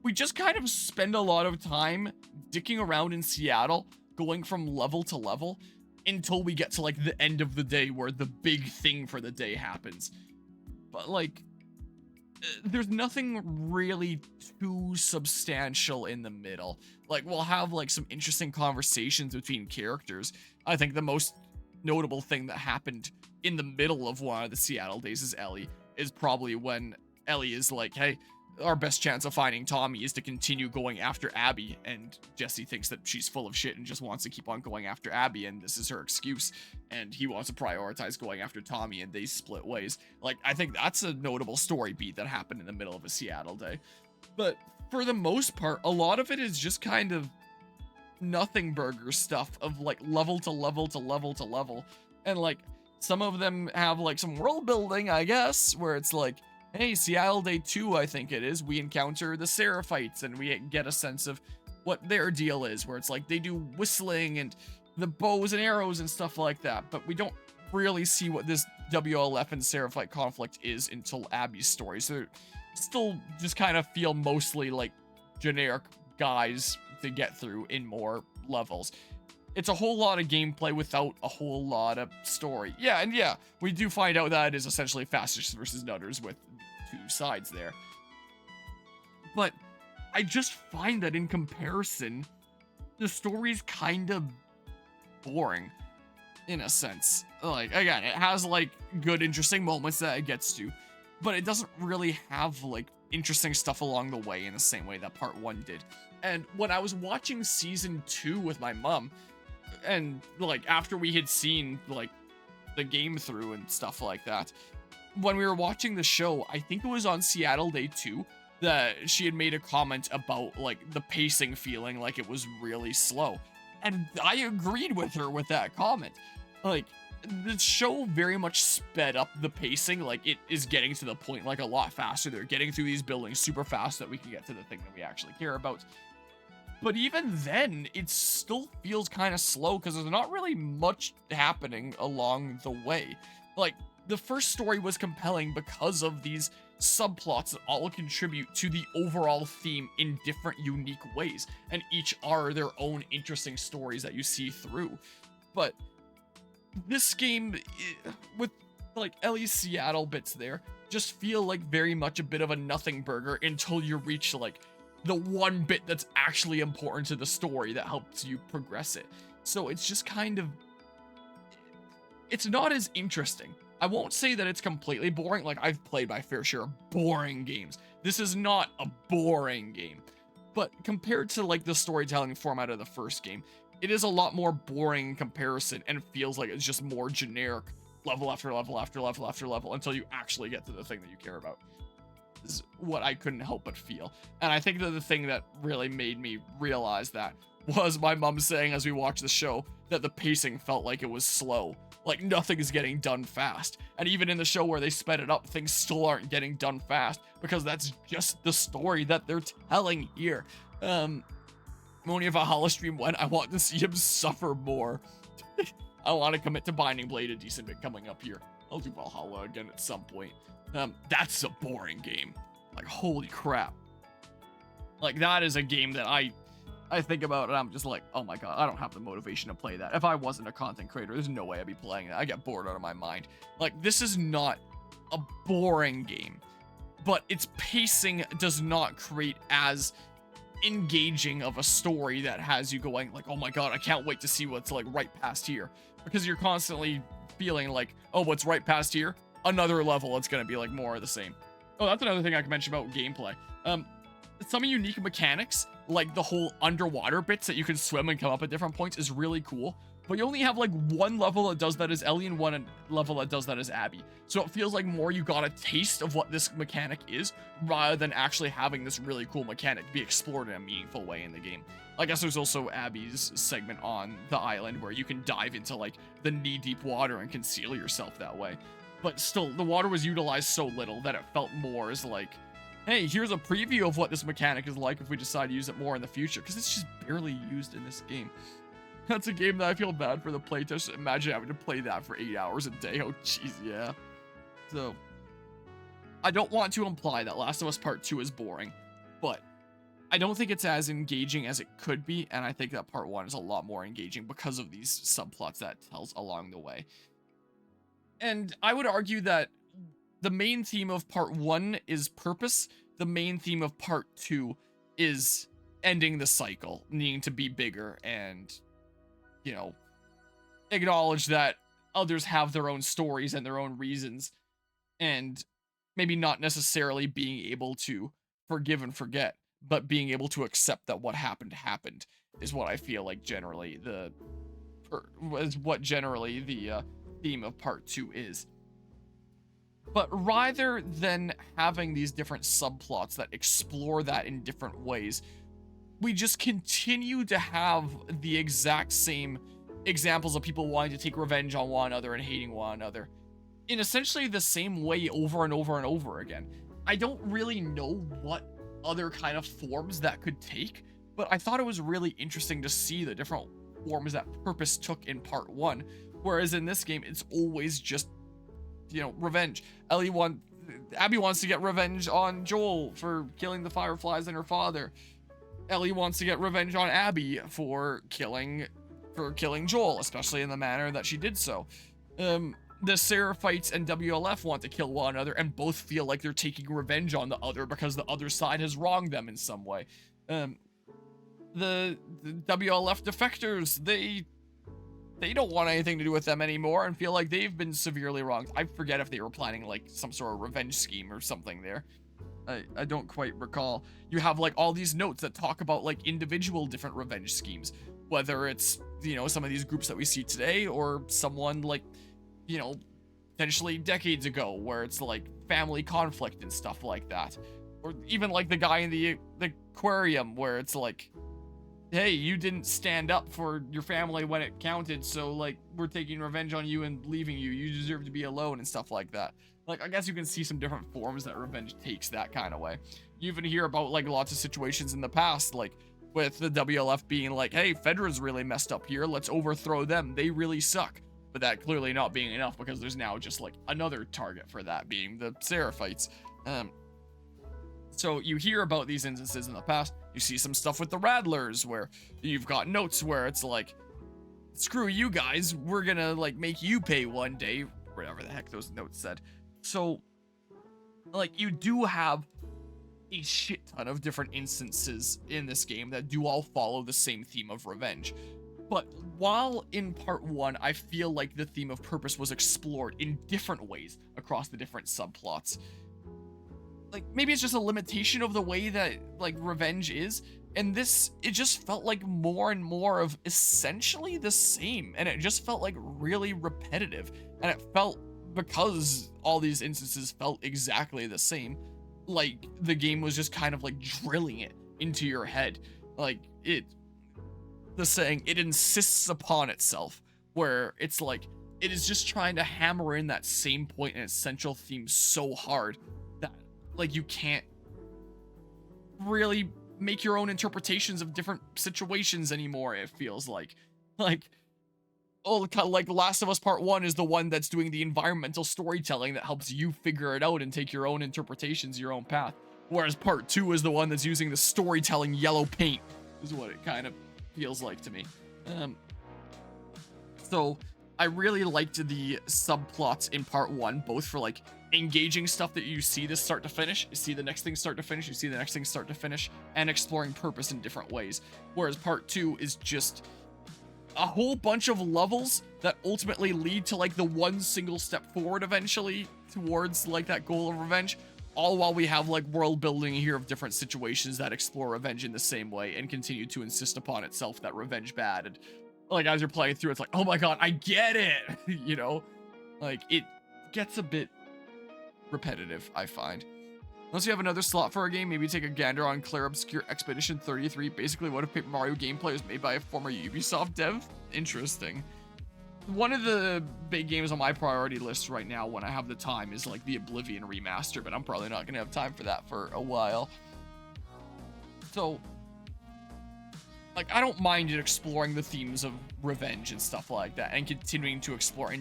we just kind of spend a lot of time dicking around in Seattle, going from level to level until we get to like the end of the day where the big thing for the day happens. But like, there's nothing really too substantial in the middle. Like, we'll have like some interesting conversations between characters. I think the most notable thing that happened in the middle of one of the Seattle days is probably when Ellie is like, hey, our best chance of finding Tommy is to continue going after Abby, and Jesse thinks that she's full of shit and just wants to keep on going after Abby, and this is her excuse, and he wants to prioritize going after Tommy, and they split ways. Like, I think that's a notable story beat that happened in the middle of a Seattle day. But for the most part, a lot of it is just kind of nothing burger stuff of like level to level to level to level, and like some of them have like some world building, I guess, where it's like, hey, Seattle Day 2, I think it is, we encounter the Seraphites, and we get a sense of what their deal is, where it's like they do whistling and the bows and arrows and stuff like that, but we don't really see what this WLF and Seraphite conflict is until Abby's story, so they still just kind of feel mostly like generic guys to get through in more levels. It's a whole lot of gameplay without a whole lot of story. Yeah, and yeah, we do find out that it is essentially fastest versus nutters with two sides there. But I just find that in comparison, the story's kind of boring, in a sense. Like, again, it has, like, good, interesting moments that it gets to, but it doesn't really have, like, interesting stuff along the way in the same way that part 1 did. And when I was watching season 2 with my mom, and like after we had seen like the game through and stuff like that, when we were watching the show, I think it was on Seattle Day 2 that she had made a comment about like the pacing feeling like it was really slow, and I agreed with her with that comment. Like, the show very much sped up the pacing. Like, it is getting to the point like a lot faster. They're getting through these buildings super fast so that we can get to the thing that we actually care about. But even then, it still feels kind of slow because there's not really much happening along the way. Like, the first story was compelling because of these subplots that all contribute to the overall theme in different, unique ways, and each are their own interesting stories that you see through. But this game, with like Ellie's Seattle bits there, just feel like very much a bit of a nothing burger until you reach like the one bit that's actually important to the story that helps you progress it. So it's just kind of, it's not as interesting. I won't say that it's completely boring. Like, I've played my fair share of boring games. This is not a boring game. But compared to like the storytelling format of the first game, it is a lot more boring in comparison, and it feels like it's just more generic, level after level after level after level, until you actually get to the thing that you care about. Is what I couldn't help but feel. And I think that the thing that really made me realize that was my mom saying as we watched the show that the pacing felt like it was slow. Like, nothing is getting done fast. And even in the show where they sped it up, things still aren't getting done fast because that's just the story that they're telling here. Monia Valhalla stream went, I want to see him suffer more. I want to commit to Binding Blade a decent bit coming up here. I'll do Valhalla again at some point. That's a boring game. Like, holy crap. Like, that is a game that I think about and I'm just like, oh my god, I don't have the motivation to play that. If I wasn't a content creator, there's no way I'd be playing it. I get bored out of my mind. Like, this is not a boring game, but its pacing does not create as engaging of a story that has you going like, oh my god, I can't wait to see what's like right past here, because you're constantly feeling like, oh, what's right past here? Another level. It's gonna be like more of the same. Oh, that's another thing I can mention about gameplay. Some unique mechanics, like the whole underwater bits that you can swim and come up at different points, is really cool. But you only have like one level that does that as Ellie and one level that does that as Abby. So it feels like more you got a taste of what this mechanic is, rather than actually having this really cool mechanic be explored in a meaningful way in the game. I guess there's also Abby's segment on the island where you can dive into like the knee-deep water and conceal yourself that way. But still, the water was utilized so little that it felt more as like, hey, here's a preview of what this mechanic is like if we decide to use it more in the future, because it's just barely used in this game. That's a game that I feel bad for the playtest. Imagine having to play that for 8 hours a day. Oh, jeez, yeah. So, I don't want to imply that Last of Us Part 2 is boring, but I don't think it's as engaging as it could be, and I think that Part 1 is a lot more engaging because of these subplots that it tells along the way. And I would argue that the main theme of Part 1 is purpose. The main theme of Part 2 is ending the cycle, needing to be bigger and, you know, acknowledge that others have their own stories and their own reasons, and maybe not necessarily being able to forgive and forget, but being able to accept that what happened happened is what I feel like generally the theme of Part 2 is. But rather than having these different subplots that explore that in different ways, we just continue to have the exact same examples of people wanting to take revenge on one another and hating one another in essentially the same way over and over and over again. I don't really know what other kind of forms that could take, but I thought it was really interesting to see the different forms that purpose took in Part 1, whereas in this game, it's always just, you know, revenge. Abby wants to get revenge on Joel for killing the Fireflies and her father. Ellie wants to get revenge on Abby for killing Joel, especially in the manner that she did so. The Seraphites and WLF want to kill one another and both feel like they're taking revenge on the other because the other side has wronged them in some way. The WLF defectors, they don't want anything to do with them anymore and feel like they've been severely wronged. I forget if they were planning like some sort of revenge scheme or something there. I don't quite recall. You have like all these notes that talk about like individual different revenge schemes, whether it's, you know, some of these groups that we see today or someone like, you know, potentially decades ago where it's like family conflict and stuff like that. Or even like the guy in the aquarium where it's like, hey, you didn't stand up for your family when it counted, so like we're taking revenge on you and leaving you. You deserve to be alone and stuff like that. Like, I guess you can see some different forms that revenge takes that kind of way. You even hear about like lots of situations in the past, like with the WLF being like, hey, Fedra's really messed up here, let's overthrow them, they really suck. But that clearly not being enough because there's now just like another target for that being the Seraphites. So you hear about these instances in the past. You see some stuff with the Rattlers where you've got notes where it's like, screw you guys, we're gonna like make you pay one day, whatever the heck those notes said. So like you do have a shit ton of different instances in this game that do all follow the same theme of revenge. But while in Part 1, I feel like the theme of purpose was explored in different ways across the different subplots. Like, maybe it's just a limitation of the way that, like, revenge is. And this, it just felt like more and more of essentially the same. And it just felt like really repetitive. And it felt, because all these instances felt exactly the same, like the game was just kind of like drilling it into your head. Like, the saying, it insists upon itself, where it's like, it is just trying to hammer in that same point and essential theme so hard that, like, you can't really make your own interpretations of different situations anymore, it feels like. Like, oh, like Last of Us Part 1 is the one that's doing the environmental storytelling that helps you figure it out and take your own interpretations, your own path. Whereas Part 2 is the one that's using the storytelling yellow paint, is what it kind of feels like to me. So I really liked the subplots in Part 1, both for like engaging stuff that you see this start to finish, you see the next thing start to finish, you see the next thing start to finish, and exploring purpose in different ways. Whereas Part 2 is just a whole bunch of levels that ultimately lead to like the one single step forward eventually towards like that goal of revenge, all while we have like world building here of different situations that explore revenge in the same way and continue to insist upon itself that revenge bad. And like as you're playing through, it's like, oh my god, I get it. You know, like it gets a bit repetitive, I find. Unless you have another slot for a game, maybe take a gander on Claire Obscure Expedition 33. Basically, what if Paper Mario gameplay was made by a former Ubisoft dev? Interesting. One of the big games on my priority list right now when I have the time is like the Oblivion remaster, but I'm probably not going to have time for that for a while. So, like, I don't mind it exploring the themes of revenge and stuff like that, and continuing to explore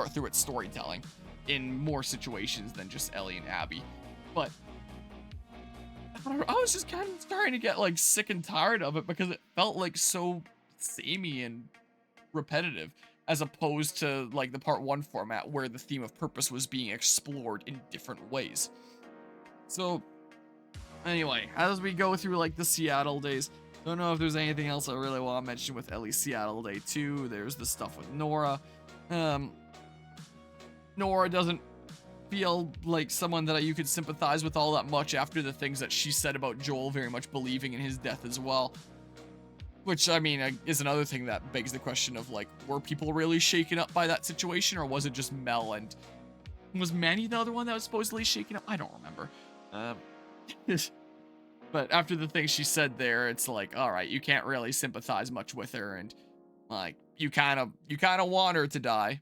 through its storytelling in more situations than just Ellie and Abby. But I was just kind of starting to get like sick and tired of it because it felt like so samey and repetitive, as opposed to like the Part 1 format where the theme of purpose was being explored in different ways. So anyway, as we go through like the Seattle days, don't know if there's anything else I really want to mention with Ellie's Seattle Day 2. There's the stuff with Nora. Nora doesn't feel like someone that you could sympathize with all that much after the things that she said about Joel very much believing in his death as well. Which, I mean, is another thing that begs the question of, like, were people really shaken up by that situation, or was it just Mel and... Was Manny the other one that was supposedly shaken up? I don't remember. But after the things she said there, it's like, alright, you can't really sympathize much with her, and, like, you kind of want her to die.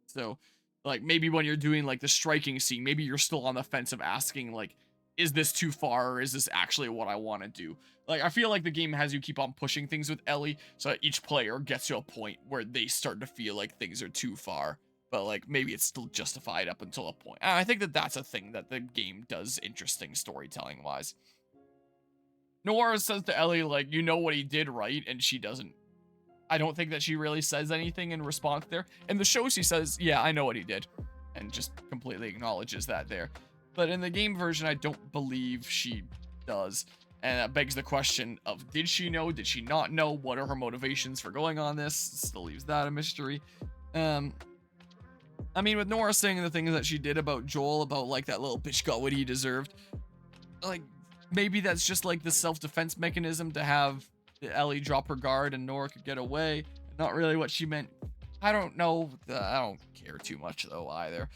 So... like, maybe when you're doing, like, the striking scene, maybe you're still on the fence of asking, like, is this too far, or is this actually what I want to do? Like, I feel like the game has you keep on pushing things with Ellie, so that each player gets to a point where they start to feel like things are too far. But, like, maybe it's still justified up until a point. And I think that that's a thing that the game does interesting storytelling-wise. Nora says to Ellie, like, you know what he did, right? And she doesn't. I don't think that she really says anything in response there. In the show, she says, yeah, I know what he did. And just completely acknowledges that there. But in the game version, I don't believe she does. And that begs the question of, did she know? Did she not know? What are her motivations for going on this? Still leaves that a mystery. I mean, with Nora saying the things that she did about Joel, about, like, that little bitch got what he deserved. Like, maybe that's just, like, the self-defense mechanism to have Ellie drop her guard and Nora could get away. Not really what she meant. I don't know. I don't care too much though either.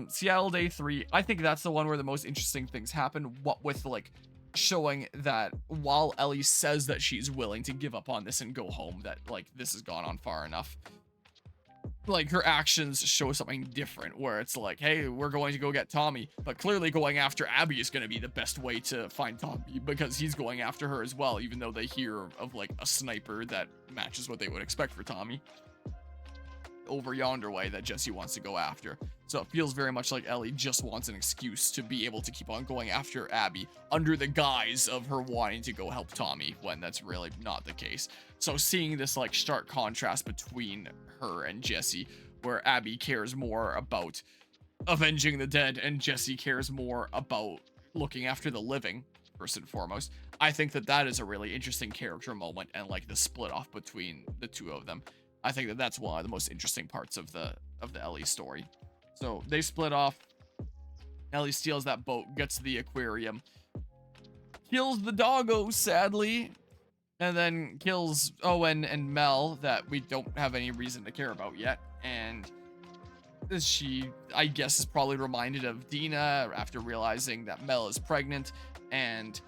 Seattle Day 3, I think that's the one where the most interesting things happen. What with like showing that while Ellie says that she's willing to give up on this and go home, that like this has gone on far enough. Like her actions show something different where it's like, hey, we're going to go get Tommy, but clearly going after Abby is going to be the best way to find Tommy because he's going after her as well, even though they hear of like a sniper that matches what they would expect for Tommy over yonder way that Jesse wants to go after. So it feels very much like Ellie just wants an excuse to be able to keep on going after Abby under the guise of her wanting to go help Tommy when that's really not the case. So seeing this like stark contrast between her and Jesse, where Abby cares more about avenging the dead and Jesse cares more about looking after the living, first and foremost. I think that that is a really interesting character moment and like the split off between the two of them. I think that that's one of the most interesting parts of the Ellie story. So they split off. Ellie steals that boat, gets to the aquarium, kills the doggo, sadly, and then kills Owen and Mel that we don't have any reason to care about yet. And she, I guess, is probably reminded of Dina after realizing that Mel is pregnant and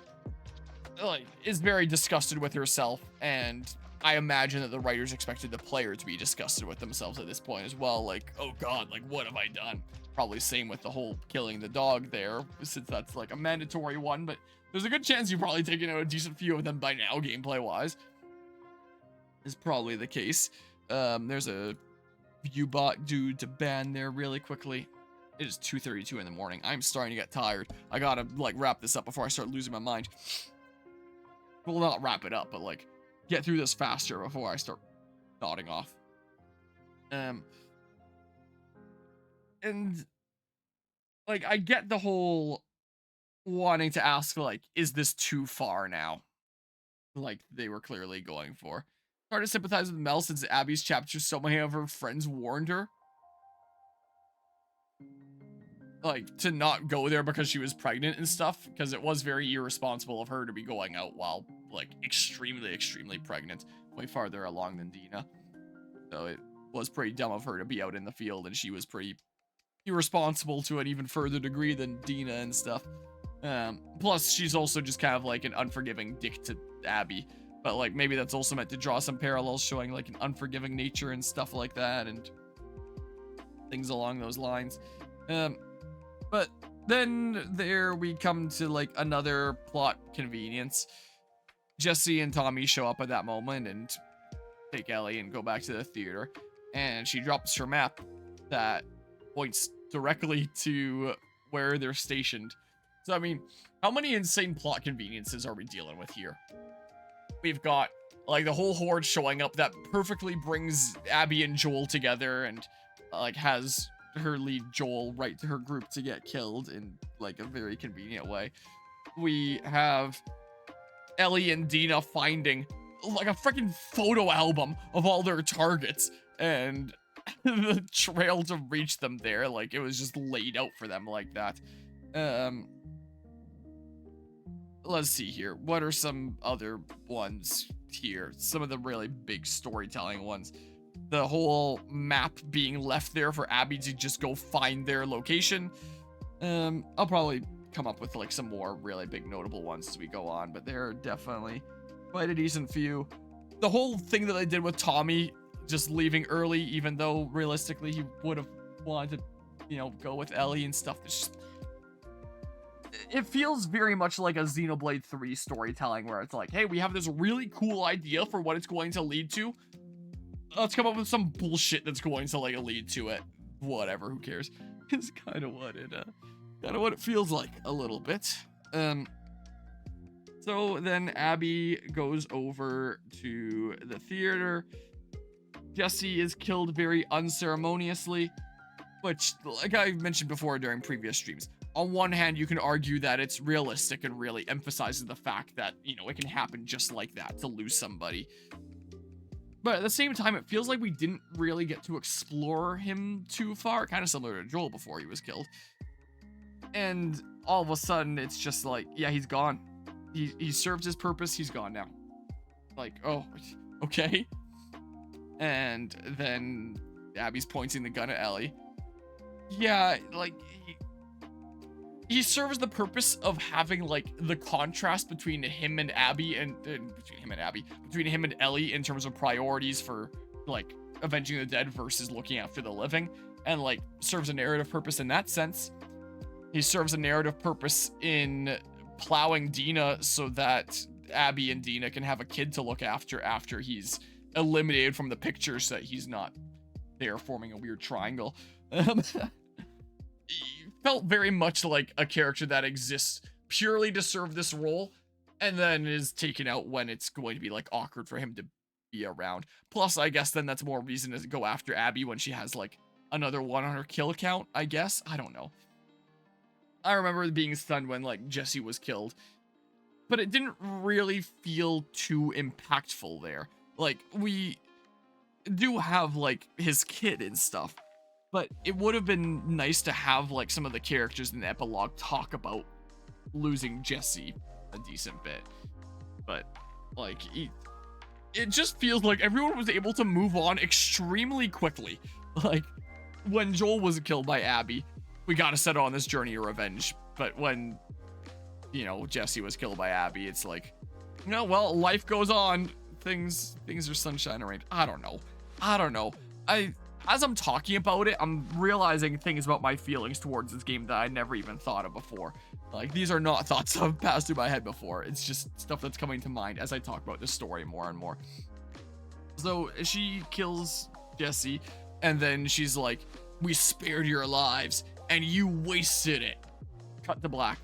like is very disgusted with herself and I imagine that the writers expected the player to be disgusted with themselves at this point as well. Like, oh god, like what have I done? Probably same with the whole killing the dog there, since that's like a mandatory one, but there's a good chance you've probably taken out a decent few of them by now, gameplay wise. Is probably the case. There's a viewbot dude to ban there really quickly. It is 2:32 in the morning. I'm starting to get tired. I gotta like wrap this up before I start losing my mind. Well, not wrap it up, but like get through this faster before I start nodding off. And like I get the whole wanting to ask like, is this too far now? Like they were clearly going for. Hard to sympathize with Mel since Abby's chapter, so many of her friends warned her. Like, to not go there because she was pregnant and stuff, because it was very irresponsible of her to be going out while, like, extremely, extremely pregnant, way farther along than Dina. So it was pretty dumb of her to be out in the field, and she was pretty irresponsible to an even further degree than Dina and stuff. Plus, she's also just kind of like an unforgiving dick to Abby. But, like, maybe that's also meant to draw some parallels showing, like, an unforgiving nature and stuff like that, and things along those lines. But then there we come to, like, another plot convenience. Jesse and Tommy show up at that moment and take Ellie and go back to the theater. And she drops her map that points directly to where they're stationed. So, I mean, how many insane plot conveniences are we dealing with here? We've got, like, the whole horde showing up that perfectly brings Abby and Joel together and, like, has her lead Joel right to her group to get killed in, like, a very convenient way. We have Ellie and Dina finding, like, a freaking photo album of all their targets and the trail to reach them there. Like, it was just laid out for them like that. Let's see here. What are some other ones here? Some of the really big storytelling ones. The whole map being left there for Abby to just go find their location. I'll probably come up with like some more really big notable ones as we go on, but there are definitely quite a decent few. The whole thing that they did with Tommy just leaving early, even though realistically he would have wanted to, you know, go with Ellie and stuff. It feels very much like a Xenoblade 3 storytelling where it's like, hey, we have this really cool idea for what it's going to lead to. Let's come up with some bullshit that's going to like lead to it. Whatever, who cares? It's kind of what it feels like a little bit. So then Abby goes over to the theater. Jesse is killed very unceremoniously, which, like I mentioned before during previous streams, on one hand, you can argue that it's realistic and really emphasizes the fact that, you know, it can happen just like that to lose somebody. But at the same time, it feels like we didn't really get to explore him too far, kind of similar to Joel before he was killed. And all of a sudden, it's just like, yeah, he's gone. He served his purpose, he's gone now. Like, oh, okay. And then Abby's pointing the gun at Ellie. Yeah, like, he serves the purpose of having like the contrast between him and Abby between him and Ellie in terms of priorities for like avenging the dead versus looking after the living, and like serves a narrative purpose in that sense. He serves a narrative purpose in plowing Dina so that Abby and Dina can have a kid to look after he's eliminated from the picture so that he's not there forming a weird triangle. He felt very much like a character that exists purely to serve this role and then is taken out when it's going to be like awkward for him to be around. Plus, I guess then that's more reason to go after Abby when she has like another one on her kill count, I guess. I don't know. I remember being stunned when like Jesse was killed, but it didn't really feel too impactful there. Like, we do have like his kid and stuff, but it would have been nice to have like some of the characters in the epilogue talk about losing Jesse a decent bit. But like, it just feels like everyone was able to move on extremely quickly. Like, when Joel was killed by Abby, we gotta set on this journey of revenge. But when, you know, Jesse was killed by Abby, it's like, you know, well, life goes on. things are sunshine and rain. I don't know. As I'm talking about it, I'm realizing things about my feelings towards this game that I never even thought of before. Like, these are not thoughts that have passed through my head before. It's just stuff that's coming to mind as I talk about this story more and more. So she kills Jesse, and then she's like, "We spared your lives, and you wasted it." Cut to black.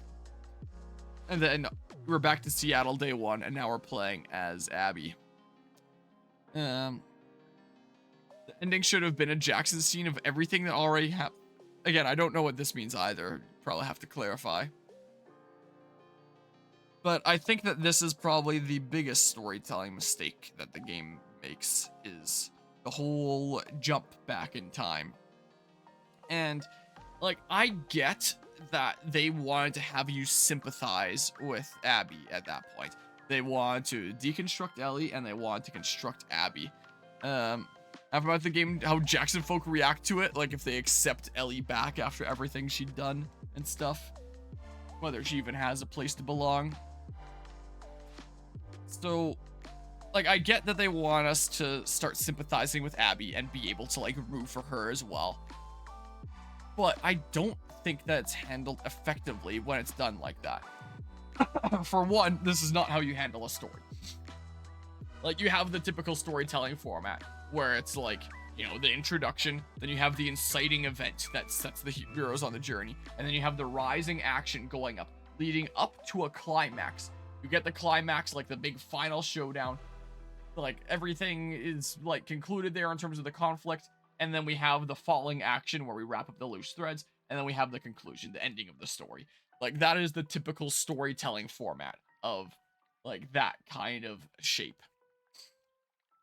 And then we're back to Seattle day one, and now we're playing as Abby. The ending should have been a Jackson scene of everything that already happened. Again, I don't know what this means either. Probably have to clarify. But I think that this is probably the biggest storytelling mistake that the game makes, is the whole jump back in time. And, like, I get that they wanted to have you sympathize with Abby at that point. They wanted to deconstruct Ellie, and they wanted to construct Abby. After about the game, how Jackson folk react to it, like if they accept Ellie back after everything she'd done and stuff. Whether she even has a place to belong. So, like, I get that they want us to start sympathizing with Abby and be able to, like, root for her as well. But I don't think that it's handled effectively when it's done like that. For one, this is not how you handle a story. Like, you have the typical storytelling format, where it's like, you know, the introduction, then you have the inciting event that sets the heroes on the journey, and then you have the rising action going up, leading up to a climax. You get the climax, like the big final showdown, like everything is like concluded there in terms of the conflict, and then we have the falling action where we wrap up the loose threads, and then we have the conclusion, the ending of the story. Like, that is the typical storytelling format of like that kind of shape.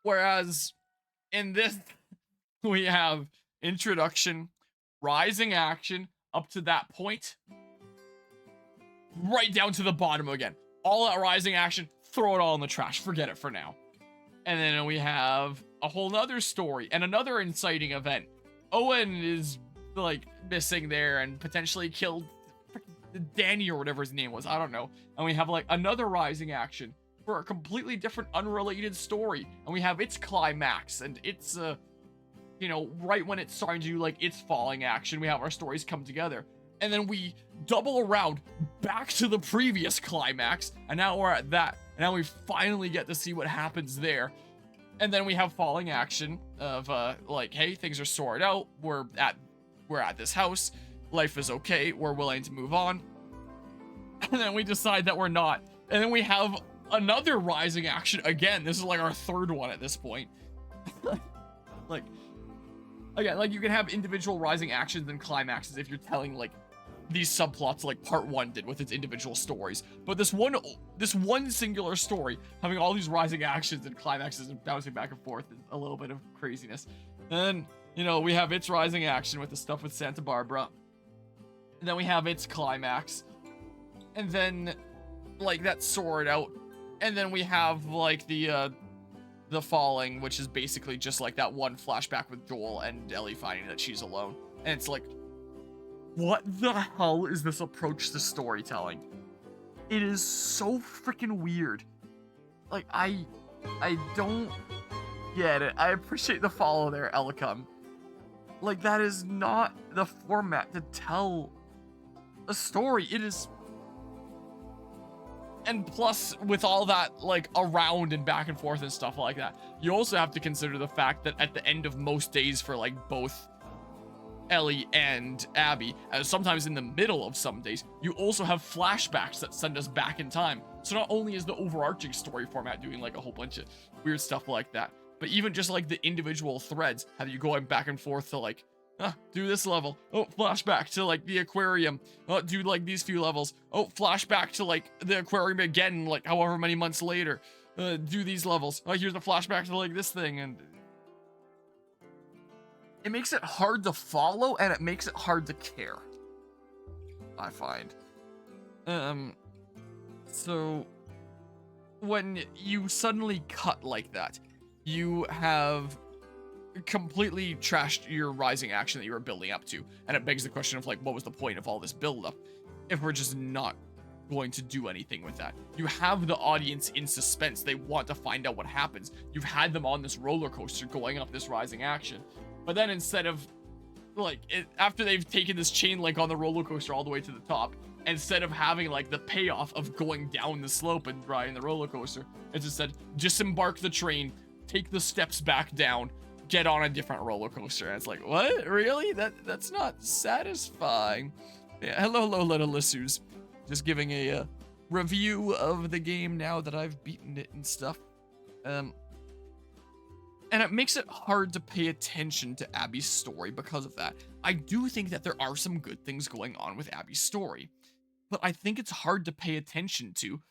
Whereas in this, we have introduction, rising action, up to that point, right down to the bottom again. All that rising action, throw it all in the trash, forget it for now. And then we have a whole nother story and another inciting event. Owen is like missing there and potentially killed Danny or whatever his name was, I don't know. And we have like another rising action for a completely different unrelated story, and we have its climax and its you know, right when it's starting to do like its falling action, we have our stories come together, and then we double around back to the previous climax, and now we're at that, and now we finally get to see what happens there. And then we have falling action of like, hey, things are sorted out, we're at this house, life is okay, we're willing to move on. And then we decide that we're not, and then we have another rising action again. This is like our third one at this point. Like, again, like, you can have individual rising actions and climaxes if you're telling like these subplots like part one did with its individual stories. But this one singular story having all these rising actions and climaxes and bouncing back and forth is a little bit of craziness. And then, you know, we have its rising action with the stuff with Santa Barbara. And then we have its climax. And then like that's sorted out. And then we have like the falling, which is basically just like that one flashback with Joel and Ellie finding that she's alone. And it's like, what the hell is this approach to storytelling? It is so freaking weird. Like, I don't get it. I appreciate the follow there, Elicum. Like, that is not the format to tell a story. It is... And plus, with all that, like, around and back and forth and stuff like that, you also have to consider the fact that at the end of most days for, like, both Ellie and Abby, and sometimes in the middle of some days, you also have flashbacks that send us back in time. So not only is the overarching story format doing, like, a whole bunch of weird stuff like that, but even just, like, the individual threads have you going back and forth to, like, do this level. Oh, flashback to like the aquarium. Oh, do like these few levels. Oh, flashback to like the aquarium again, like however many months later. Do these levels. Oh, here's the flashback to like this thing, and it makes it hard to follow, and it makes it hard to care, I find. So when you suddenly cut like that, you have completely trashed your rising action that you were building up to, and it begs the question of like, what was the point of all this build up if we're just not going to do anything with that. You have the audience in suspense. They want to find out what happens. You've had them on this roller coaster going up this rising action. But then instead of, like, after they've taken this chain link on the roller coaster all the way to the top, instead of having, like, the payoff of going down the slope and riding the roller coaster, it's instead, disembark the train, take the steps back down, get on a different roller coaster. And it's like, what? Really? That's not satisfying. Yeah, hello, little Lissus. Just giving a review of the game now that I've beaten it and stuff. And it makes it hard to pay attention to Abby's story because of that. I do think that there are some good things going on with Abby's story, but I think it's hard to pay attention to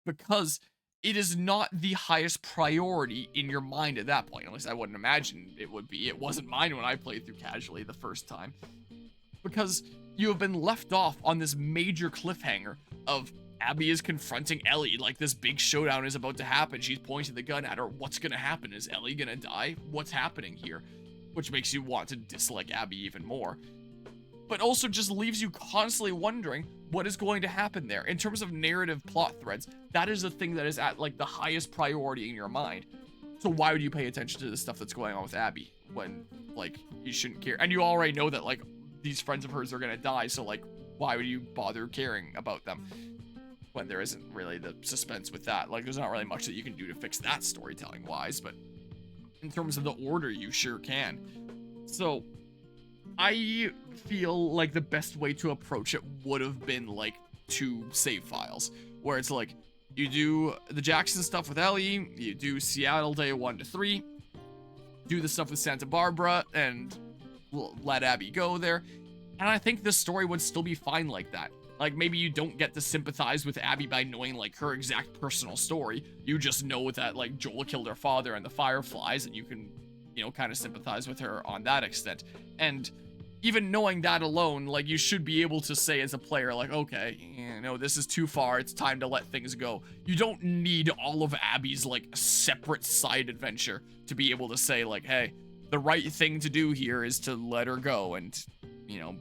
because it is not the highest priority in your mind at that point. At least I wouldn't imagine it would be. It wasn't mine when I played through casually the first time. Because you have been left off on this major cliffhanger of Abby is confronting Ellie, like this big showdown is about to happen. She's pointing the gun at her. What's gonna happen? Is Ellie gonna die? What's happening here? Which makes you want to dislike Abby even more. But also just leaves you constantly wondering what is going to happen there. In terms of narrative plot threads, that is the thing that is at, like, the highest priority in your mind. So why would you pay attention to the stuff that's going on with Abby when, like, you shouldn't care? And you already know that, like, these friends of hers are gonna die, so, like, why would you bother caring about them when there isn't really the suspense with that? Like, there's not really much that you can do to fix that storytelling wise, but in terms of the order, you sure can. So I feel like the best way to approach it would have been, like, 2 save files where it's like you do the Jackson stuff with Ellie, you do Seattle day 1 to 3, do the stuff with Santa Barbara, and let Abby go there. And I think this story would still be fine like that. Like, maybe you don't get to sympathize with Abby by knowing, like, her exact personal story. You just know that, like, Joel killed her father and the Fireflies, and you can, you know, kind of sympathize with her on that extent. And even knowing that alone, like, you should be able to say as a player, like, okay, you know, this is too far, it's time to let things go. You don't need all of Abby's, like, separate side adventure to be able to say, like, hey, the right thing to do here is to let her go and, you know,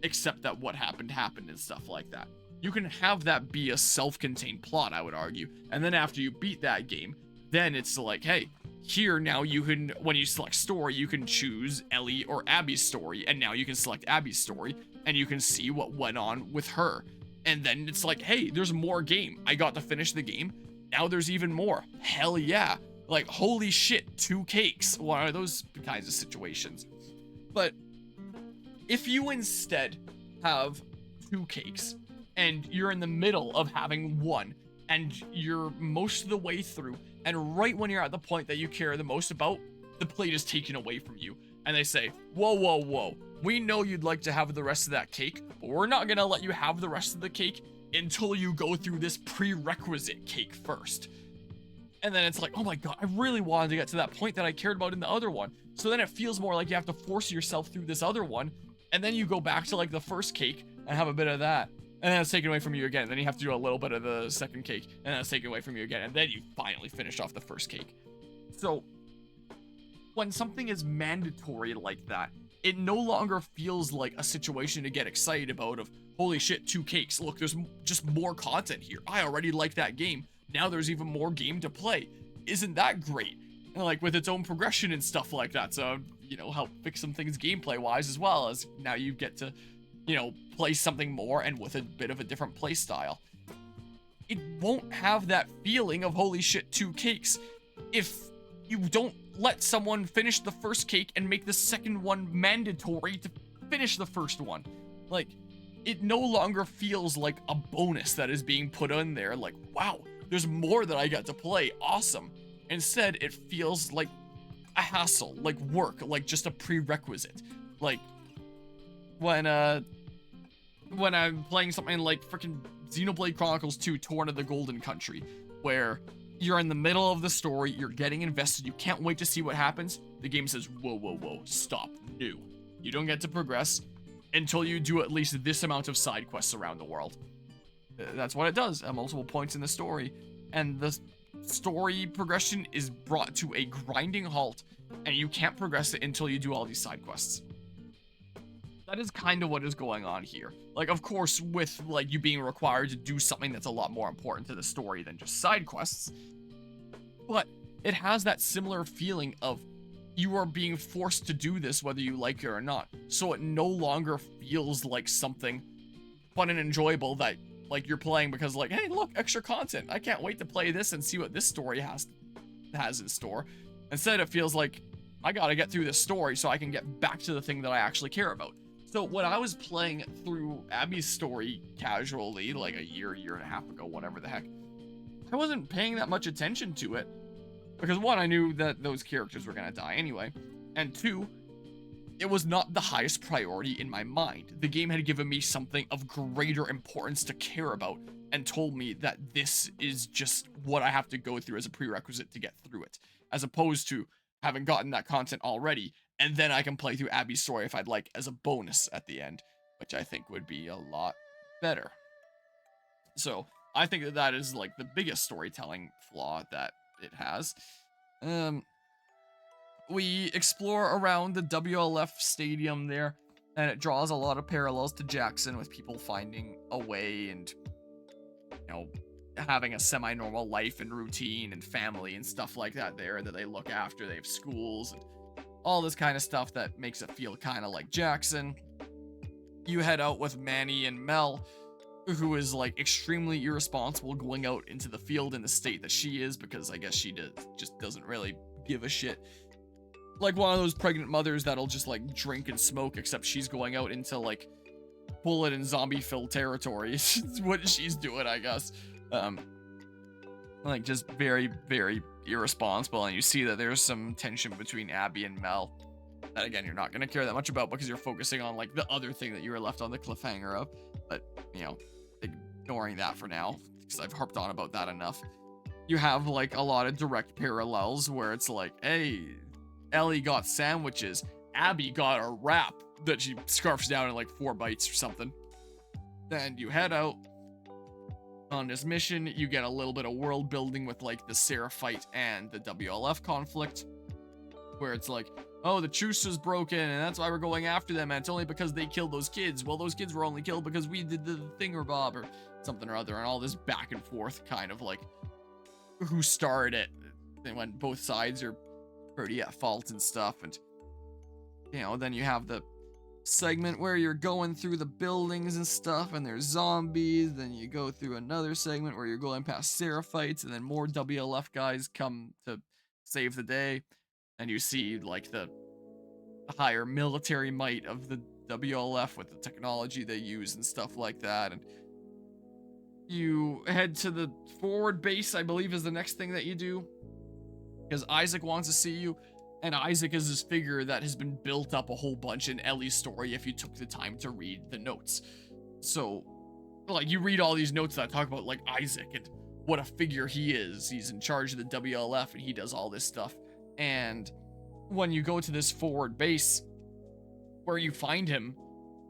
accept that what happened and stuff like that. You can have that be a self-contained plot, I would argue. And then after you beat that game, then it's like, hey, here now you can, when you select story, you can choose Ellie or Abby's story, and now you can select Abby's story, and you can see what went on with her. And then it's like, hey, there's more game. I got to finish the game. Now there's even more. Hell yeah. Like, holy shit, 2 cakes. One of those kinds of situations. But if you instead have 2 cakes and you're in the middle of having 1 and you're most of the way through, and right when you're at the point that you care the most about, the plate is taken away from you and they say, whoa, we know you'd like to have the rest of that cake, but we're not gonna let you have the rest of the cake until you go through this prerequisite cake first. And then it's like, oh my god, I really wanted to get to that point that I cared about in the other one. So then it feels more like you have to force yourself through this other one, and then you go back to, like, the first cake and have a bit of that, and then it's taken away from you again. Then you have to do a little bit of the second cake, and then it's taken away from you again, and then you finally finish off the first cake. So when something is mandatory like that, it no longer feels like a situation to get excited about of, holy shit, 2 cakes. Look, there's just more content here. I already like that game. Now there's even more game to play. Isn't that great? And, like, with its own progression and stuff like that. So, you know, help fix some things gameplay wise, as well as now you get to, you know, play something more and with a bit of a different play style. It won't have that feeling of, holy shit, 2 cakes if you don't let someone finish the first cake and make the second one mandatory to finish the first one. Like, it no longer feels like a bonus that is being put in there. Like, wow, there's more that I got to play. Awesome. Instead, it feels like a hassle, like work, like just a prerequisite. Like, when I'm playing something like freaking Xenoblade Chronicles 2 Torn of the Golden Country, where you're in the middle of the story, you're getting invested, you can't wait to see what happens, the game says, whoa, stop, no. You don't get to progress until you do at least this amount of side quests around the world. That's what it does at multiple points in the story, and the story progression is brought to a grinding halt, and you can't progress it until you do all these side quests. that is kind of what is going on here. Like, of course, with, like, you being required to do something that's a lot more important to the story than just side quests. But it has that similar feeling of you are being forced to do this whether you like it or not. So it no longer feels like something fun and enjoyable that, like, you're playing because, like, hey, look, extra content. I can't wait to play this and see what this story has in store. Instead, it feels like I gotta get through this story so I can get back to the thing that I actually care about. So when I was playing through Abby's story casually, like a year and a half ago, whatever the heck, I wasn't paying that much attention to it. Because one, I knew that those characters were gonna die anyway. And two, it was not the highest priority in my mind. The game had given me something of greater importance to care about and told me that this is just what I have to go through as a prerequisite to get through it. As opposed to having gotten that content already, and then I can play through Abby's story if I'd like as a bonus at the end, which I think would be a lot better. So I think that that is like the biggest storytelling flaw that it has. We explore around the WLF stadium there, and it draws a lot of parallels to Jackson with people finding a way and, you know, having a semi-normal life and routine and family and stuff like that there that they look after. They have schools and all this kind of stuff that makes it feel kind of like Jackson. You head out with Manny and Mel, who is like extremely irresponsible going out into the field in the state that she is, because I guess she just doesn't really give a shit. Like one of those pregnant mothers that'll just like drink and smoke, except she's going out into like bullet and zombie filled territory. It's what she's doing, I guess. Like just very, very irresponsible, and you see that there's some tension between Abby and Mel that again you're not gonna care that much about because you're focusing on like the other thing that you were left on the cliffhanger of. But you know, ignoring that for now because I've harped on about that enough. You have like a lot of direct parallels where it's like, hey, Ellie got sandwiches, Abby got a wrap that she scarfs down in like 4 bites or something. Then you head out on this mission. You get a little bit of world building with like the Seraphite and the WLF conflict, where it's like, oh, the truce was broken and that's why we're going after them, and it's only because they killed those kids. Well, those kids were only killed because we did the thingamabob or something or other, and all this back and forth kind of like who started it, and when both sides are pretty at fault and stuff. And you know, then you have the segment where you're going through the buildings and stuff and there's zombies. Then you go through another segment where you're going past Seraphites, and then more WLF guys come to save the day, and you see like the higher military might of the WLF with the technology they use and stuff like that. And you head to the forward base, I believe is the next thing that you do, because Isaac wants to see you. And Isaac is this figure that has been built up a whole bunch in Ellie's story if you took the time to read the notes. So, like, you read all these notes that talk about, like, Isaac and what a figure he is. He's in charge of the WLF and he does all this stuff. And when you go to this forward base, where you find him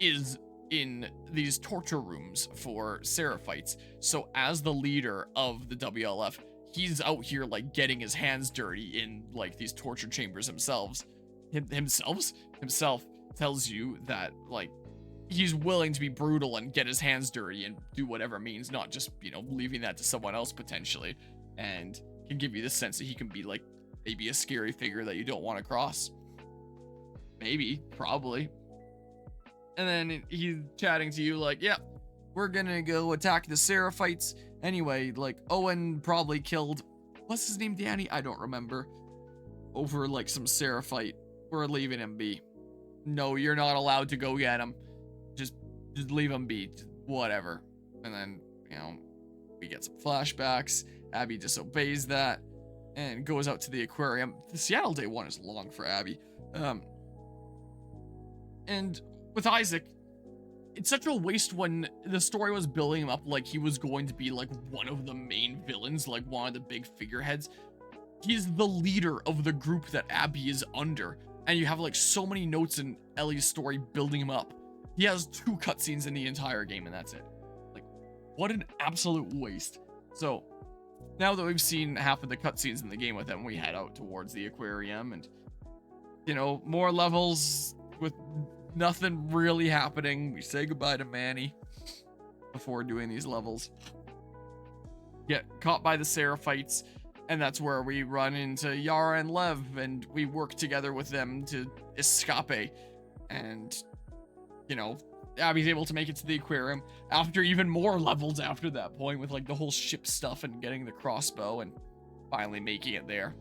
is in these torture rooms for Seraphites. So as the leader of the WLF, he's out here like getting his hands dirty in like these torture chambers himself tells you that like he's willing to be brutal and get his hands dirty and do whatever means, not just, you know, leaving that to someone else potentially, and can give you the sense that he can be like maybe a scary figure that you don't want to cross. Maybe, probably. And then he's chatting to you like, yeah, we're gonna go attack the Seraphites. Anyway, like, Owen probably killed, what's his name, Danny? I don't remember. Over, like, some Seraphite. We're leaving him be. No, you're not allowed to go get him. Just leave him be. Just whatever. And then, you know, we get some flashbacks. Abby disobeys that and goes out to the aquarium. The Seattle Day one is long for Abby. And with Isaac, it's such a waste when the story was building him up like he was going to be like one of the main villains, like one of the big figureheads. He's the leader of the group that Abby is under, and you have like so many notes in Ellie's story building him up. He has 2 cutscenes in the entire game and that's it. Like, what an absolute waste. So now that we've seen half of the cutscenes in the game with him, we head out towards the aquarium and, you know, more levels with nothing really happening. We say goodbye to Manny before doing these levels. Get caught by the Seraphites, and that's where we run into Yara and Lev, and we work together with them to escape. And, you know, Abby's able to make it to the aquarium after even more levels after that point, with like the whole ship stuff and getting the crossbow and finally making it there.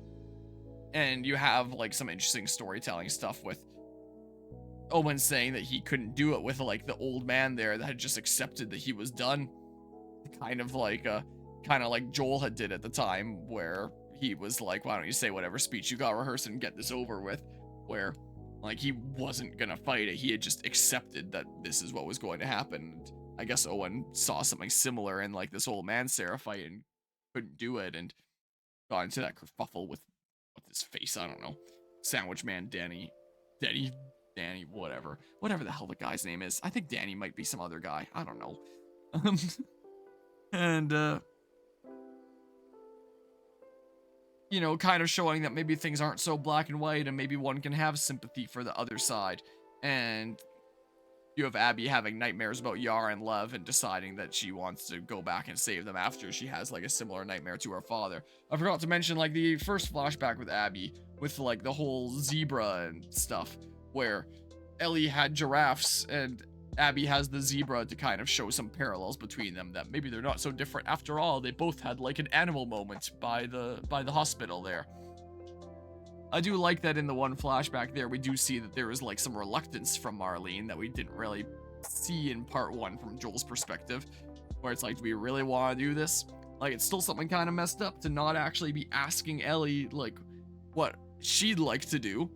And you have like some interesting storytelling stuff with Owen saying that he couldn't do it with like the old man there that had just accepted that he was done, kind of like Joel had did at the time, where he was like, why don't you say whatever speech you got rehearsed and get this over with, where like he wasn't gonna fight it, he had just accepted that this is what was going to happen. And I guess Owen saw something similar in like this old man Seraphite and couldn't do it, and got into that kerfuffle with his face, I don't know, Sandwich Man Danny, whatever the hell the guy's name is. I think Danny might be some other guy, I don't know. And you know, kind of showing that maybe things aren't so black and white, and maybe one can have sympathy for the other side. And you have Abby having nightmares about Yara and Lev, and deciding that she wants to go back and save them after she has like a similar nightmare to her father. I forgot to mention like the first flashback with Abby, with like the whole zebra and stuff, where Ellie had giraffes and Abby has the zebra, to kind of show some parallels between them, that maybe they're not so different after all. They both had like an animal moment by the hospital there. I do like that in the one flashback there, we do see that there is like some reluctance from Marlene that we didn't really see in part 1 from Joel's perspective, where it's like, do we really want to do this? Like, it's still something kind of messed up to not actually be asking Ellie like what she'd like to do.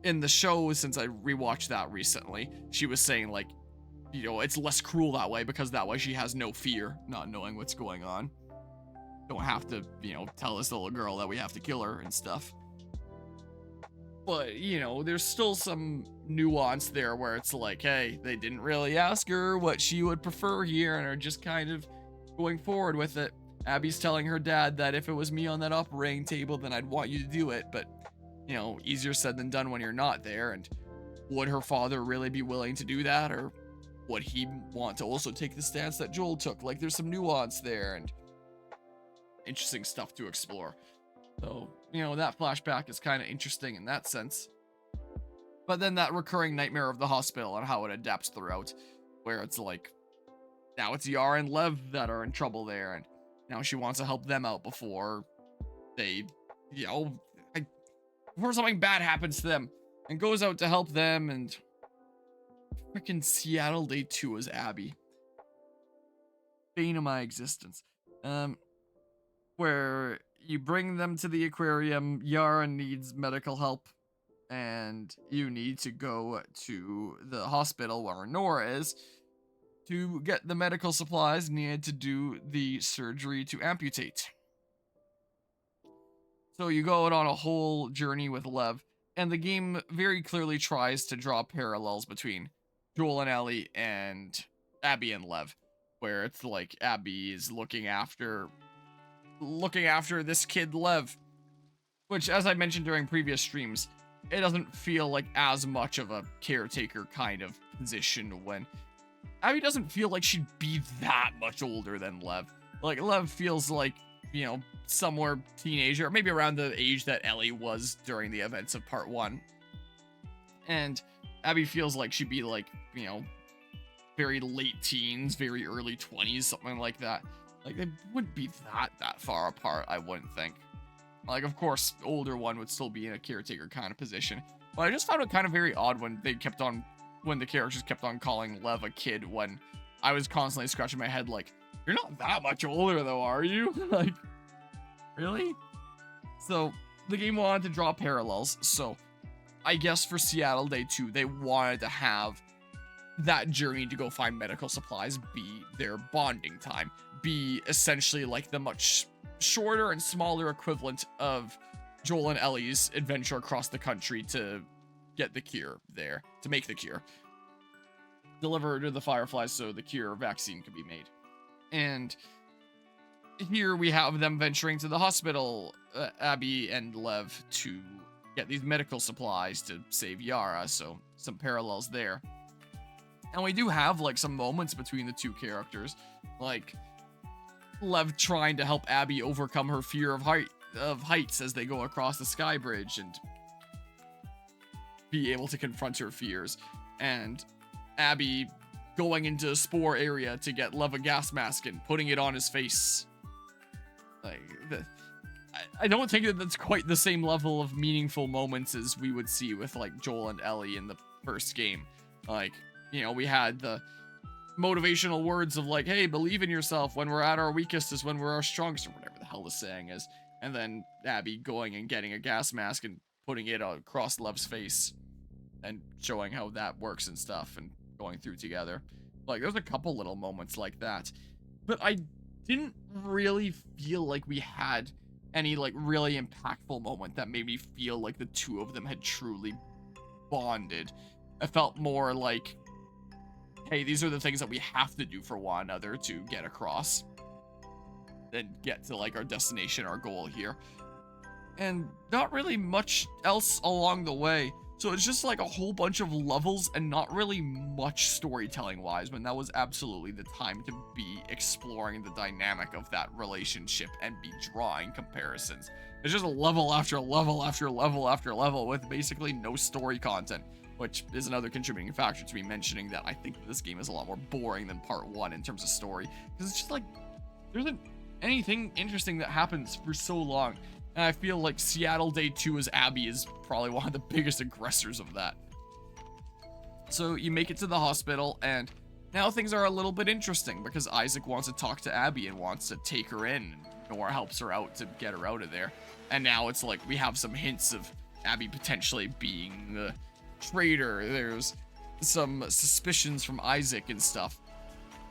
In the show, since I rewatched that recently, she was saying like, you know, it's less cruel that way, because that way she has no fear not knowing what's going on. Don't have to, you know, tell this little girl that we have to kill her and stuff. But, you know, there's still some nuance there where it's like, hey, they didn't really ask her what she would prefer here and are just kind of going forward with it. Abby's telling her dad that if it was me on that operating table, then I'd want you to do it. But, you know, easier said than done when you're not there. And would her father really be willing to do that? Or would he want to also take the stance that Joel took? Like, there's some nuance there and interesting stuff to explore. So, you know, that flashback is kind of interesting in that sense. But then that recurring nightmare of the hospital and how it adapts throughout, where it's like, now it's Yara and Lev that are in trouble there, and now she wants to help them out before they, you know, before something bad happens to them, and goes out to help them. And freaking Seattle Day 2 as Abby. Bane of my existence. Where you bring them to the aquarium, Yara needs medical help, and you need to go to the hospital where Nora is to get the medical supplies needed to do the surgery to amputate. So you go out on a whole journey with Lev, and the game very clearly tries to draw parallels between Joel and Ellie and Abby and Lev, where it's like Abby is looking after this kid Lev, which, as I mentioned during previous streams, it doesn't feel like as much of a caretaker kind of position, when Abby doesn't feel like she'd be that much older than Lev. Like, Lev feels like, you know, somewhere teenager, or maybe around the age that Ellie was during the events of part 1. And Abby feels like she'd be like, you know, very late teens, very early 20s, something like that. Like, they wouldn't be that far apart, I wouldn't think. Like, of course, older one would still be in a caretaker kind of position. But I just found it kind of very odd when the characters kept on calling Lev a kid, when I was constantly scratching my head like, you're not that much older though, are you? Like, really? So, the game wanted to draw parallels, so I guess for Seattle Day 2, they wanted to have that journey to go find medical supplies be their bonding time, be essentially like the much shorter and smaller equivalent of Joel and Ellie's adventure across the country to get the cure there, to make the cure. Deliver to the Fireflies so the cure vaccine could be made. And here we have them venturing to the hospital, Abby and Lev, to get these medical supplies to save Yara, so some parallels there. And we do have like some moments between the two characters, like Lev trying to help Abby overcome her fear of heights as they go across the sky bridge and be able to confront her fears, and Abby going into a spore area to get Lev a gas mask and putting it on his face. Like, I don't think that that's quite the same level of meaningful moments as we would see with like Joel and Ellie in the first game. Like, you know, we had the motivational words of like, hey, believe in yourself, when we're at our weakest is when we're our strongest, or whatever the hell the saying is. And then Abby going and getting a gas mask and putting it across Lev's face and showing how that works and stuff and going through together. Like, there's a couple little moments like that. But I didn't really feel like we had any like really impactful moment that made me feel like the two of them had truly bonded. I felt more like, hey, these are the things that we have to do for one another to get across and get to like our destination, our goal here. And not really much else along the way. So it's just like a whole bunch of levels and not really much storytelling wise, when that was absolutely the time to be exploring the dynamic of that relationship and be drawing comparisons. It's just a level after level after level after level with basically no story content, which is another contributing factor to me mentioning that I think this game is a lot more boring than part 1 in terms of story, because it's just like, there isn't anything interesting that happens for so long. And I feel like Seattle Day 2 as Abby is probably one of the biggest aggressors of that. So you make it to the hospital, and now things are a little bit interesting because Isaac wants to talk to Abby and wants to take her in. Nora helps her out to get her out of there. And now it's like we have some hints of Abby potentially being the traitor. There's some suspicions from Isaac and stuff.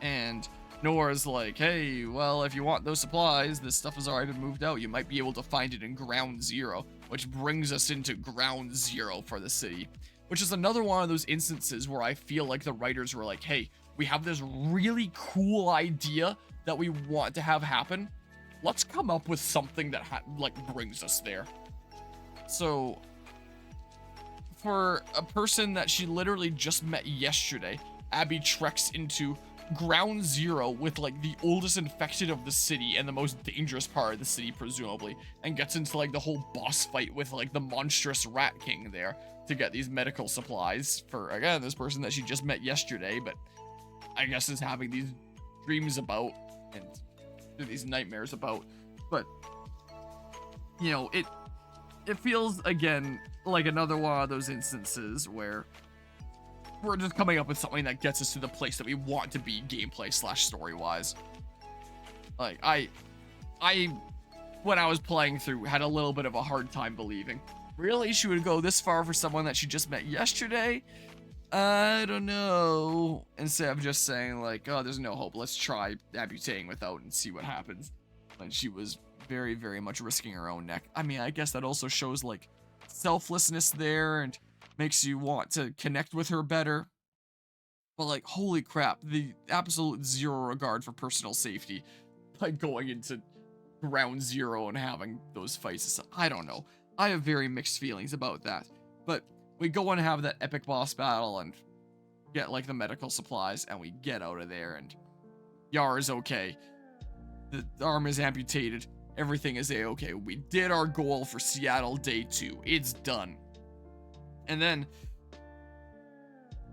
And Nora's like, hey, well, if you want those supplies, this stuff has already been moved out. You might be able to find it in Ground Zero, which brings us into Ground Zero for the city, which is another one of those instances where I feel like the writers were like, hey, we have this really cool idea that we want to have happen. Let's come up with something that brings us there. So for a person that she literally just met yesterday, Abby treks into Ground Zero with like the oldest infected of the city and the most dangerous part of the city, presumably, and gets into like the whole boss fight with like the monstrous Rat King there to get these medical supplies for, again, this person that she just met yesterday, but I guess is having these dreams about and these nightmares about. But you know, it feels again like another one of those instances where we're just coming up with something that gets us to the place that we want to be gameplay / story wise. Like I when I was playing through had a little bit of a hard time believing really she would go this far for someone that she just met yesterday. I don't know. Instead of just saying like, oh, there's no hope, let's try amputating without and see what happens. And she was very, very much risking her own neck. I mean, I guess that also shows like selflessness there and makes you want to connect with her better. But like, holy crap, the absolute zero regard for personal safety by going into Ground Zero and having those fights. I don't know. I have very mixed feelings about that. But we go and have that epic boss battle and get like the medical supplies and we get out of there and Yara's okay. The arm is amputated. Everything is a-okay. We did our goal for Seattle Day 2. It's done. And then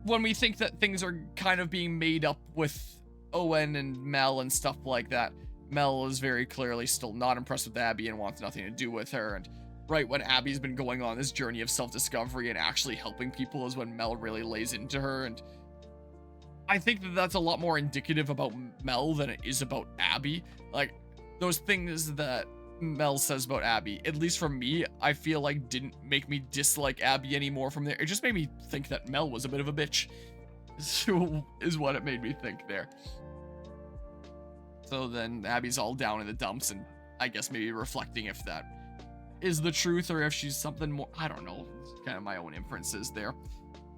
when we think that things are kind of being made up with Owen and Mel and stuff like that, Mel is very clearly still not impressed with Abby and wants nothing to do with her. And right when Abby's been going on this journey of self-discovery and actually helping people is when Mel really lays into her. And I think that that's a lot more indicative about Mel than it is about Abby. Like, those things that Mel says about Abby, at least for me, I feel like didn't make me dislike Abby anymore from there. It just made me think that Mel was a bit of a bitch. So is what it made me think there. So then Abby's all down in the dumps and I guess maybe reflecting if that is the truth or if she's something more. I don't know. It's kind of my own inferences there.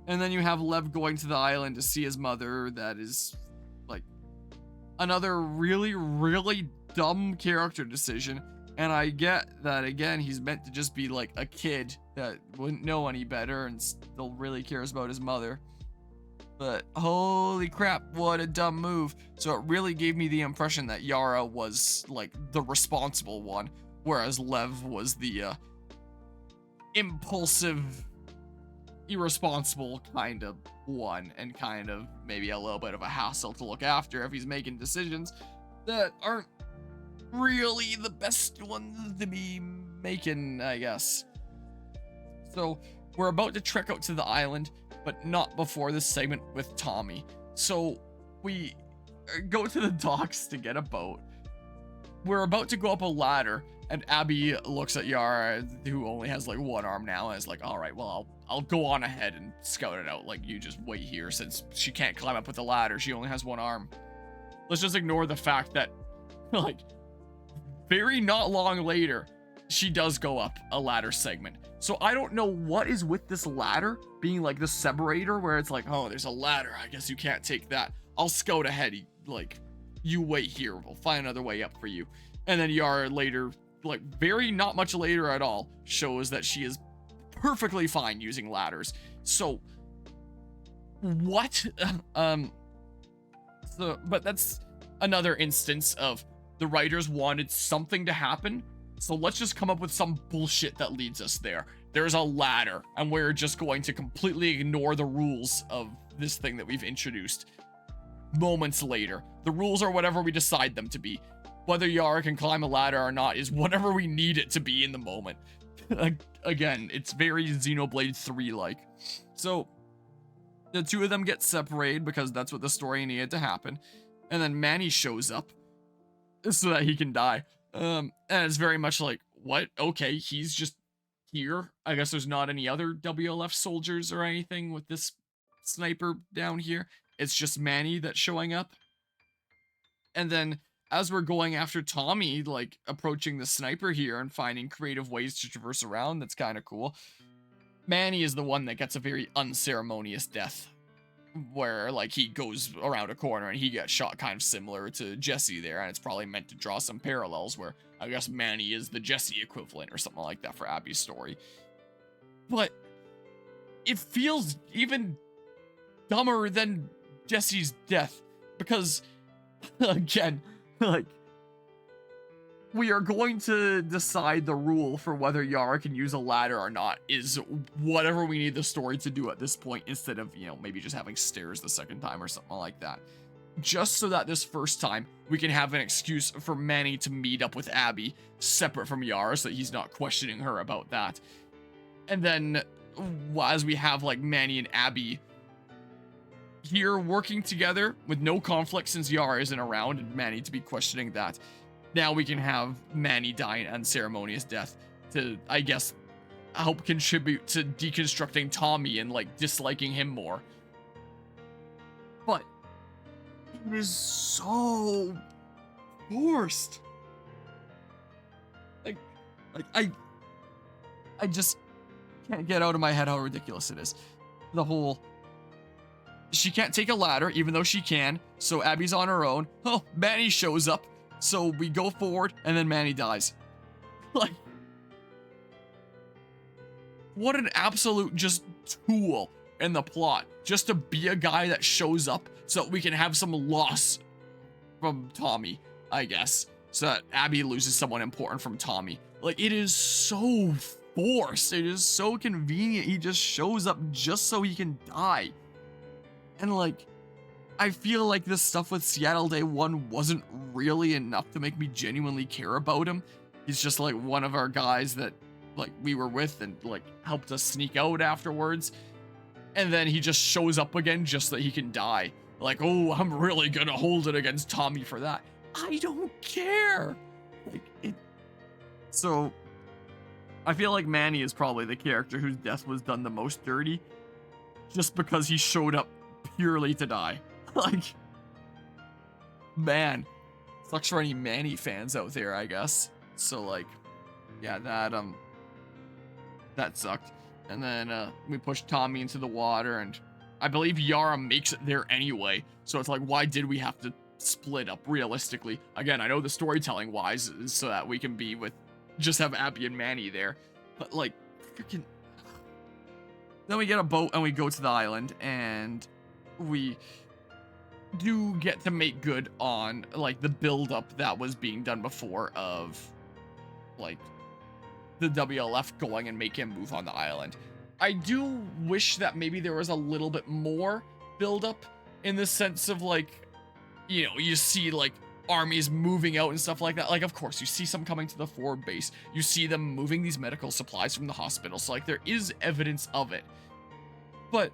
And then you have Lev going to the island to see his mother. That is like another really, really dumb character decision. And I get that, again, he's meant to just be like a kid that wouldn't know any better and still really cares about his mother. But holy crap, what a dumb move. So it really gave me the impression that Yara was like the responsible one, whereas Lev was the impulsive, irresponsible kind of one, and kind of maybe a little bit of a hassle to look after if he's making decisions that aren't really the best ones to be making, I guess. So we're about to trek out to the island, but not before this segment with Tommy. So we go to the docks to get a boat. We're about to go up a ladder, and Abby looks at Yara, who only has like one arm now, and is like, all right, well, I'll go on ahead and scout it out. Like, you just wait here, since she can't climb up with the ladder. She only has one arm. Let's just ignore the fact that, like, very not long later, she does go up a ladder segment. So I don't know what is with this ladder being like the separator, where it's like, oh, there's a ladder, I guess you can't take that. I'll scout ahead, like, you wait here, we'll find another way up for you. And then Yara later, like very not much later at all, shows that she is perfectly fine using ladders. So what? But that's another instance of the writers wanted something to happen, so let's just come up with some bullshit that leads us there. There's a ladder, and we're just going to completely ignore the rules of this thing that we've introduced. Moments later, the rules are whatever we decide them to be. Whether Yara can climb a ladder or not is whatever we need it to be in the moment. Again, it's very Xenoblade 3-like. So the two of them get separated because that's what the story needed to happen. And then Manny shows up so that he can die. And it's very much like, what? Okay, he's just here. I guess there's not any other WLF soldiers or anything with this sniper down here. It's just Manny that's showing up. And then as we're going after Tommy, like approaching the sniper here and finding creative ways to traverse around, that's kind of cool. Manny is the one that gets a very unceremonious death, where like he goes around a corner and he gets shot, kind of similar to Jesse there, and it's probably meant to draw some parallels where I guess Manny is the Jesse equivalent or something like that for Abby's story. But it feels even dumber than Jesse's death, because again, like, we are going to decide the rule for whether Yara can use a ladder or not is whatever we need the story to do at this point, instead of, you know, maybe just having stairs the second time or something like that. Just so that this first time we can have an excuse for Manny to meet up with Abby separate from Yara, so that he's not questioning her about that. And then as we have like Manny and Abby here working together with no conflict, since Yara isn't around and Manny to be questioning that, now we can have Manny die an unceremonious death to, I guess, help contribute to deconstructing Tommy and like disliking him more. But it is so forced. Like I just can't get out of my head how ridiculous it is. The whole, she can't take a ladder, even though she can, so Abby's on her own. Oh, Manny shows up, so we go forward, and then Manny dies. Like, what an absolute just tool in the plot, just to be a guy that shows up so that we can have some loss from Tommy, I guess, so that Abby loses someone important from Tommy. Like, it is so forced. It is so convenient. He just shows up just so he can die. And like, I feel like this stuff with Seattle Day 1 wasn't really enough to make me genuinely care about him. He's just like one of our guys that like we were with and like helped us sneak out afterwards. And then he just shows up again just so that he can die. Like, oh, I'm really gonna hold it against Tommy for that. I don't care. Like, so I feel like Manny is probably the character whose death was done the most dirty, just because he showed up purely to die. Like, man, sucks for any Manny fans out there, I guess. So like, yeah, that sucked. And then we pushed Tommy into the water, and I believe Yara makes it there anyway. So it's like, why did we have to split up realistically? Again, I know the storytelling wise is so that we can be with just have Abby and Manny there. But like, freaking. Then we get a boat and we go to the island, and we do get to make good on like the build-up that was being done before of like the WLF going and make him move on the island. I do wish that maybe there was a little bit more build-up in the sense of like, you know, you see like armies moving out and stuff like that. Like, of course, you see some coming to the forward base. You see them moving these medical supplies from the hospital. So like there is evidence of it. But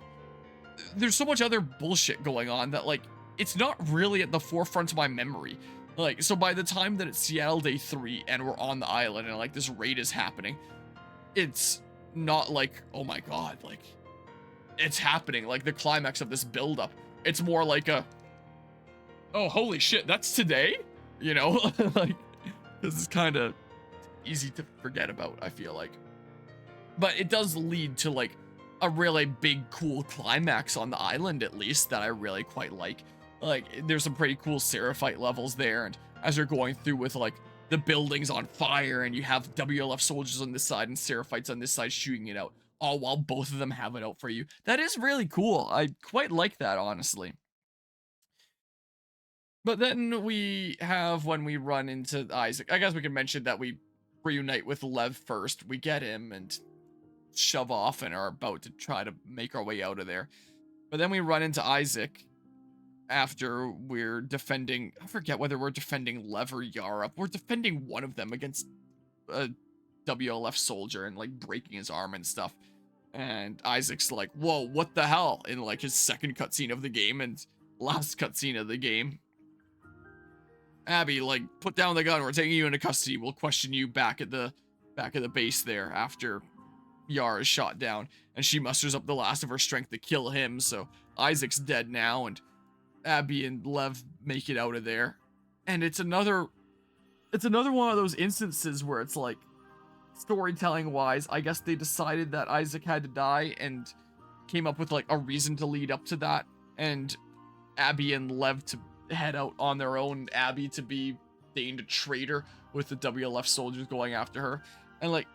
there's so much other bullshit going on that like it's not really at the forefront of my memory. Like, so by the time that it's Seattle Day 3 and we're on the island and like this raid is happening, it's not like, oh my god, like it's happening, like the climax of this buildup. It's more like a, oh, holy shit, that's today? You know, like, this is kind of easy to forget about, I feel like. But it does lead to like a really big, cool climax on the island, at least, that I really quite like. Like, there's some pretty cool Seraphite levels there, and as you're going through with like the buildings on fire, and you have WLF soldiers on this side and Seraphites on this side shooting it out, all while both of them have it out for you. That is really cool. I quite like that, honestly. But then we have, when we run into Isaac, I guess we can mention that we reunite with Lev first. We get him and shove off and are about to try to make our way out of there. But then we run into Isaac after we're defending, I forget whether we're defending Lev or Yara. We're defending one of them against a WLF soldier and like breaking his arm and stuff. And Isaac's like, whoa, what the hell? In like his second cutscene of the game and last cutscene of the game. Abby, like, put down the gun. We're taking you into custody. We'll question you back at the base there after Yara is shot down. And she musters up the last of her strength to kill him. So Isaac's dead now, and Abby and Lev make it out of there. And it's another one of those instances where it's like, storytelling wise, I guess they decided that Isaac had to die and came up with like a reason to lead up to that. And Abby and Lev to head out on their own, Abby to be deemed a traitor with the WLF soldiers going after her. And like,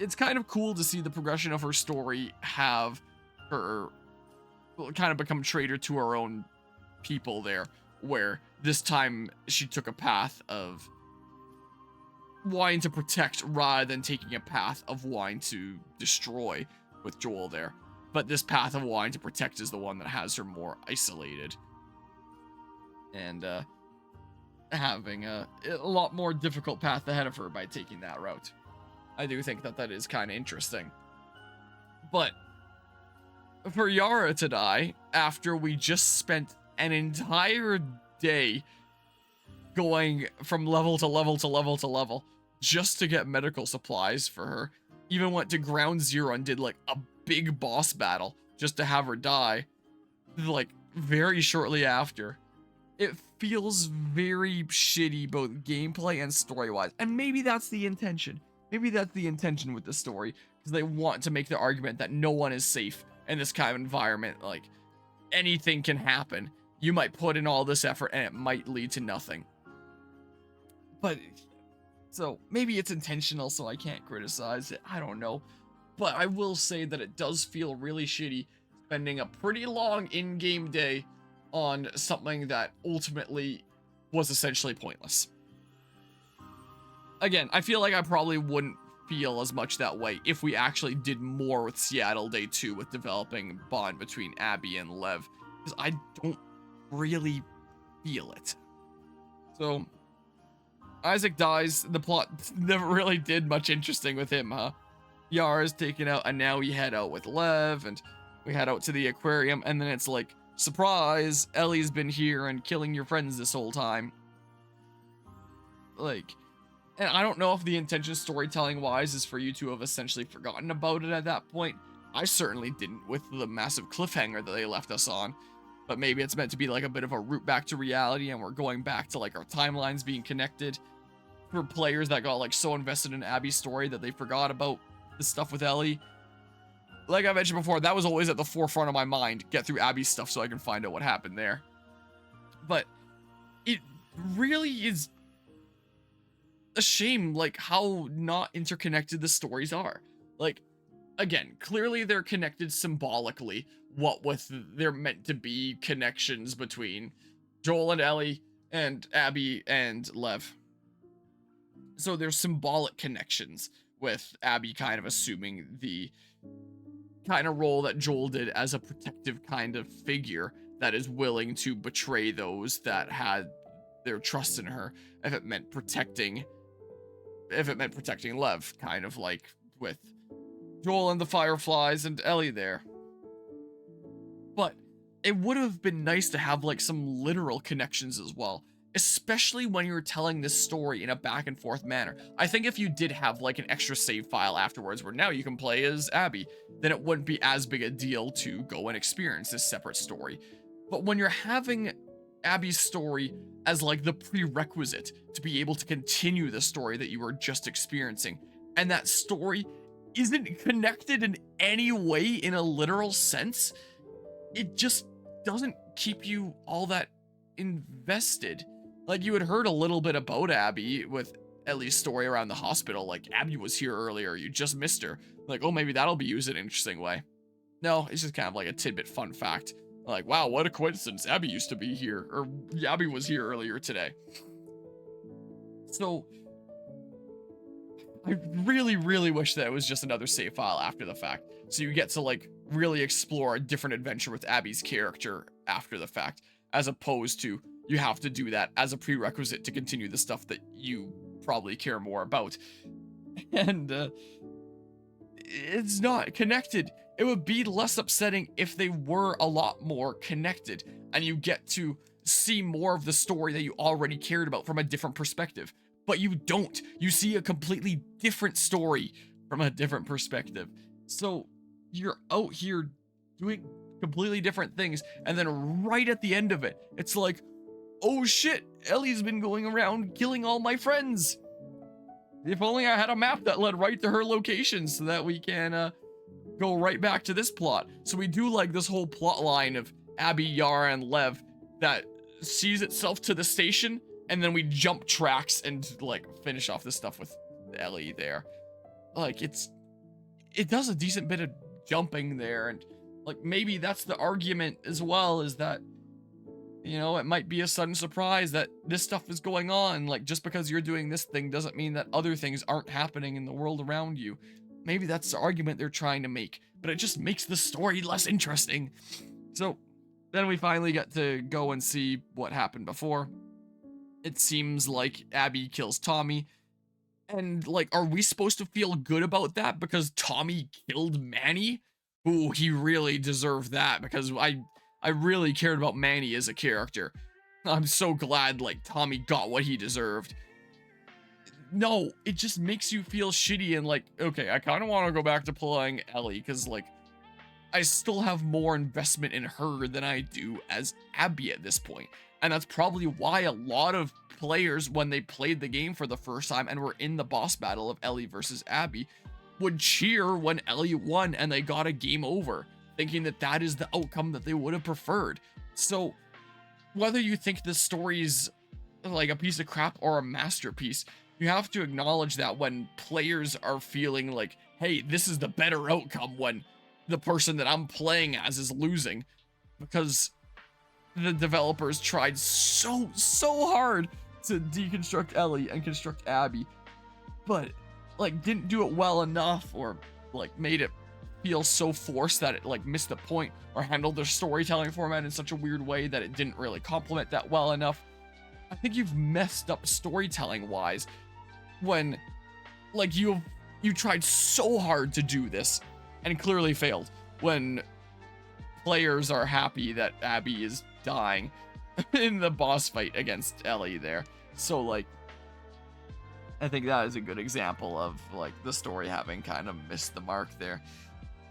it's kind of cool to see the progression of her story have her kind of become traitor to her own people there, where this time she took a path of wanting to protect rather than taking a path of wanting to destroy with Joel there. But this path of wanting to protect is the one that has her more isolated and having a lot more difficult path ahead of her by taking that route. I do think that that is kind of interesting. But for Yara to die after we just spent an entire day going from level to level to level to level just to get medical supplies for her, even went to ground zero and did like a big boss battle just to have her die, like very shortly after. It feels very shitty, both gameplay and story-wise. And maybe that's the intention. Maybe that's the intention with the story, because they want to make the argument that no one is safe in this kind of environment. Like, anything can happen. You might put in all this effort and it might lead to nothing. But, so, maybe it's intentional, so I can't criticize it. I don't know. But I will say that it does feel really shitty spending a pretty long in-game day on something that ultimately was essentially pointless. Again, I feel like I probably wouldn't feel as much that way if we actually did more with Seattle Day 2 with developing a bond between Abby and Lev, because I don't really feel it. So, Isaac dies. The plot never really did much interesting with him, huh? Yara's taken out, and now we head out with Lev, and we head out to the aquarium, and then it's like, surprise, Ellie's been here and killing your friends this whole time. Like, and I don't know if the intention storytelling-wise is for you to have essentially forgotten about it at that point. I certainly didn't with the massive cliffhanger that they left us on. But maybe it's meant to be like a bit of a route back to reality, and we're going back to like our timelines being connected for players that got like so invested in Abby's story that they forgot about the stuff with Ellie. Like I mentioned before, that was always at the forefront of my mind. Get through Abby's stuff so I can find out what happened there. But it really is a shame, like, how not interconnected the stories are. Like, again, clearly they're connected symbolically, what with they're meant to be connections between Joel and Ellie and Abby and Lev. So there's symbolic connections with Abby kind of assuming the kind of role that Joel did as a protective kind of figure that is willing to betray those that had their trust in her if it meant protecting Lev, kind of like with Joel and the Fireflies and Ellie there. But it would have been nice to have like some literal connections as well, especially when you're telling this story in a back and forth manner. I think if you did have like an extra save file afterwards where now you can play as Abby, then it wouldn't be as big a deal to go and experience this separate story. But when you're having Abby's story as like the prerequisite to be able to continue the story that you were just experiencing, and that story isn't connected in any way in a literal sense, it just doesn't keep you all that invested. Like, you had heard a little bit about Abby with Ellie's story around the hospital, like Abby was here earlier, you just missed her. Like, oh, maybe that'll be used in an interesting way. No, it's just kind of like a tidbit fun fact. Like, wow, what a coincidence, Abby used to be here, or Abby was here earlier today. So, I really, really wish that it was just another save file after the fact, so you get to, like, really explore a different adventure with Abby's character after the fact, as opposed to you have to do that as a prerequisite to continue the stuff that you probably care more about. And, it's not connected. It would be less upsetting if they were a lot more connected, and you get to see more of the story that you already cared about from a different perspective. But you don't. You see a completely different story from a different perspective. So you're out here doing completely different things, and then right at the end of it, it's like, oh shit, Ellie's been going around killing all my friends. If only I had a map that led right to her location so that we can go right back to this plot. So we do like this whole plot line of Abby, Yara, and Lev that sees itself to the station, and then we jump tracks and like finish off this stuff with Ellie there. Like, it does a decent bit of jumping there, and like maybe that's the argument as well, is that, you know, it might be a sudden surprise that this stuff is going on. Like, just because you're doing this thing doesn't mean that other things aren't happening in the world around you. Maybe that's the argument they're trying to make, but it just makes the story less interesting. So then we finally get to go and see what happened before. It seems like Abby kills Tommy, and like, are we supposed to feel good about that because Tommy killed Manny? Ooh, he really deserved that, because I really cared about Manny as a character. I'm so glad, like, Tommy got what he deserved. No, it just makes you feel shitty and like, okay, I kind of want to go back to playing Ellie, because, like, I still have more investment in her than I do as Abby at this point. And that's probably why a lot of players, when they played the game for the first time and were in the boss battle of Ellie versus Abby, would cheer when Ellie won and they got a game over, thinking that that is the outcome that they would have preferred. So whether you think this story's like a piece of crap or a masterpiece, you have to acknowledge that when players are feeling like, hey, this is the better outcome when the person that I'm playing as is losing, because the developers tried so hard to deconstruct Ellie and construct Abby, but like didn't do it well enough, or like made it feel so forced that it like missed the point, or handled their storytelling format in such a weird way that it didn't really complement that well enough. I think you've messed up storytelling wise when like you tried so hard to do this and clearly failed, when players are happy that Abby is dying in the boss fight against Ellie there. So like, I think that is a good example of like the story having kind of missed the mark there.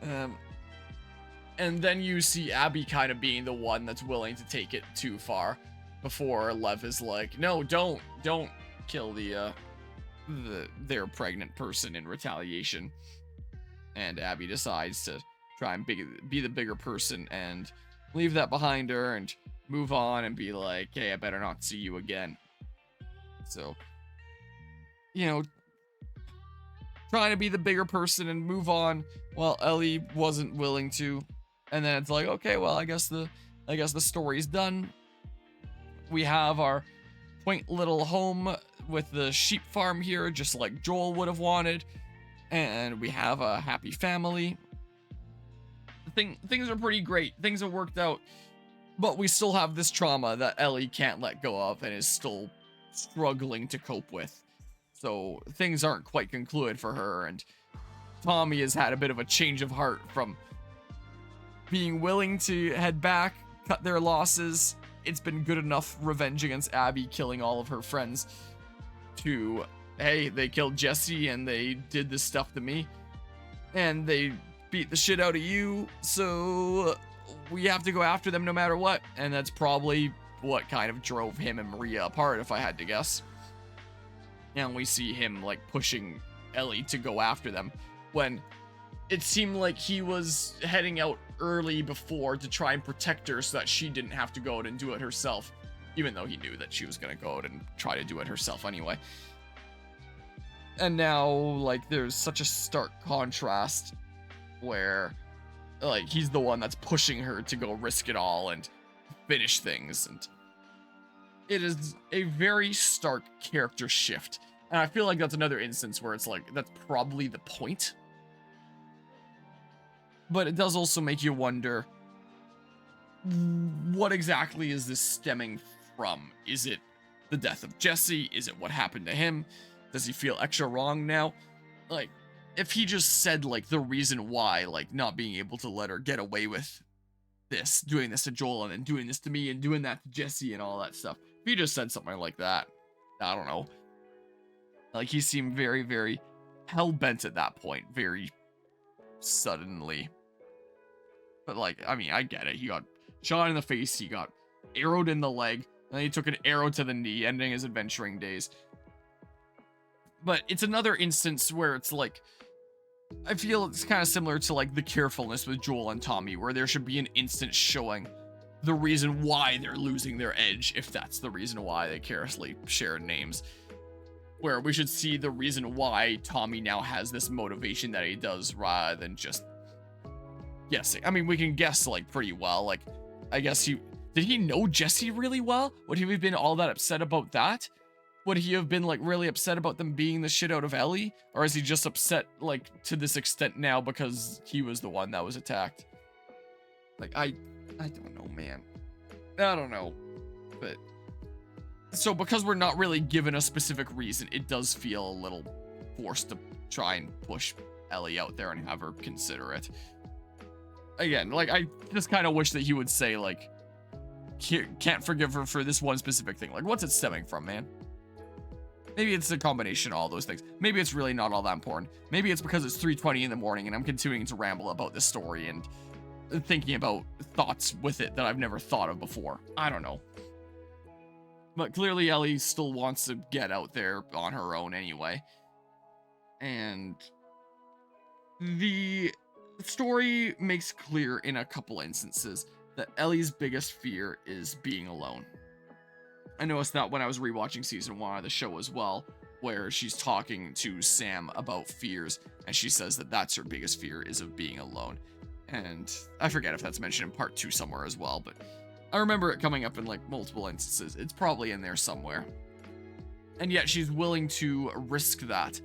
And then you see Abby kind of being the one that's willing to take it too far, before Lev is like, no, don't kill their pregnant person in retaliation. And Abby decides to try and be the bigger person and leave that behind her and move on and be like, hey, I better not see you again. So you know, trying to be the bigger person and move on, while Ellie wasn't willing to. And then it's like, okay, well, I guess the story's done. We have our quaint little home with the sheep farm here, just like Joel would have wanted, and we have a happy family. Things are pretty great. Things have worked out, but we still have this trauma that Ellie can't let go of and is still struggling to cope with. So things aren't quite concluded for her, and Tommy has had a bit of a change of heart from being willing to head back, cut their losses. It's been good enough revenge against Abby killing all of her friends, to, hey, they killed Jesse and they did this stuff to me, and they beat the shit out of you, so we have to go after them no matter what. And that's probably what kind of drove him and Maria apart, if I had to guess. And we see him like pushing Ellie to go after them, when it seemed like he was heading out early before to try and protect her so that she didn't have to go out and do it herself, even though he knew that she was going to go out and try to do it herself anyway. And now, like, there's such a stark contrast where, like, he's the one that's pushing her to go risk it all and finish things, and it is a very stark character shift. And I feel like that's another instance where it's like, that's probably the point. But it does also make you wonder, what exactly is this stemming from? Is it the death of Jesse? Is it what happened to him? Does he feel extra wrong now? Like, if he just said, like, the reason why, like, not being able to let her get away with this, doing this to Joel and then doing this to me and doing that to Jesse and all that stuff. If he just said something like that, I don't know. Like, he seemed very, very hell-bent at that point, very suddenly. But, like, I mean, I get it. He got shot in the face, he got arrowed in the leg, and then he took an arrow to the knee, ending his adventuring days. But it's another instance where it's like, I feel it's kind of similar to, like, the carefulness with Joel and Tommy, where there should be an instance showing the reason why they're losing their edge, if that's the reason why they carelessly share names. Where we should see the reason why Tommy now has this motivation that he does, rather than just guessing. I mean, we can guess, like, pretty well. Like, I guess did he know Jesse really well? Would he have been all that upset about that? Would he have been, like, really upset about them beating the shit out of Ellie? Or is he just upset, like, to this extent now because he was the one that was attacked? Like, I don't know, man. I don't know. But, so because we're not really given a specific reason, it does feel a little forced to try and push Ellie out there and have her consider it. Again, like, I just kind of wish that he would say, like, can't forgive her for this one specific thing. Like, what's it stemming from, man? Maybe it's a combination of all those things. Maybe it's really not all that important. Maybe it's because it's 3:20 in the morning and I'm continuing to ramble about this story and thinking about thoughts with it that I've never thought of before. I don't know. But clearly Ellie still wants to get out there on her own anyway. And the story makes clear in a couple instances that Ellie's biggest fear is being alone. I noticed that when I was rewatching season 1 of the show as well, where she's talking to Sam about fears, and she says that that's her biggest fear, is of being alone. And I forget if that's mentioned in part 2 somewhere as well, but I remember it coming up in, like, multiple instances. It's probably in there somewhere. And yet she's willing to risk that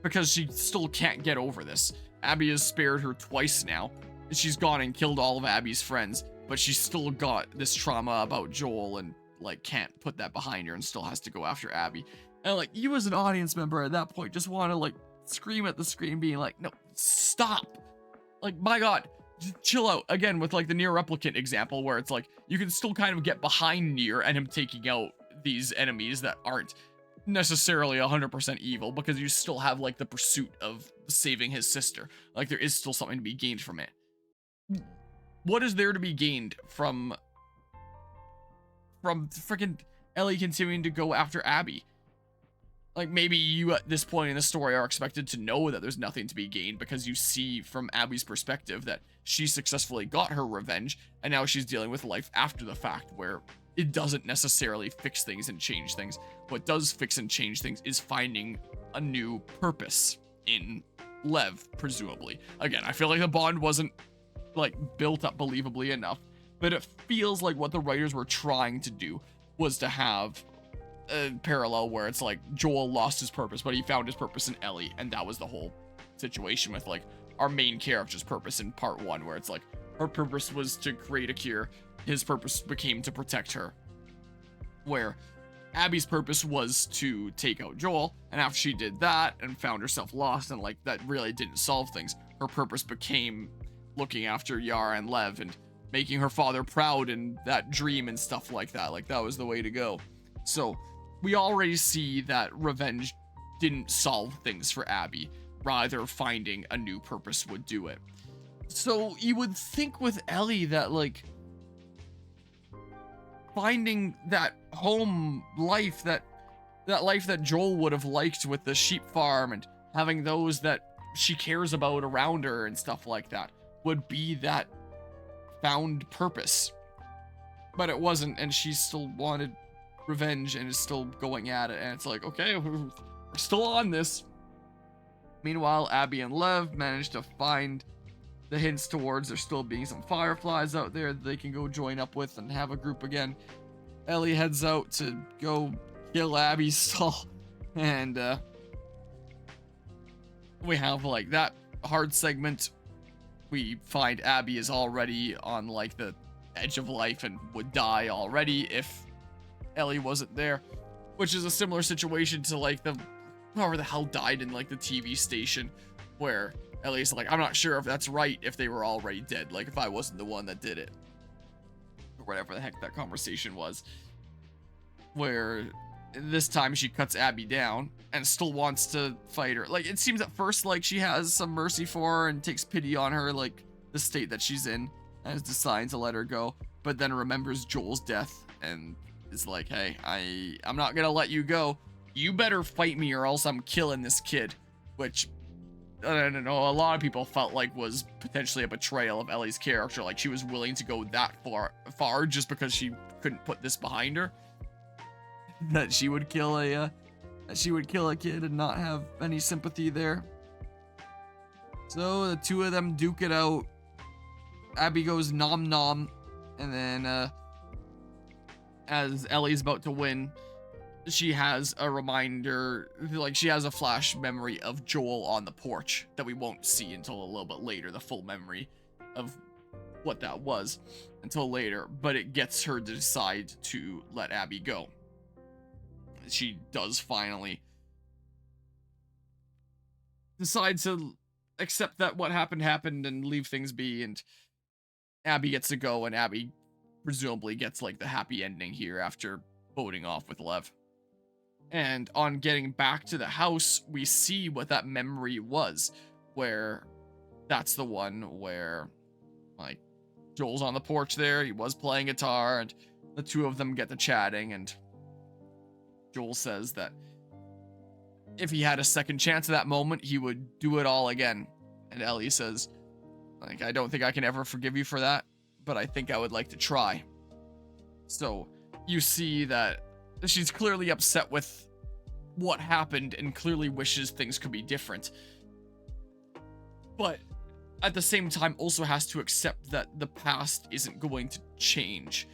because she still can't get over this. Abby has spared her twice now. She's gone and killed all of Abby's friends, but she's still got this trauma about Joel and, like, can't put that behind her and still has to go after Abby. And, like, you as an audience member at that point just want to, like, scream at the screen being like, no, stop. Like, my God, just chill out. Again, with, like, the Nier Replicant example where it's like, you can still kind of get behind Nier and him taking out these enemies that aren't necessarily 100% evil, because you still have, like, the pursuit of saving his sister. Like, there is still something to be gained from it. What is there to be gained from freaking Ellie continuing to go after Abby? Like, maybe you at this point in the story are expected to know that there's nothing to be gained because you see from Abby's perspective that she successfully got her revenge and now she's dealing with life after the fact, where it doesn't necessarily fix things and change things. What does fix and change things is finding a new purpose in Lev, presumably. Again, I feel like the bond wasn't like built up believably enough, but it feels like what the writers were trying to do was to have a parallel where it's like Joel lost his purpose, but he found his purpose in Ellie, and that was the whole situation with like our main character's purpose in part 1, where it's like her purpose was to create a cure, his purpose became to protect her, where Abby's purpose was to take out Joel, and after she did that and found herself lost and like that really didn't solve things, her purpose became looking after Yara and Lev and making her father proud and that dream and stuff like that. Like that was the way to go. So we already see that revenge didn't solve things for Abby, rather finding a new purpose would do it. So you would think with Ellie that like finding that home life, that life that Joel would have liked with the sheep farm and having those that she cares about around her and stuff like that would be that found purpose. But it wasn't, and she still wanted revenge and is still going at it, and it's like, okay, we're still on this. Meanwhile, Abby and Lev managed to find the hints towards there still being some fireflies out there that they can go join up with and have a group again. Ellie heads out to go kill Abby's stall, and we have like that hard segment. We find Abby is already on like the edge of life and would die already if Ellie wasn't there, which is a similar situation to like the whoever the hell died in like the TV station, where Ellie's like, I'm not sure if that's right if they were already dead, like if I wasn't the one that did it, or whatever the heck that conversation was, where this time she cuts Abby down and still wants to fight her. Like it seems at first like she has some mercy for her and takes pity on her, like the state that she's in, and has decided to let her go, but then remembers Joel's death and is like, hey, I'm not gonna let you go. You better fight me or else I'm killing this kid. Which, I don't know, a lot of people felt like was potentially a betrayal of Ellie's character. Like she was willing to go that far just because she couldn't put this behind her. That she would kill a kid and not have any sympathy there. So the two of them duke it out. Abby goes nom nom, and then as Ellie's about to win, she has a reminder, like she has a flash memory of Joel on the porch that we won't see until a little bit later, the full memory of what that was until later, but it gets her to decide to let Abby go. She does finally decide to accept that what happened and leave things be, and Abby gets to go, and Abby presumably gets like the happy ending here after voting off with Lev. And on getting back to the house, we see what that memory was, where that's the one where like Joel's on the porch there, he was playing guitar, and the two of them get to chatting, and Joel says that if he had a second chance at that moment, he would do it all again. And Ellie says, like, I don't think I can ever forgive you for that, but I think I would like to try. So you see that she's clearly upset with what happened and clearly wishes things could be different. But at the same time also has to accept that the past isn't going to change.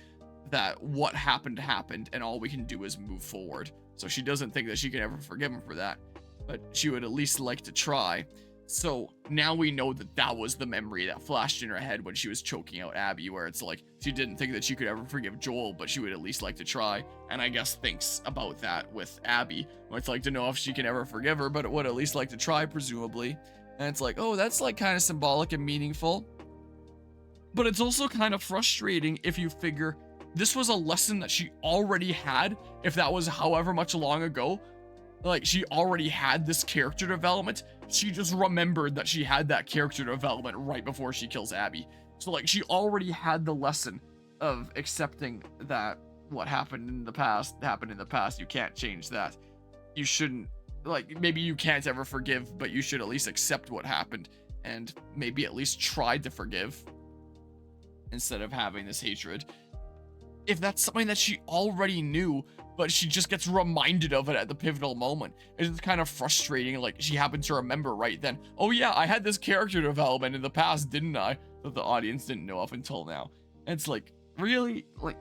That what happened happened and all we can do is move forward. So she doesn't think that she can ever forgive him for that, but she would at least like to try. So now we know that that was the memory that flashed in her head when she was choking out Abby, where it's like she didn't think that she could ever forgive Joel, but she would at least like to try. And I guess thinks about that with Abby, where it's like to know if she can ever forgive her, but it would at least like to try, presumably. And it's like, oh, that's like kind of symbolic and meaningful. But it's also kind of frustrating if you figure this was a lesson that she already had, if that was however much long ago. Like, she already had this character development. She just remembered that she had that character development right before she kills Abby. So, like, she already had the lesson of accepting that what happened in the past happened in the past. You can't change that. You shouldn't, like, maybe you can't ever forgive, but you should at least accept what happened and maybe at least try to forgive instead of having this hatred. if that's something that she already knew, but she just gets reminded of it at the pivotal moment. It's kind of frustrating, like she happened to remember right then, oh yeah, I had this character development in the past, didn't I? That the audience didn't know up until now. And it's like, really? Like,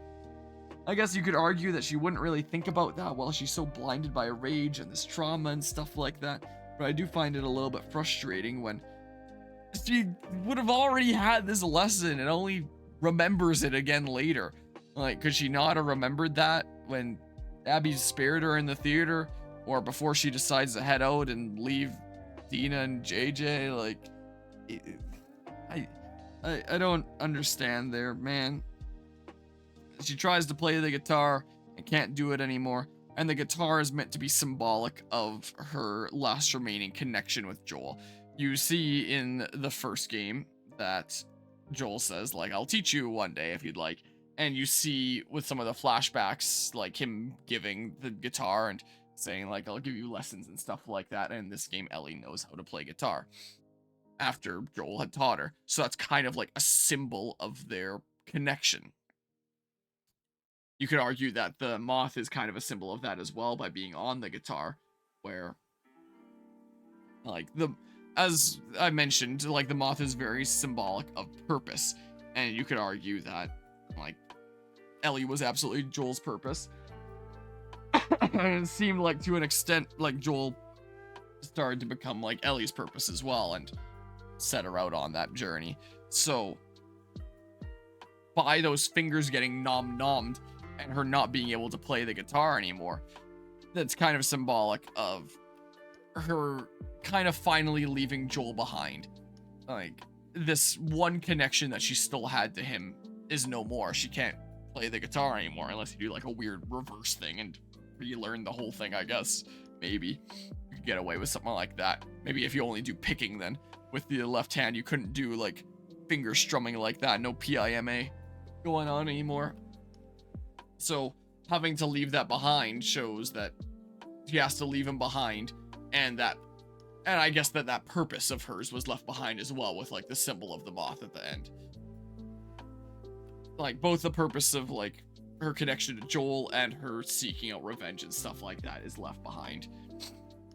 I guess you could argue that she wouldn't really think about that while she's so blinded by rage and this trauma and stuff like that. But I do find it a little bit frustrating when she would have already had this lesson and only remembers it again later. Like, could she not have remembered that when Abby spared her in the theater, or before she decides to head out and leave Dina and JJ? Like, I don't understand there, man. She tries to play the guitar and can't do it anymore, and the guitar is meant to be symbolic of her last remaining connection with Joel. You see in the first game that Joel says, like, I'll teach you one day if you'd like. And you see with some of the flashbacks, like him giving the guitar and saying, like, I'll give you lessons and stuff like that. And in this game, Ellie knows how to play guitar after Joel had taught her. So that's kind of like a symbol of their connection. You could argue that the moth is kind of a symbol of that as well by being on the guitar, where, like, as I mentioned, like, the moth is very symbolic of purpose. And you could argue that, like, Ellie was absolutely Joel's purpose. And it seemed like, to an extent, like, Joel started to become, like, Ellie's purpose as well and set her out on that journey. So, by those fingers getting nom-nommed and her not being able to play the guitar anymore, that's kind of symbolic of her kind of finally leaving Joel behind. Like, this one connection that she still had to him is no more. She can't play the guitar anymore unless you do like a weird reverse thing and relearn the whole thing, I guess. Maybe you could get away with something like that. Maybe if you only do picking, then with the left hand you couldn't do like finger strumming like that. No PIMA going on anymore. So having to leave that behind shows that she has to leave him behind, and I guess that purpose of hers was left behind as well, with like the symbol of the moth at the end. Like, both the purpose of like her connection to Joel and her seeking out revenge and stuff like that is left behind.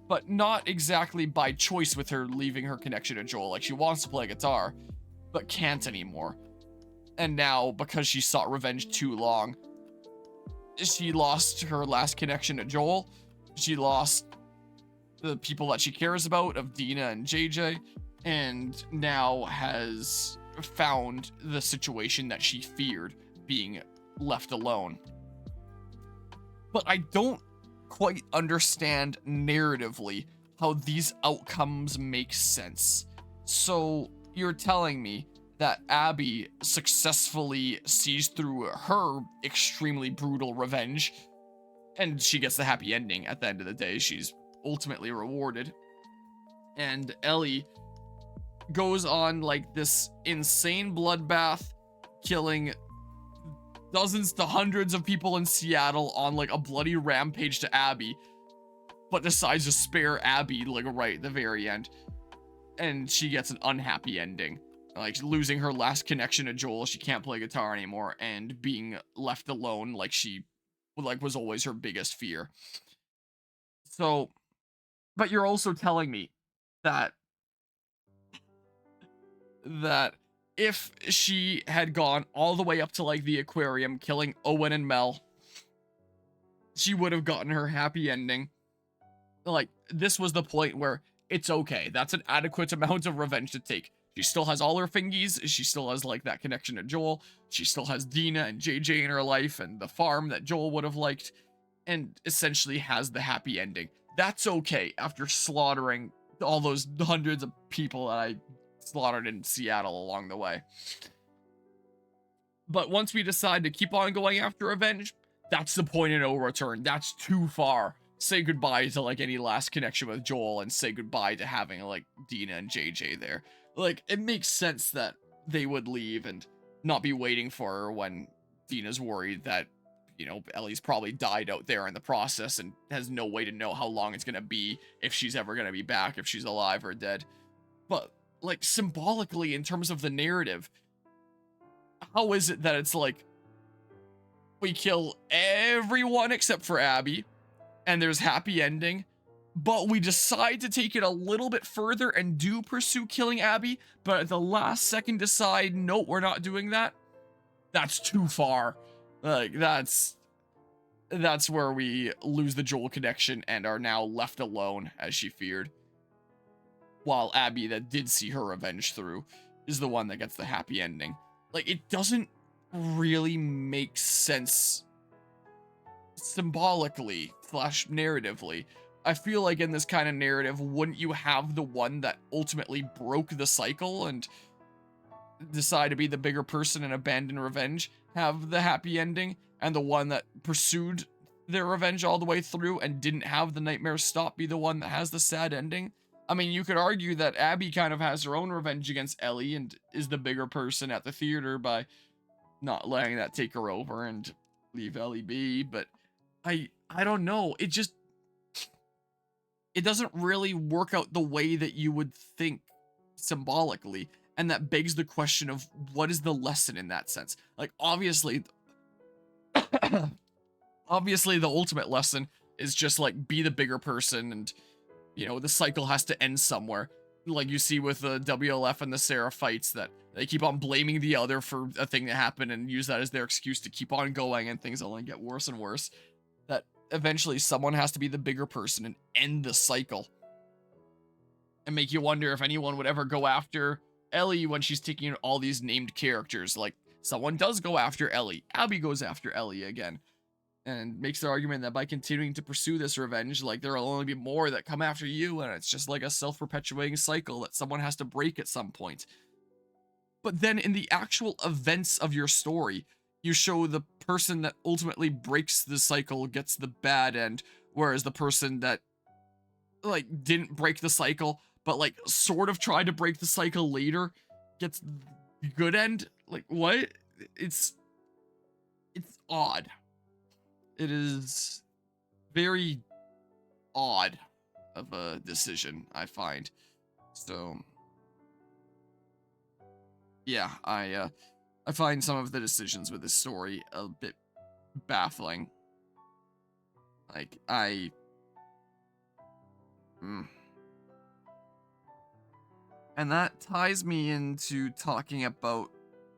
But not exactly by choice with her leaving her connection to Joel. Like, she wants to play guitar, but can't anymore. And now, because she sought revenge too long, she lost her last connection to Joel. She lost the people that she cares about, of Dina and JJ, and now has found the situation that she feared, being left alone. But I don't quite understand narratively how these outcomes make sense. So you're telling me that Abby successfully sees through her extremely brutal revenge, and she gets the happy ending at the end of the day. She's ultimately rewarded. And Ellie goes on like this insane bloodbath, killing dozens to hundreds of people in Seattle on like a bloody rampage to Abby, but decides to spare Abby like right at the very end. And she gets an unhappy ending, like losing her last connection to Joel. She can't play guitar anymore, and being left alone, like she was always her biggest fear. So, but you're also telling me that if she had gone all the way up to like the aquarium, killing Owen and Mel, she would have gotten her happy ending. Like, this was the point where it's okay. That's an adequate amount of revenge to take. She still has all her fingies. She still has like that connection to Joel. She still has Dina and JJ in her life, and the farm that Joel would have liked, and essentially has the happy ending. That's okay after slaughtering all those hundreds of people that I slaughtered in Seattle along the way. But once we decide to keep on going after revenge, that's the point of no return. That's too far. Say goodbye to like any last connection with Joel, and say goodbye to having like Dina and JJ there. Like, it makes sense that they would leave and not be waiting for her when Dina's worried that, you know, Ellie's probably died out there in the process and has no way to know how long it's gonna be, if she's ever gonna be back, if she's alive or dead. But like, symbolically, in terms of the narrative, how is it that it's like We kill everyone except for Abby, and there's happy ending. But we decide to take it a little bit further and do pursue killing Abby, but at the last second decide, nope, we're not doing that. That's too far. Like, that's where we lose the Joel connection and are now left alone, as she feared. While Abby, that did see her revenge through, is the one that gets the happy ending. Like, it doesn't really make sense symbolically / narratively. I feel like in this kind of narrative, wouldn't you have the one that ultimately broke the cycle and decide to be the bigger person and abandon revenge have the happy ending, and the one that pursued their revenge all the way through and didn't have the nightmare stop be the one that has the sad ending? I mean, you could argue that Abby kind of has her own revenge against Ellie and is the bigger person at the theater by not letting that take her over and leave Ellie be, but I don't know. It doesn't really work out the way that you would think symbolically, and that begs the question of what is the lesson in that sense? Like, obviously the ultimate lesson is just like be the bigger person, and you know, the cycle has to end somewhere. Like you see with the WLF and the Sarah fights, that they keep on blaming the other for a thing that happened and use that as their excuse to keep on going, and things only get worse and worse. That eventually someone has to be the bigger person and end the cycle. And make you wonder if anyone would ever go after Ellie when she's taking all these named characters. Like, someone does go after Ellie. Abby goes after Ellie again. And makes the argument that by continuing to pursue this revenge, like, there will only be more that come after you, and it's just like a self-perpetuating cycle that someone has to break at some point. But then in the actual events of your story, you show the person that ultimately breaks the cycle gets the bad end, whereas the person that, like, didn't break the cycle, but, like, sort of tried to break the cycle later gets the good end. Like, what? It's odd. It is very odd of a decision, I find. So, yeah, I find some of the decisions with this story a bit baffling. Like, And that ties me into talking about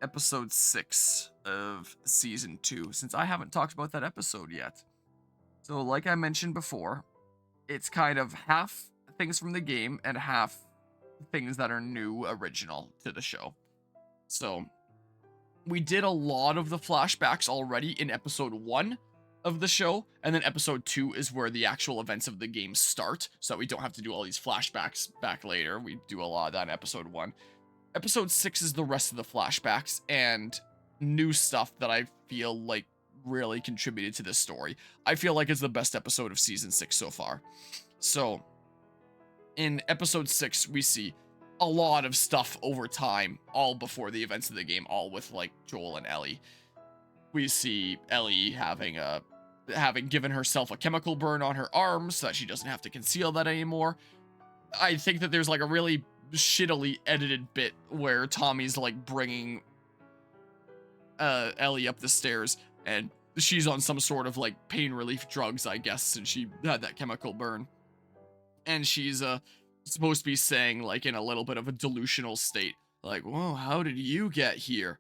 episode 6 of season 2, since I haven't talked about that episode yet. So, like I mentioned before, it's kind of half things from the game and half things that are new, original to the show. So, we did a lot of the flashbacks already in episode 1 of the show, and then episode 2 is where the actual events of the game start, so we don't have to do all these flashbacks back later. We do a lot of that in episode 1. Episode 6 is the rest of the flashbacks and new stuff that I feel like really contributed to this story. I feel like it's the best episode of season 6 so far. So, in episode 6, we see a lot of stuff over time, all before the events of the game, all with, like, Joel and Ellie. We see Ellie having given herself a chemical burn on her arm so that she doesn't have to conceal that anymore. I think that there's, like, a really shittily edited bit where Tommy's, like, bringing Ellie up the stairs, and she's on some sort of, like, pain relief drugs, I guess, since she had that chemical burn. And she's supposed to be saying, like, in a little bit of a delusional state, like, whoa, how did you get here?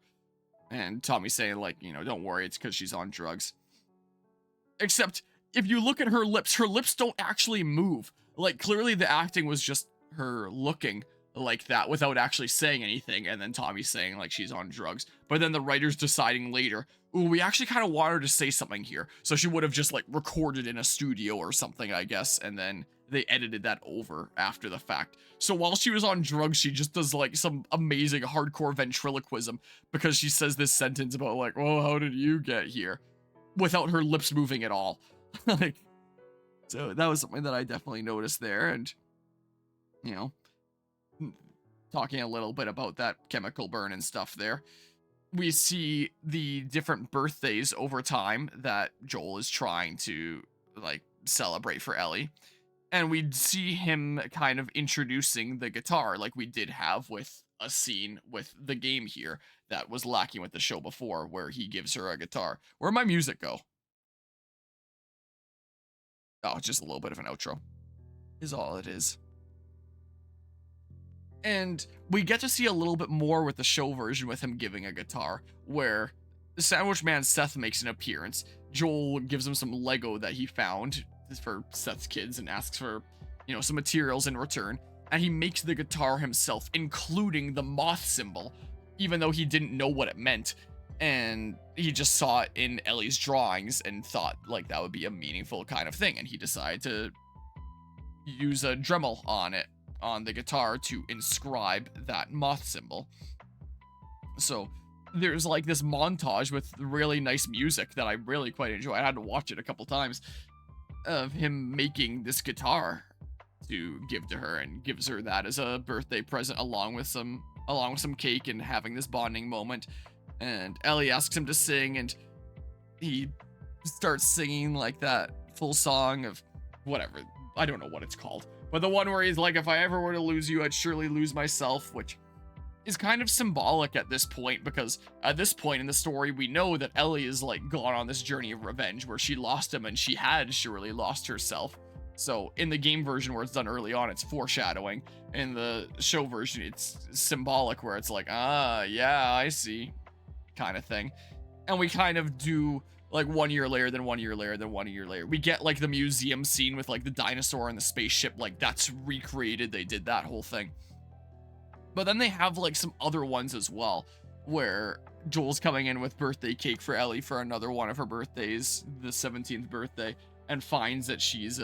And Tommy's saying, like, you know, don't worry, it's because she's on drugs. Except, if you look at her lips don't actually move. Like, clearly the acting was just her looking like that without actually saying anything, and then Tommy's saying, like, she's on drugs. But then the writer's deciding later, ooh, we actually kind of want her to say something here. So she would have just, like, recorded in a studio or something, I guess, and then they edited that over after the fact. So while she was on drugs, she just does, like, some amazing hardcore ventriloquism because she says this sentence about, like, well, how did you get here? Without her lips moving at all. Like, so that was something that I definitely noticed there, and, you know, talking a little bit about that chemical burn and stuff there. We see the different birthdays over time that Joel is trying to, like, celebrate for Ellie. And we'd see him kind of introducing the guitar like we did have with a scene with the game here. that was lacking with the show before, where he gives her a guitar. Where'd my music go? Oh, just a little bit of an outro is all it is. And we get to see a little bit more with the show version with him giving a guitar, where the Sandwich Man Seth makes an appearance. Joel gives him some Lego that he found for Seth's kids and asks for, you know, some materials in return. And he makes the guitar himself, including the moth symbol, even though he didn't know what it meant. And he just saw it in Ellie's drawings and thought like that would be a meaningful kind of thing. And he decided to use a Dremel on it, on the guitar, to inscribe that moth symbol. So there's like this montage with really nice music that I really quite enjoy. I had to watch it a couple times, of him making this guitar to give to her, and gives her that as a birthday present along with some cake, and having this bonding moment. And Ellie asks him to sing, and he starts singing like that full song of whatever, I don't know what it's called, but the one where he's like, if I ever were to lose you, I'd surely lose myself, which is kind of symbolic at this point, because at this point in the story, we know that Ellie is like gone on this journey of revenge where she lost him and she had surely lost herself. So in the game version where it's done early on, it's foreshadowing. In the show version, it's symbolic, where it's like, ah, yeah, I see, kind of thing. And we kind of do like 1 year later, then 1 year later, then 1 year later. We get like the museum scene with like the dinosaur and the spaceship, like that's recreated. They did that whole thing. But then they have like some other ones as well, where Joel's coming in with birthday cake for Ellie for another one of her birthdays, the 17th birthday, and finds that she's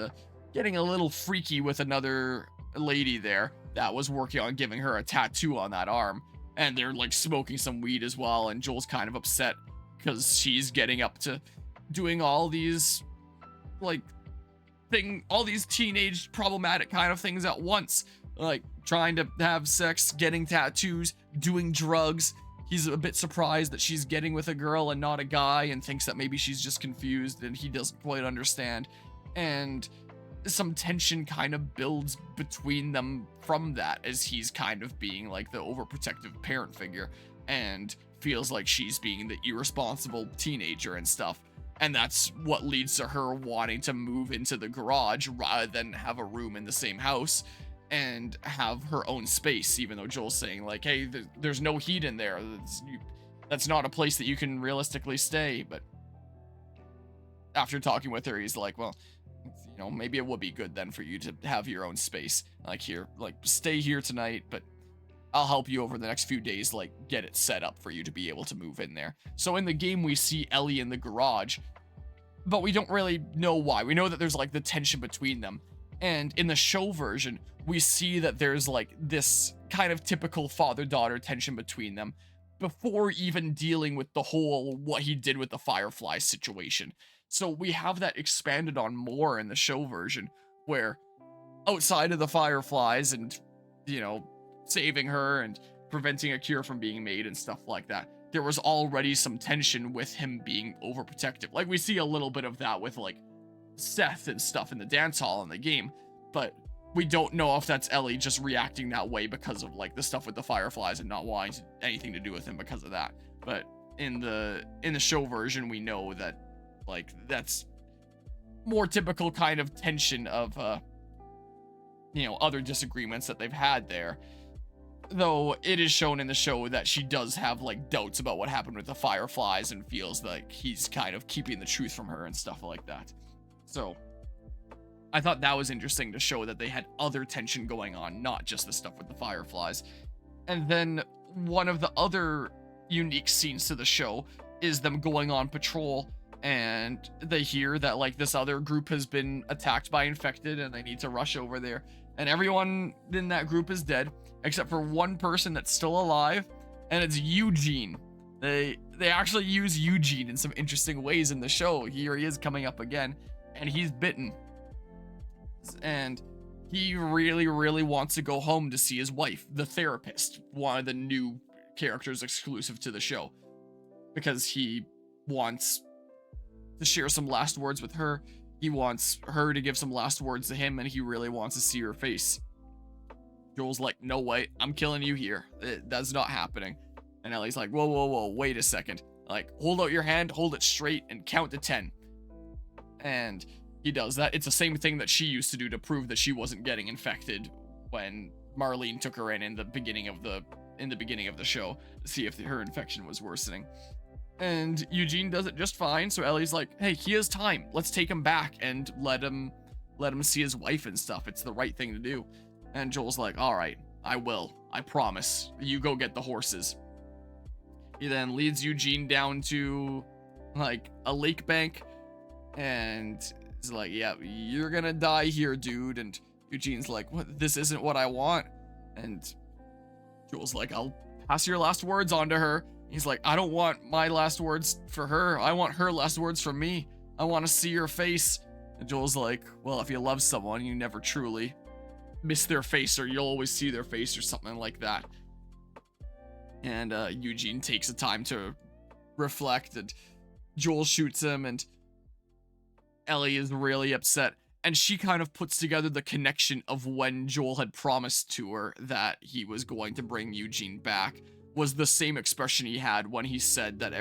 getting a little freaky with another lady there that was working on giving her a tattoo on that arm. And they're like smoking some weed as well, and Joel's kind of upset because she's getting up to doing all these like all these teenage problematic kind of things at once, like trying to have sex, getting tattoos, doing drugs. He's a bit surprised that she's getting with a girl and not a guy, and thinks that maybe she's just confused and he doesn't quite understand. And some tension kind of builds between them from that, as he's kind of being like the overprotective parent figure and feels like she's being the irresponsible teenager and stuff. And that's what leads to her wanting to move into the garage rather than have a room in the same house and have her own space, even though Joel's saying like, hey, there's no heat in there. That's not a place that you can realistically stay. But after talking with her, he's like, well, you know, maybe it would be good then for you to have your own space. Like here, like stay here tonight, but I'll help you over the next few days, like get it set up for you to be able to move in there. So in the game, we see Ellie in the garage, but we don't really know why. We know that there's like the tension between them. And in the show version, we see that there's like this kind of typical father-daughter tension between them before even dealing with the whole what he did with the Firefly situation. So we have that expanded on more in the show version, where outside of the Fireflies and, you know, saving her and preventing a cure from being made and stuff like that, there was already some tension with him being overprotective. Like we see a little bit of that with like Seth and stuff in the dance hall in the game, but we don't know if that's Ellie just reacting that way because of like the stuff with the Fireflies and not wanting anything to do with him because of that. But in the show version, we know that like that's more typical kind of tension of you know, other disagreements that they've had there. Though it is shown in the show that she does have like doubts about what happened with the Fireflies and feels like he's kind of keeping the truth from her and stuff like that. So I thought that was interesting to show that they had other tension going on, not just the stuff with the Fireflies. And then one of the other unique scenes to the show is them going on patrol, and they hear that like this other group has been attacked by infected and they need to rush over there. And everyone in that group is dead except for one person that's still alive, and it's Eugene. They actually use Eugene in some interesting ways in the show. Here he is coming up again, and he's bitten. And he really, really wants to go home to see his wife, the therapist, one of the new characters exclusive to the show, because he wants to share some last words with her. He wants her to give some last words to him, and he really wants to see her face. Joel's like, no way, I'm killing you here. That's not happening. And Ellie's like, whoa, whoa, whoa, wait a second. Like, hold out your hand, hold it straight, and count to 10. And he does that. It's the same thing that she used to do to prove that she wasn't getting infected when Marlene took her in the beginning of the show to see if her infection was worsening. And Eugene does it just fine. So Ellie's like, hey, he has time. Let's take him back and let him see his wife and stuff. It's the right thing to do. And Joel's like, all right, I will. I promise. You go get the horses. He then leads Eugene down to like a lake bank and is like, yeah, you're gonna die here, dude. And Eugene's like, what? This isn't what I want. And Joel's like, I'll pass your last words on to her. He's like, I don't want my last words for her. I want her last words from me. I want to see your face. And Joel's like, well, if you love someone, you never truly miss their face, or you'll always see their face, or something like that. And Eugene takes the time to reflect, and Joel shoots him, and Ellie is really upset. And she kind of puts together the connection of when Joel had promised to her that he was going to bring Eugene back, was the same expression he had when he said that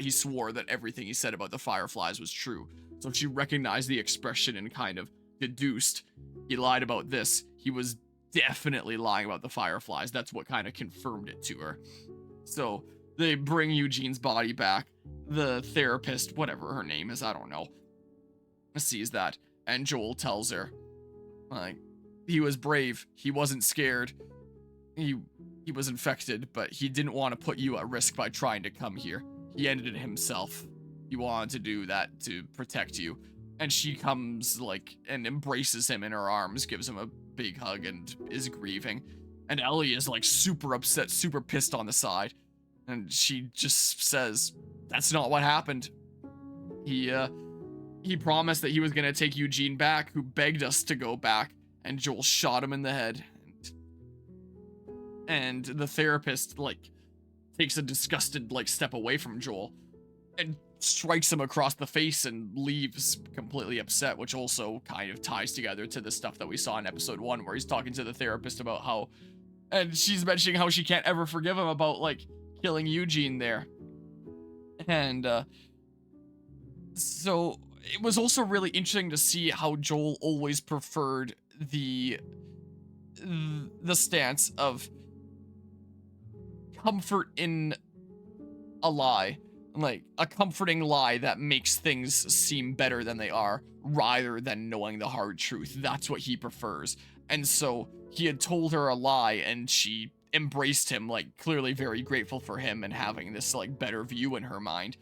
he swore that everything he said about the Fireflies was true. So she recognized the expression and kind of deduced he lied about this. He was definitely lying about the Fireflies. That's what kind of confirmed it to her. So they bring Eugene's body back. The therapist, whatever her name is, I don't know, sees that. And Joel tells her, like, he was brave. He wasn't scared. He was infected, but he didn't want to put you at risk by trying to come here. He ended it himself. He wanted to do that to protect you. And she comes, like, and embraces him in her arms, gives him a big hug, and is grieving. And Ellie is, like, super upset, super pissed on the side. And she just says, that's not what happened. He promised that he was going to take Eugene back, who begged us to go back, and Joel shot him in the head. And the therapist, like, takes a disgusted, like, step away from Joel and strikes him across the face and leaves completely upset, which also kind of ties together to the stuff that we saw in episode 1, where he's talking to the therapist about how, and she's mentioning how she can't ever forgive him about, like, killing Eugene there. And, so it was also really interesting to see how Joel always preferred the stance of comfort in a lie, like a comforting lie that makes things seem better than they are, rather than knowing the hard truth. That's what he prefers. And so he had told her a lie, and she embraced him, like, clearly very grateful for him and having this, like, better view in her mind.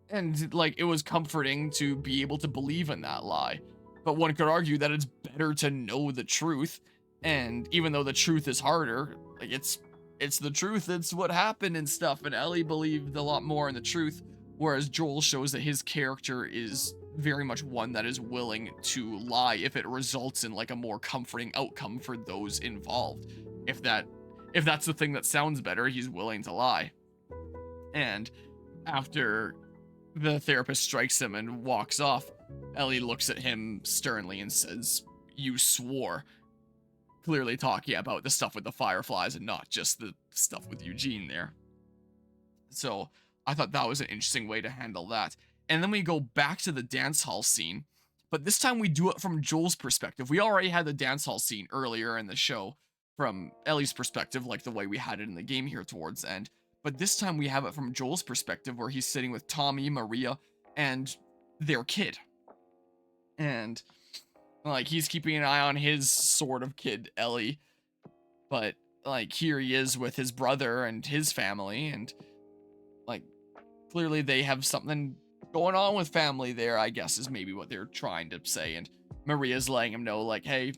And, like, it was comforting to be able to believe in that lie. But one could argue that it's better to know the truth, and even though the truth is harder, like, it's the truth, it's what happened and stuff, and Ellie believed a lot more in the truth, whereas Joel shows that his character is very much one that is willing to lie if it results in, like, a more comforting outcome for those involved. If that's the thing that sounds better, he's willing to lie. And after the therapist strikes him and walks off, Ellie looks at him sternly and says, "You swore." Clearly talking about the stuff with the Fireflies and not just the stuff with Eugene there. So I thought that was an interesting way to handle that. And then we go back to the dance hall scene, but this time we do it from Joel's perspective. We already had the dance hall scene earlier in the show from Ellie's perspective, like the way we had it in the game here towards the end. But this time we have it from Joel's perspective, where he's sitting with Tommy, Maria, and their kid. And, like, he's keeping an eye on his sort of kid, Ellie. But, like, here he is with his brother and his family, and, like, clearly they have something going on with family there, I guess, is maybe what they're trying to say. And Maria's letting him know, like, hey,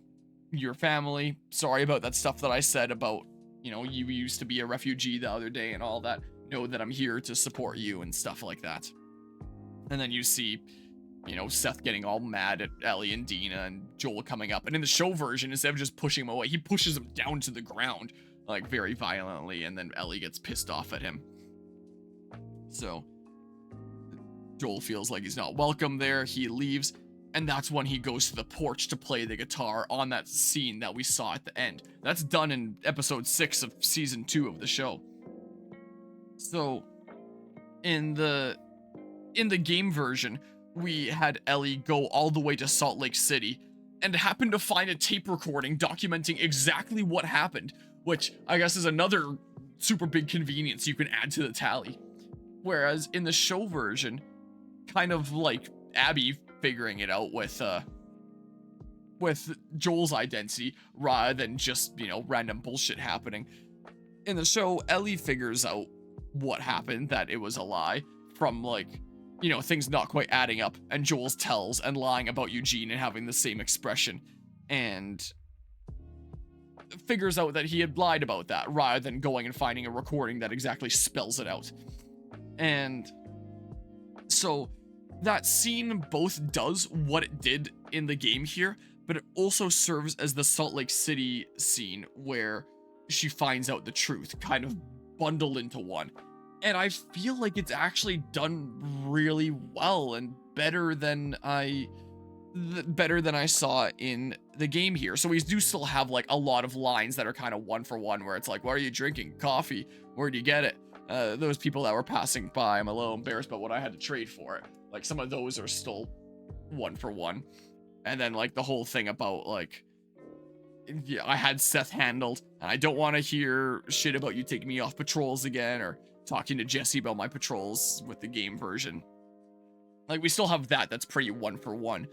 your family, sorry about that stuff that I said about, you know, you used to be a refugee the other day and all that. Know that I'm here to support you and stuff like that. And then you see, you know, Seth getting all mad at Ellie and Dina, and Joel coming up. And in the show version, instead of just pushing him away, he pushes him down to the ground, like, very violently, and then Ellie gets pissed off at him. So Joel feels like he's not welcome there. He leaves, and that's when he goes to the porch to play the guitar on that scene that we saw at the end. That's done in episode 6 of season 2 of the show. So in the game version, we had Ellie go all the way to Salt Lake City and happened to find a tape recording documenting exactly what happened, which I guess is another super big convenience you can add to the tally. Whereas in the show version, kind of like Abby figuring it out with Joel's identity rather than just, you know, random bullshit happening. In the show, Ellie figures out what happened, that it was a lie, from, like, you know, things not quite adding up, and Joel's tells and lying about Eugene and having the same expression, and figures out that he had lied about that rather than going and finding a recording that exactly spells it out. And so that scene both does what it did in the game here, but it also serves as the Salt Lake City scene where she finds out the truth, kind of bundled into one. And I feel like it's actually done really well and better than I saw in the game here. So we do still have like a lot of lines that are kind of one for one, where it's like, what are you drinking? Coffee. Where do you get it? Those people that were passing by, I'm a little embarrassed about what I had to trade for it. Like, some of those are still one for one. And then like the whole thing about like, yeah, I had Seth handled, and I don't want to hear shit about you taking me off patrols again, or talking to Jesse about my patrols with the game version. Like, we still have that. That's pretty one for one.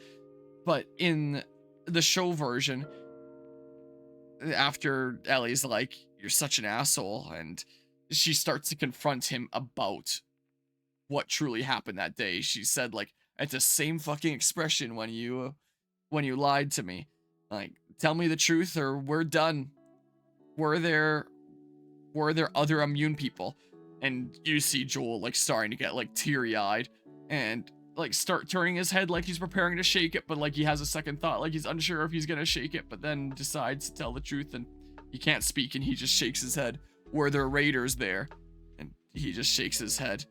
But in the show version, after Ellie's like, you're such an asshole, and she starts to confront him about what truly happened that day. She said, like, it's the same fucking expression when you lied to me. Like, tell me the truth or we're done. Were there other immune people? And you see Joel like starting to get like teary-eyed and like start turning his head like he's preparing to shake it, but like he has a second thought, like he's unsure if he's gonna shake it, but then decides to tell the truth, and he can't speak and he just shakes his head. Were there raiders there? And he just shakes his head.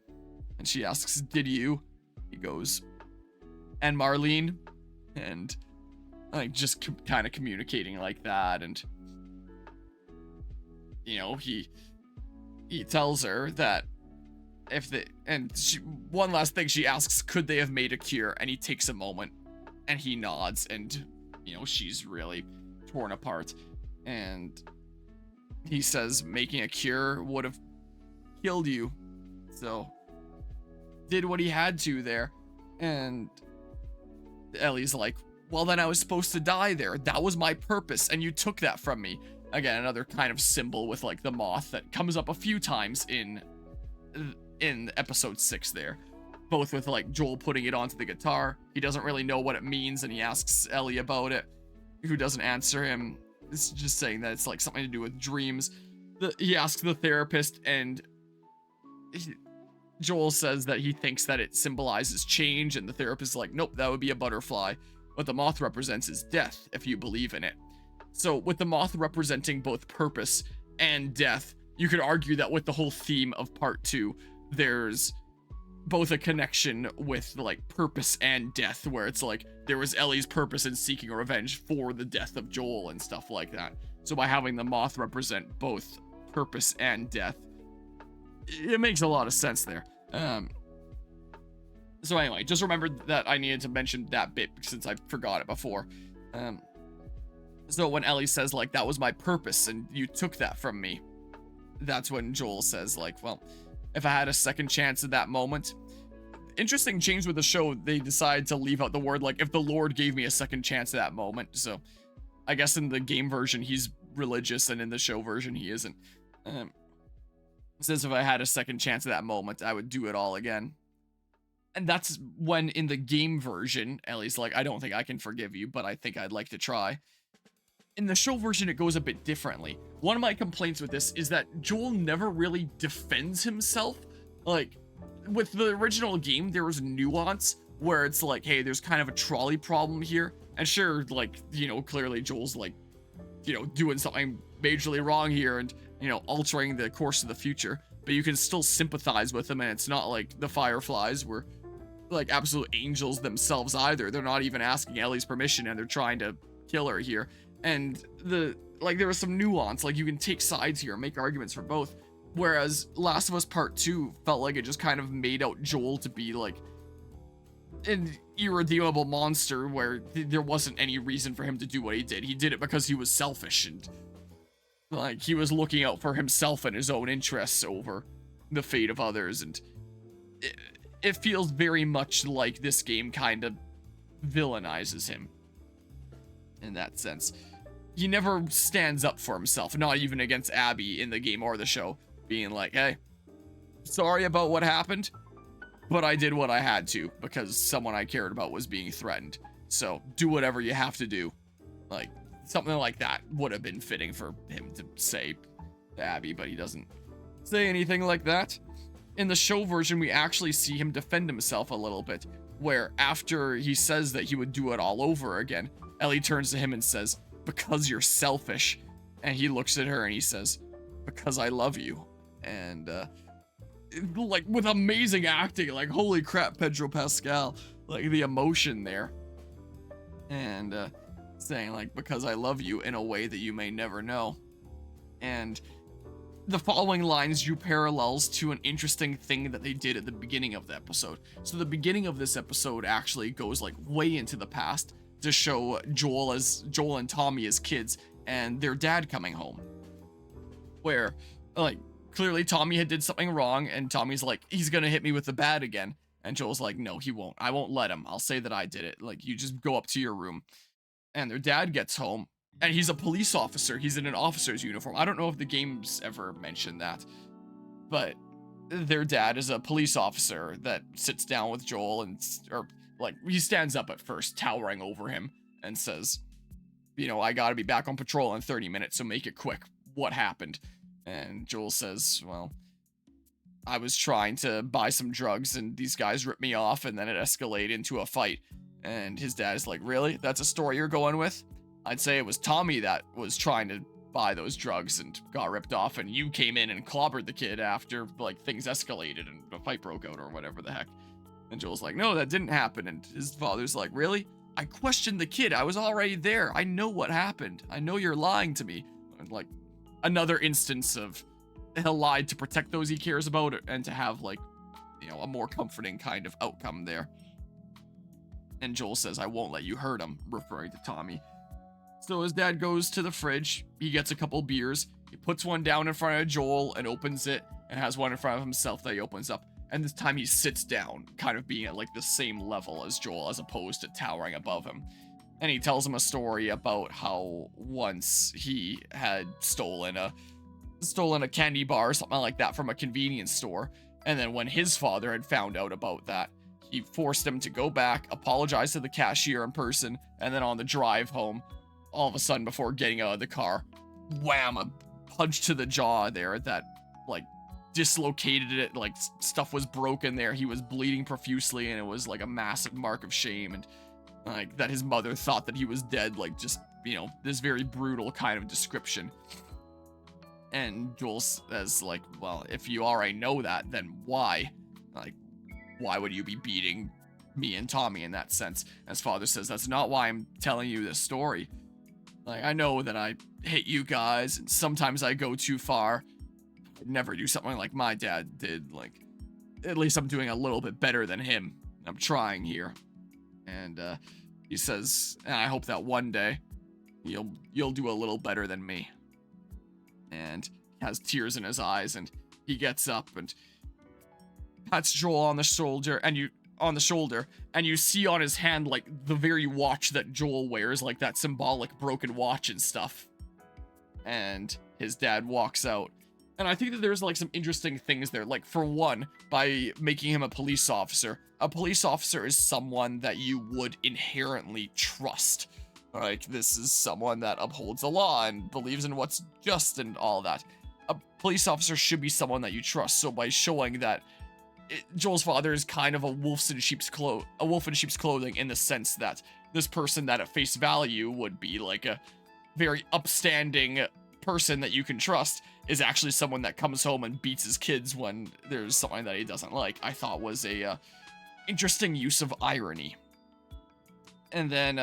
And she asks, did you? He goes, and Marlene? And like just kind of communicating like that. And you know, he tells her that one last thing, she asks, could they have made a cure? And he takes a moment and he nods, and you know, she's really torn apart. And he says making a cure would have killed you, so did what he had to there. And Ellie's like, well, then I was supposed to die there. That was my purpose, and you took that from me. Again, another kind of symbol with like the moth that comes up a few times in episode 6 there. Both with like Joel putting it onto the guitar. He doesn't really know what it means, and he asks Ellie about it, who doesn't answer him. It's just saying that it's like something to do with dreams. He asks the therapist, and Joel says that he thinks that it symbolizes change, and the therapist is like, nope, that would be a butterfly. What the moth represents is death, if you believe in it. So with the moth representing both purpose and death, you could argue that with the whole theme of part 2, there's both a connection with like purpose and death, where it's like there was Ellie's purpose in seeking revenge for the death of Joel and stuff like that. So by having the moth represent both purpose and death, it makes a lot of sense there. So anyway, just remembered that I needed to mention that bit since I forgot it before. So when Ellie says like, that was my purpose and you took that from me, that's when Joel says like, well, if I had a second chance at that moment. Interesting change with the show, they decided to leave out the word like, if the Lord gave me a second chance at that moment. So I guess in the game version he's religious, and in the show version he isn't. Says if I had a second chance at that moment, I would do it all again. And that's when in the game version, Ellie's like, I don't think I can forgive you, but I think I'd like to try. In the show version, it goes a bit differently. One of my complaints with this is that Joel never really defends himself. Like, with the original game, there was nuance where it's like, hey, there's kind of a trolley problem here. And sure, like, you know, clearly Joel's like, you know, doing something majorly wrong here and, you know, altering the course of the future. But you can still sympathize with him, and it's not like the Fireflies were like absolute angels themselves either. They're not even asking Ellie's permission, and they're trying to kill her here. And there was some nuance, like you can take sides here and make arguments for both. Whereas Last of Us Part 2 felt like it just kind of made out Joel to be like an irredeemable monster where there wasn't any reason for him to do what he did. He did it because he was selfish and like he was looking out for himself and his own interests over the fate of others. And it feels very much like this game kind of villainizes him in that sense. He never stands up for himself, not even against Abby in the game or the show, being like, hey, sorry about what happened, but I did what I had to because someone I cared about was being threatened. So do whatever you have to do. Like, something like that would have been fitting for him to say to Abby, but he doesn't say anything like that. In the show version, we actually see him defend himself a little bit, where after he says that he would do it all over again, Ellie turns to him and says, because you're selfish. And he looks at her and he says, because I love you. And like with amazing acting, like holy crap, Pedro Pascal, like the emotion there. And saying like, because I love you in a way that you may never know. And the following lines drew parallels to an interesting thing that they did at the beginning of the episode. So the beginning of this episode actually goes like way into the past to show Joel and Tommy as kids and their dad coming home. Where like clearly Tommy had did something wrong and Tommy's like, he's gonna hit me with the bat again. And Joel's like, no, he won't. I won't let him. I'll say that I did it. Like, you just go up to your room. And their dad gets home and he's a police officer. He's in an officer's uniform. I don't know if the game's ever mentioned that, but their dad is a police officer that sits down with Joel and, or like, he stands up at first, towering over him and says, you know, I gotta be back on patrol in 30 minutes, so make it quick. What happened? And Joel says, well, I was trying to buy some drugs and these guys ripped me off and then it escalated into a fight. And his dad is like, really? That's a story you're going with? I'd say it was Tommy that was trying to buy those drugs and got ripped off, and you came in and clobbered the kid after, like, things escalated and a fight broke out or whatever the heck. And Joel's like, no, that didn't happen. And his father's like, really? I questioned the kid. I was already there. I know what happened. I know you're lying to me. And, like, another instance of he lied to protect those he cares about and to have, like, you know, a more comforting kind of outcome there. And Joel says, I won't let you hurt him, referring to Tommy. So his dad goes to the fridge, he gets a couple beers, he puts one down in front of Joel and opens it, and has one in front of himself that he opens up. And this time he sits down, kind of being at like the same level as Joel, as opposed to towering above him. And he tells him a story about how once he had stolen a candy bar or something like that from a convenience store. And then when his father had found out about that, he forced him to go back, apologize to the cashier in person, and then on the drive home, all of a sudden before getting out of the car, wham, a punch to the jaw there that, like, dislocated it, like, stuff was broken there, he was bleeding profusely, and it was, like, a massive mark of shame, and, like, that his mother thought that he was dead, like, just, you know, this very brutal kind of description. And Joel says, like, well, if you already know that, then why? Like, why would you be beating me and Tommy in that sense? And his father says, that's not why I'm telling you this story. Like, I know that I hate you guys, and sometimes I go too far. I'd never do something like my dad did. Like, at least I'm doing a little bit better than him. I'm trying here. And he says, and I hope that one day you'll do a little better than me. And he has tears in his eyes, and he gets up and pats Joel on the shoulder, and you see on his hand, like, the very watch that Joel wears, like that symbolic broken watch and stuff. And his dad walks out. And I think that there's, like, some interesting things there. Like, for one, by making him a police officer is someone that you would inherently trust. Like, this is someone that upholds the law and believes in what's just and all that. A police officer should be someone that you trust. So by showing that Joel's father is kind of a wolf in sheep's clothing in the sense that this person that at face value would be like a very upstanding person that you can trust is actually someone that comes home and beats his kids when there's something that he doesn't like, I thought was a interesting use of irony. And then,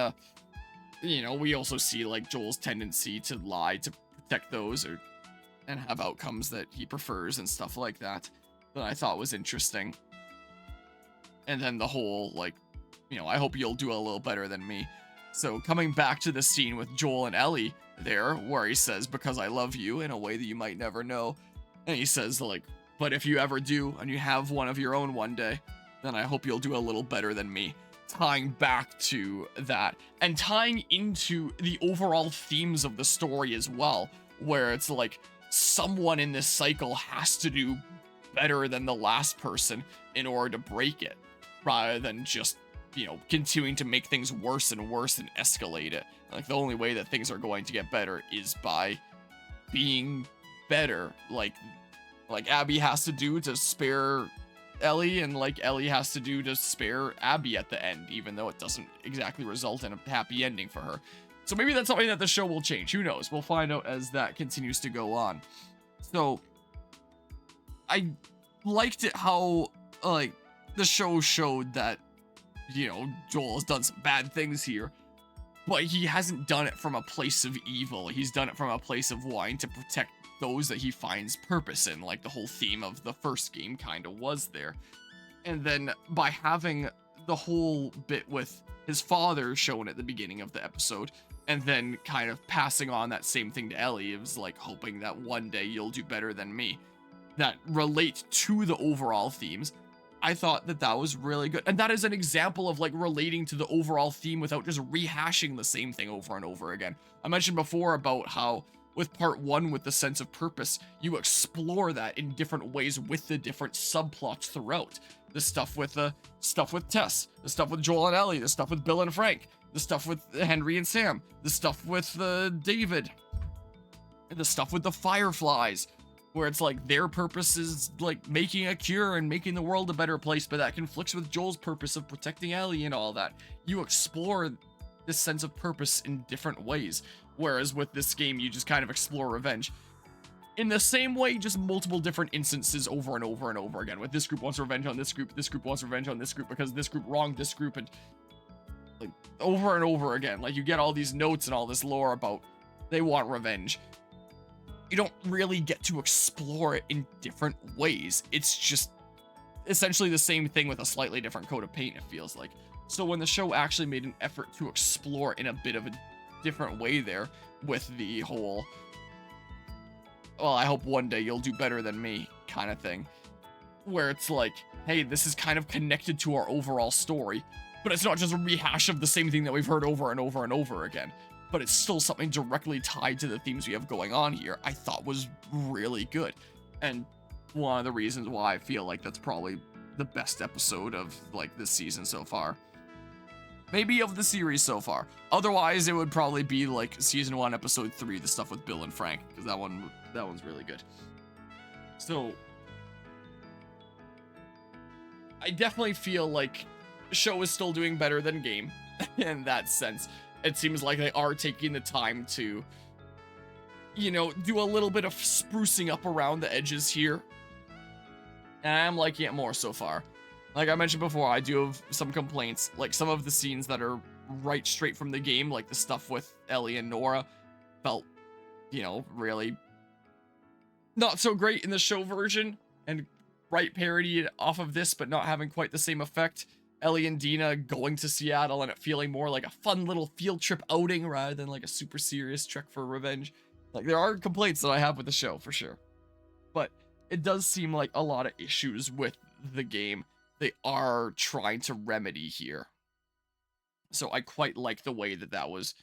you know, we also see like Joel's tendency to lie to protect those, or and have outcomes that he prefers and stuff like that I thought was interesting. And then the whole, like, you know, I hope you'll do a little better than me. So coming back to the scene with Joel and Ellie there, where he says, because I love you, in a way that you might never know. And he says, like, but if you ever do, and you have one of your own one day, then I hope you'll do a little better than me. Tying back to that, and tying into the overall themes of the story as well, where it's like, someone in this cycle has to do better than the last person in order to break it, rather than just, you know, continuing to make things worse and worse and escalate it. Like, the only way that things are going to get better is by being better, like Abby has to do to spare Ellie, and like Ellie has to do to spare Abby at the end, even though it doesn't exactly result in a happy ending for her. So maybe that's something that the show will change. Who knows? We'll find out as that continues to go on. So I liked it how, like, the show showed that, you know, Joel has done some bad things here, but he hasn't done it from a place of evil. He's done it from a place of wanting to protect those that he finds purpose in, like the whole theme of the first game kind of was there. And then by having the whole bit with his father shown at the beginning of the episode, and then kind of passing on that same thing to Ellie, it was like hoping that one day you'll do better than me, that relate to the overall themes. I thought that that was really good. And that is an example of like relating to the overall theme without just rehashing the same thing over and over again. I mentioned before about how with part 1, with the sense of purpose, you explore that in different ways with the different subplots throughout. The stuff with Tess, the stuff with Joel and Ellie, the stuff with Bill and Frank, the stuff with Henry and Sam, the stuff with David, and the stuff with the Fireflies, where it's like their purpose is like making a cure and making the world a better place, but that conflicts with Joel's purpose of protecting Ellie and all that. You explore this sense of purpose in different ways, whereas with this game, you just kind of explore revenge. In the same way, just multiple different instances over and over and over again, with this group wants revenge on this group wants revenge on this group because this group wronged this group, and like over and over again. Like, you get all these notes and all this lore about they want revenge. You don't really get to explore it in different ways. It's just essentially the same thing with a slightly different coat of paint, it feels like. So when the show actually made an effort to explore in a bit of a different way there, with the whole, well, I hope one day you'll do better than me kind of thing, where it's like, hey, this is kind of connected to our overall story, but it's not just a rehash of the same thing that we've heard over and over and over again, but it's still something directly tied to the themes we have going on here, I thought was really good. And one of the reasons why I feel like that's probably the best episode of like this season so far. Maybe of the series so far. Otherwise, it would probably be like season 1, episode 3, the stuff with Bill and Frank, because that one's really good. So I definitely feel like the show is still doing better than game in that sense. It seems like they are taking the time to, you know, do a little bit of sprucing up around the edges here. And I am liking it more so far. Like I mentioned before, I do have some complaints. Like some of the scenes that are right straight from the game, like the stuff with Ellie and Nora, felt, you know, really not so great in the show version, and right parodied off of this, but not having quite the same effect. Ellie and Dina going to Seattle and it feeling more like a fun little field trip outing rather than like a super serious trek for revenge. Like, there are complaints that I have with the show for sure, but it does seem like a lot of issues with the game they are trying to remedy here. So I quite like the way that that was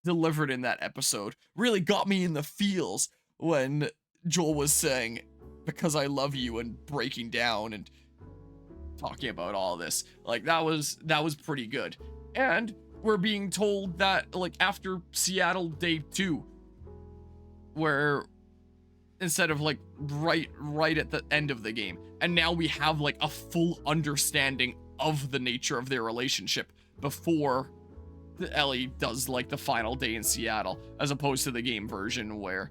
delivered in that episode. Really got me in the feels when Joel was saying, because I love you, and breaking down and talking about all this. Like, that was pretty good. And we're being told that, like, after Seattle Day 2, where instead of like right at the end of the game, and now we have like a full understanding of the nature of their relationship before Ellie does like the final day in Seattle, as opposed to the game version where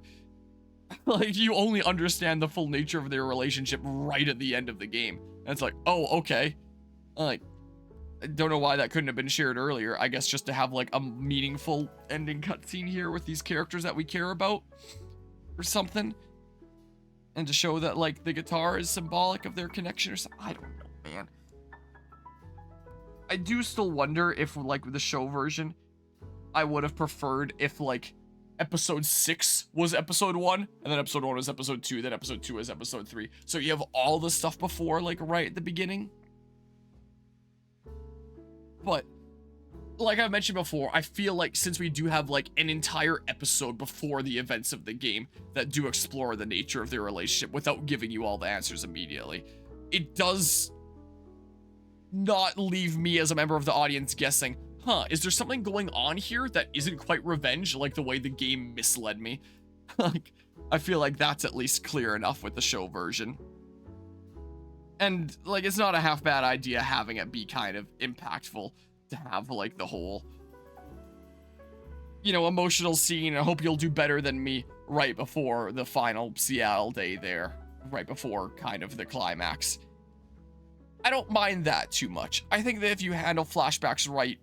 like you only understand the full nature of their relationship right at the end of the game. And it's like, oh, okay. Like, I don't know why that couldn't have been shared earlier. I guess just to have like a meaningful ending cutscene here with these characters that we care about or something. and to show that like the guitar is symbolic of their connection or something. I don't know, man. I do still wonder if like with the show version, I would have preferred if like episode 6 was episode 1, and then episode 1 was episode 2, then episode 2 was episode 3. So you have all the stuff before, like right at the beginning. But like I mentioned before, I feel like since we do have like an entire episode before the events of the game that do explore the nature of their relationship without giving you all the answers immediately, it does not leave me as a member of the audience guessing, huh, is there something going on here that isn't quite revenge like the way the game misled me? Like, I feel like that's at least clear enough with the show version. And like, it's not a half bad idea having it be kind of impactful to have like the whole, you know, emotional scene. I hope you'll do better than me right before the final Seattle day there, right before kind of the climax. I don't mind that too much. I think that if you handle flashbacks right,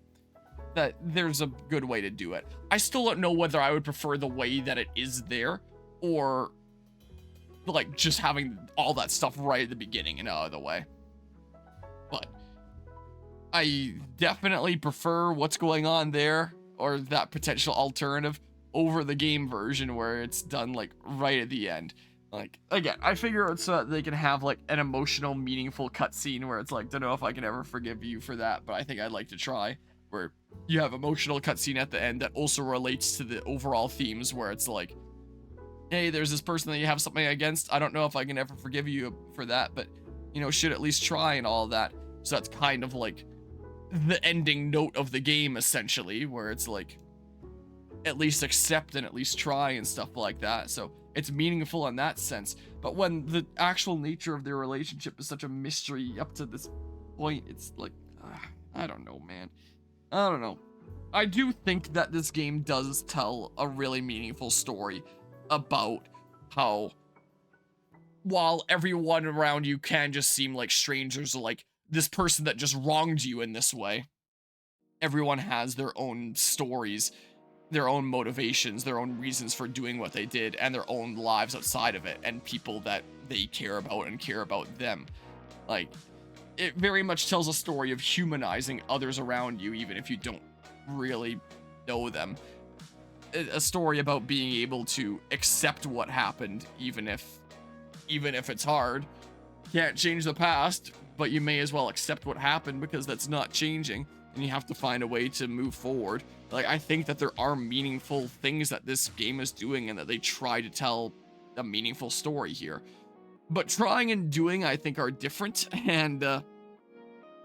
that there's a good way to do it. I still don't know whether I would prefer the way that it is there, or like just having all that stuff right at the beginning and out of the way. But I definitely prefer what's going on there, or that potential alternative, over the game version where it's done like right at the end. Like, again, I figure it's so that they can have like an emotional, meaningful cutscene where it's like, don't know if I can ever forgive you for that, but I think I'd like to try. Where you have emotional cutscene at the end that also relates to the overall themes, where it's like, hey, there's this person that you have something against. I don't know if I can ever forgive you for that, but, you know, should at least try and all that. So that's kind of like the ending note of the game, essentially, where it's like, at least accept and at least try and stuff like that. So it's meaningful in that sense. But when the actual nature of their relationship is such a mystery up to this point, it's like, I don't know, man. I don't know. I do think that this game does tell a really meaningful story about how, while everyone around you can just seem like strangers, or like this person that just wronged you in this way, everyone has their own stories, their own motivations, their own reasons for doing what they did, and their own lives outside of it, and people that they care about and care about them. Like, it very much tells a story of humanizing others around you, even if you don't really know them. A story about being able to accept what happened, even if it's hard. Can't change the past, but you may as well accept what happened, because that's not changing, and you have to find a way to move forward. Like, I think that there are meaningful things that this game is doing, and that they try to tell a meaningful story here. But trying and doing, I think, are different, and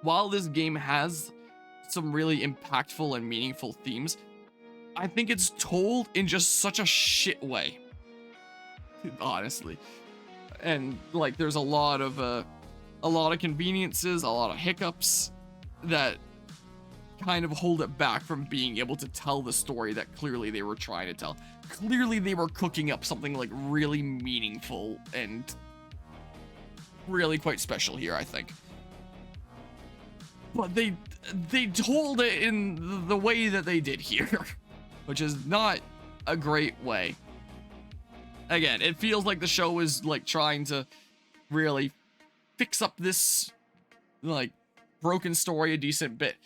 while this game has some really impactful and meaningful themes, I think it's told in just such a shit way, honestly. And like, there's a lot of conveniences, a lot of hiccups that kind of hold it back from being able to tell the story that clearly they were trying to tell. Clearly they were cooking up something like really meaningful and really quite special here, I think. But they told it in the way that they did here, which is not a great way. Again, it feels like the show is like trying to really fix up this like broken story a decent bit.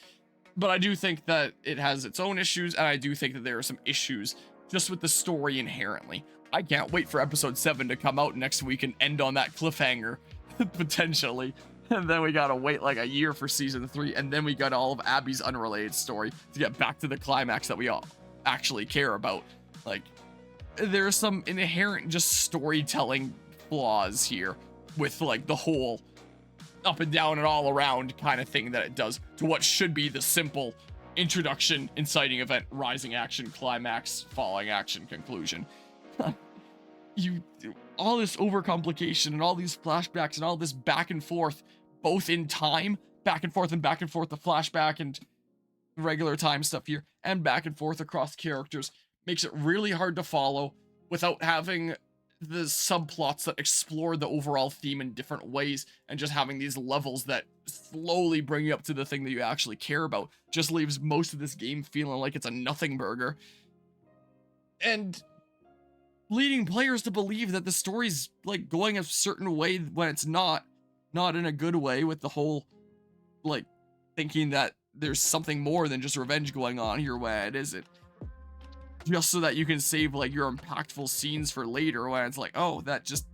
But I do think that it has its own issues, and I do think that there are some issues just with the story inherently. I can't wait for episode 7 to come out next week and end on that cliffhanger, potentially. And then we gotta wait like a year for season 3, and then we got all of Abby's unrelated story to get back to the climax that we all actually care about. Like, there are some inherent just storytelling flaws here with like the whole up and down and all around kind of thing that it does to what should be the simple introduction, inciting event, rising action, climax, falling action, conclusion. All this overcomplication and all these flashbacks and all this back and forth, both in time, back and forth, the flashback and regular time stuff here, and back and forth across characters, makes it really hard to follow without having the subplots that explore the overall theme in different ways, and just having these levels that slowly bring you up to the thing that you actually care about. Just leaves most of this game feeling like it's a nothing burger. And leading players to believe that the story's like going a certain way when it's not in a good way, with the whole like thinking that there's something more than just revenge going on here when it isn't, just so that you can save like your impactful scenes for later, when it's like, oh, that just,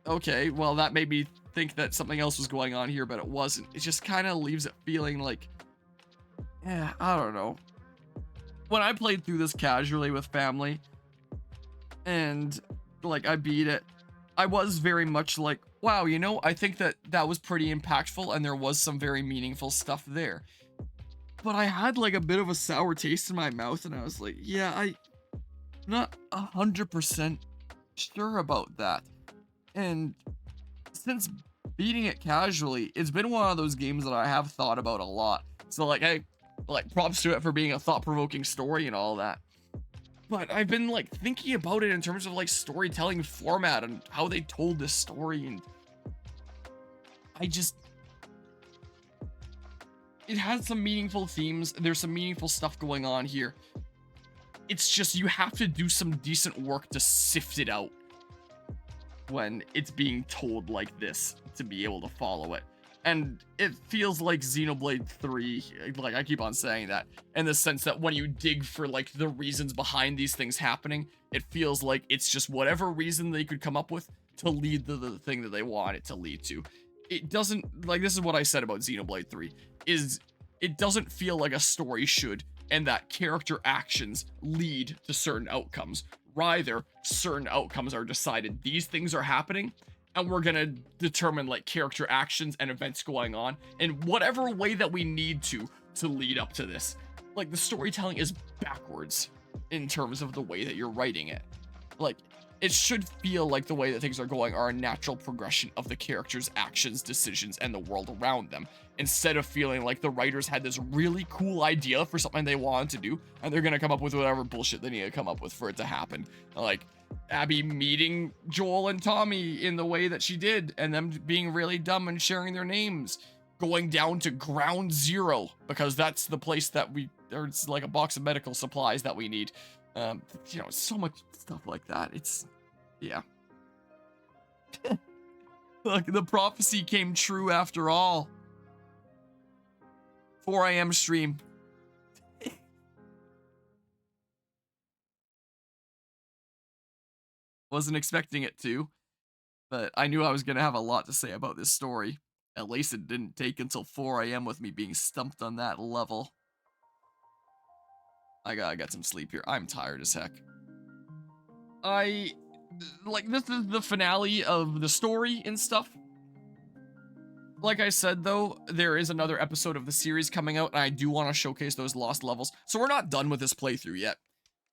okay, well, that made me think that something else was going on here, but it wasn't. It just kind of leaves it feeling like, yeah, I don't know. When I played through this casually with family and like I beat it, I was very much like, wow, you know, I think that that was pretty impactful and there was some very meaningful stuff there. But I had like a bit of a sour taste in my mouth, and I was like, yeah, I'm not 100% sure about that. And since beating it casually, it's been one of those games that I have thought about a lot. So like, hey, like, props to it for being a thought-provoking story and all that. But I've been like thinking about it in terms of like storytelling format and how they told this story, and it has some meaningful themes. There's some meaningful stuff going on here. It's just, you have to do some decent work to sift it out when it's being told like this to be able to follow it. And it feels like Xenoblade 3, like I keep on saying that, in the sense that when you dig for like the reasons behind these things happening, it feels like it's just whatever reason they could come up with to lead to the thing that they want it to lead to. It doesn't, like, this is what I said about Xenoblade 3, is it doesn't feel like a story should, and that character actions lead to certain outcomes. Rather, certain outcomes are decided. These things are happening, and we're gonna determine like character actions and events going on in whatever way that we need to lead up to this. Like, the storytelling is backwards in terms of the way that you're writing it. Like, it should feel like the way that things are going are a natural progression of the characters' actions, decisions, and the world around them, instead of feeling like the writers had this really cool idea for something they wanted to do, and they're gonna come up with whatever bullshit they need to come up with for it to happen. Like, Abby meeting Joel and Tommy in the way that she did, and them being really dumb and sharing their names, going down to ground zero because that's the place that it's like a box of medical supplies that we need. You know, so much stuff like that. It's, yeah. Look, the prophecy came true after all. 4 a.m. stream. Wasn't expecting it to, but I knew I was going to have a lot to say about this story. At least it didn't take until 4 a.m. with me being stumped on that level. I gotta get some sleep here. I'm tired as heck. This is the finale of the story and stuff. Like I said, though, there is another episode of the series coming out, and I do want to showcase those lost levels. So we're not done with this playthrough yet.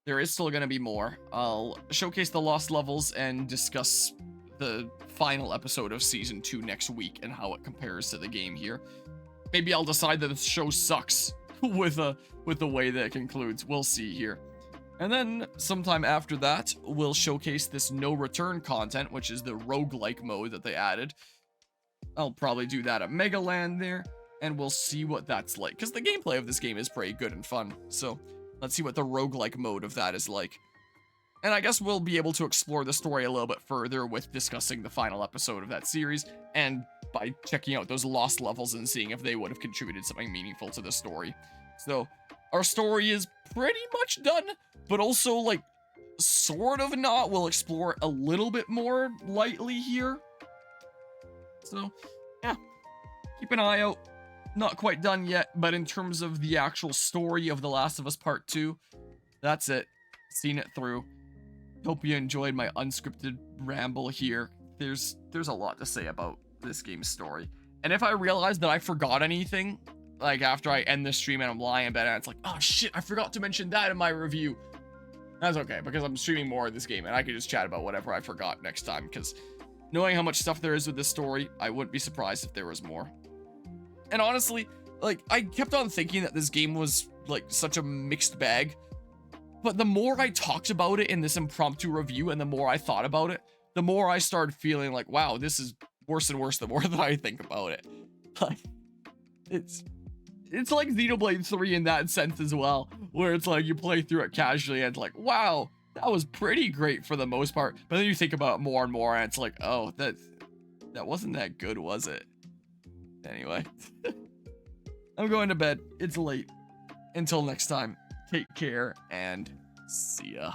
There is still going to be more. I'll showcase the lost levels and discuss the final episode of Season 2 next week and how it compares to the game here. Maybe I'll decide that the show sucks with the way that it concludes. We'll see here. And then sometime after that, we'll showcase this no return content, which is the roguelike mode that they added. I'll probably do that at Megaland there, and we'll see what that's like, because the gameplay of this game is pretty good and fun. So let's see what the roguelike mode of that is like. And I guess we'll be able to explore the story a little bit further with discussing the final episode of that series, and by checking out those lost levels and seeing if they would have contributed something meaningful to the story. So our story is pretty much done, but also like sort of not. We'll explore a little bit more lightly here. So yeah, keep an eye out. Not quite done yet, but in terms of the actual story of The Last of Us Part 2, that's it. Seen it through. Hope you enjoyed my unscripted ramble here. There's a lot to say about this game's story. And if I realize that I forgot anything, like after I end this stream and I'm lying in bed and it's like, oh shit, I forgot to mention that in my review. That's okay, because I'm streaming more of this game and I can just chat about whatever I forgot next time, because knowing how much stuff there is with this story, I wouldn't be surprised if there was more. And honestly, like, I kept on thinking that this game was like such a mixed bag, but the more I talked about it in this impromptu review and the more I thought about it, the more I started feeling like, wow, this is worse and worse the more that I think about it. Like, it's like Xenoblade 3 in that sense as well, where it's like you play through it casually and it's like, wow, That was pretty great for the most part. But then you think about it more and more, and it's like, oh, that wasn't that good, was it? Anyway. I'm going to bed. It's late. Until next time, take care and see ya.